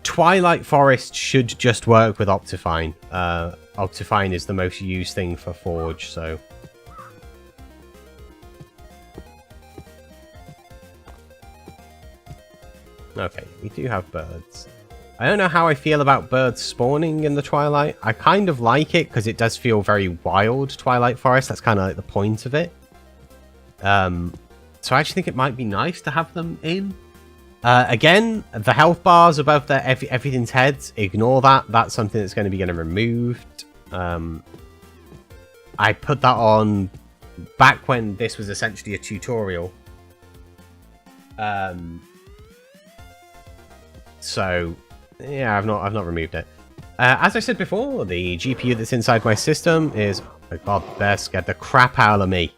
Twilight Forest should just work with Optifine. Optifine is the most used thing for Forge, so... Okay, we do have birds. I don't know how I feel about birds spawning in the Twilight. I kind of like it because it does feel very wild, Twilight Forest. That's kind of like the point of it. So I actually think it might be nice to have them in. Again, the health bars above their everything's heads, ignore that. That's something that's going to be getting removed. I put that on back when this was essentially a tutorial. So, yeah, I've not removed it. As I said before, the GPU that's inside my system is... Oh my god, bear scared the crap out of me.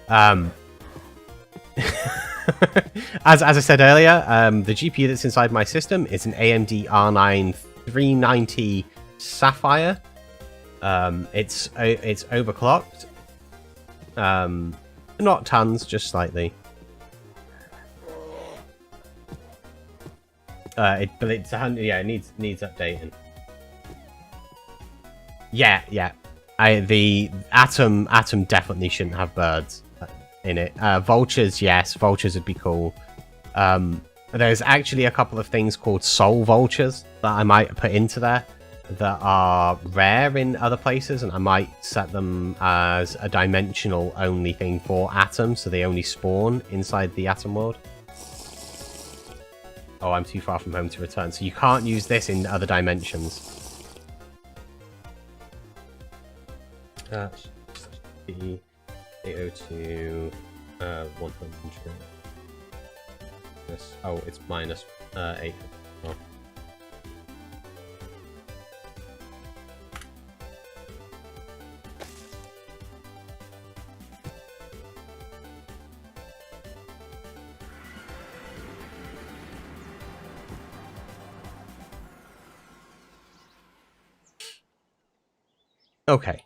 As I said earlier, the GPU that's inside my system is an AMD R9 390 Sapphire. It's overclocked. Not tons, just slightly. But it's 100. Yeah, it needs updating. Yeah. The Atom definitely shouldn't have birds in it. Vultures, yes, vultures would be cool. There's actually a couple of things called soul vultures that I might put into there that are rare in other places, and I might set them as a dimensional only thing for Atom, so they only spawn inside the Atom world. Oh, I'm too far from home to return, so you can't use this in other dimensions. 802, 100. Oh, it's minus 8. Oh. Okay.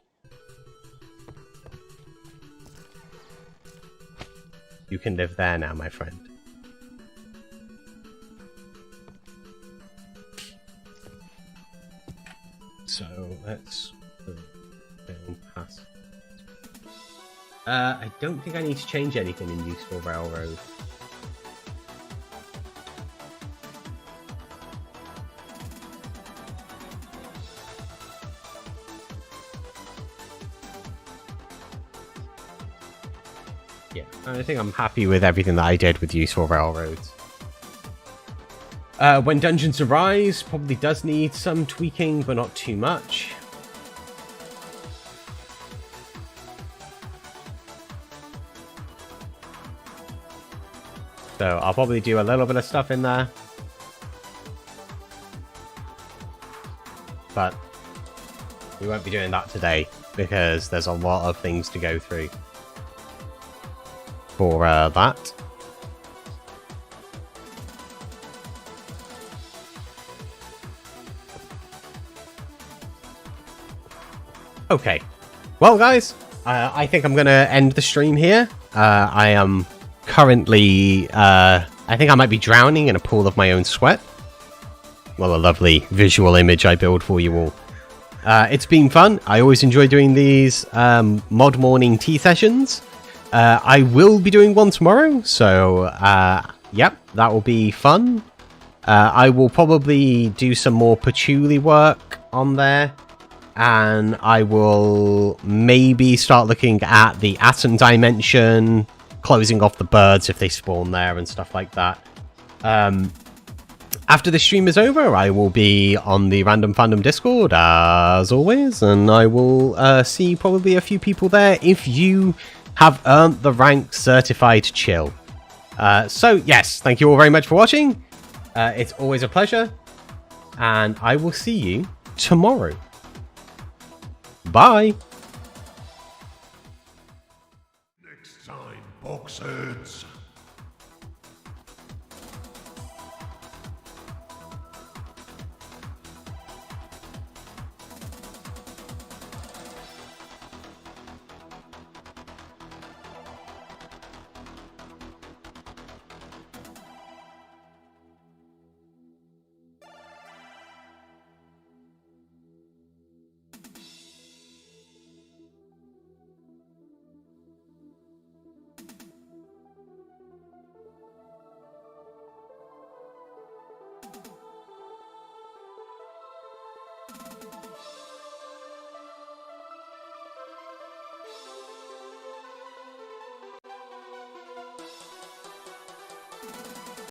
You can live there now, my friend. So let's go past. I don't think I need to change anything in Useful Railroad. Yeah, I think I'm happy with everything that I did with Useful Railroads. When Dungeons Arise, probably does need some tweaking, but not too much. So I'll probably do a little bit of stuff in there. But we won't be doing that today, because there's a lot of things to go through for that. Okay, well guys, I think I'm going to end the stream here. I am currently, I think I might be drowning in a pool of my own sweat. Well, a lovely visual image I build for you all. It's been fun. I always enjoy doing these mod morning tea sessions. I will be doing one tomorrow, so yep, that will be fun. I will probably do some more patchouli work on there. And I will maybe start looking at the atom dimension, closing off the birds if they spawn there and stuff like that. After the stream is over, I will be on the Random Fandom Discord, as always, and I will see probably a few people there if you have earned the rank Certified Chill. So, yes, thank you all very much for watching. It's always a pleasure, and I will see you tomorrow. Bye. Next time, boxheads.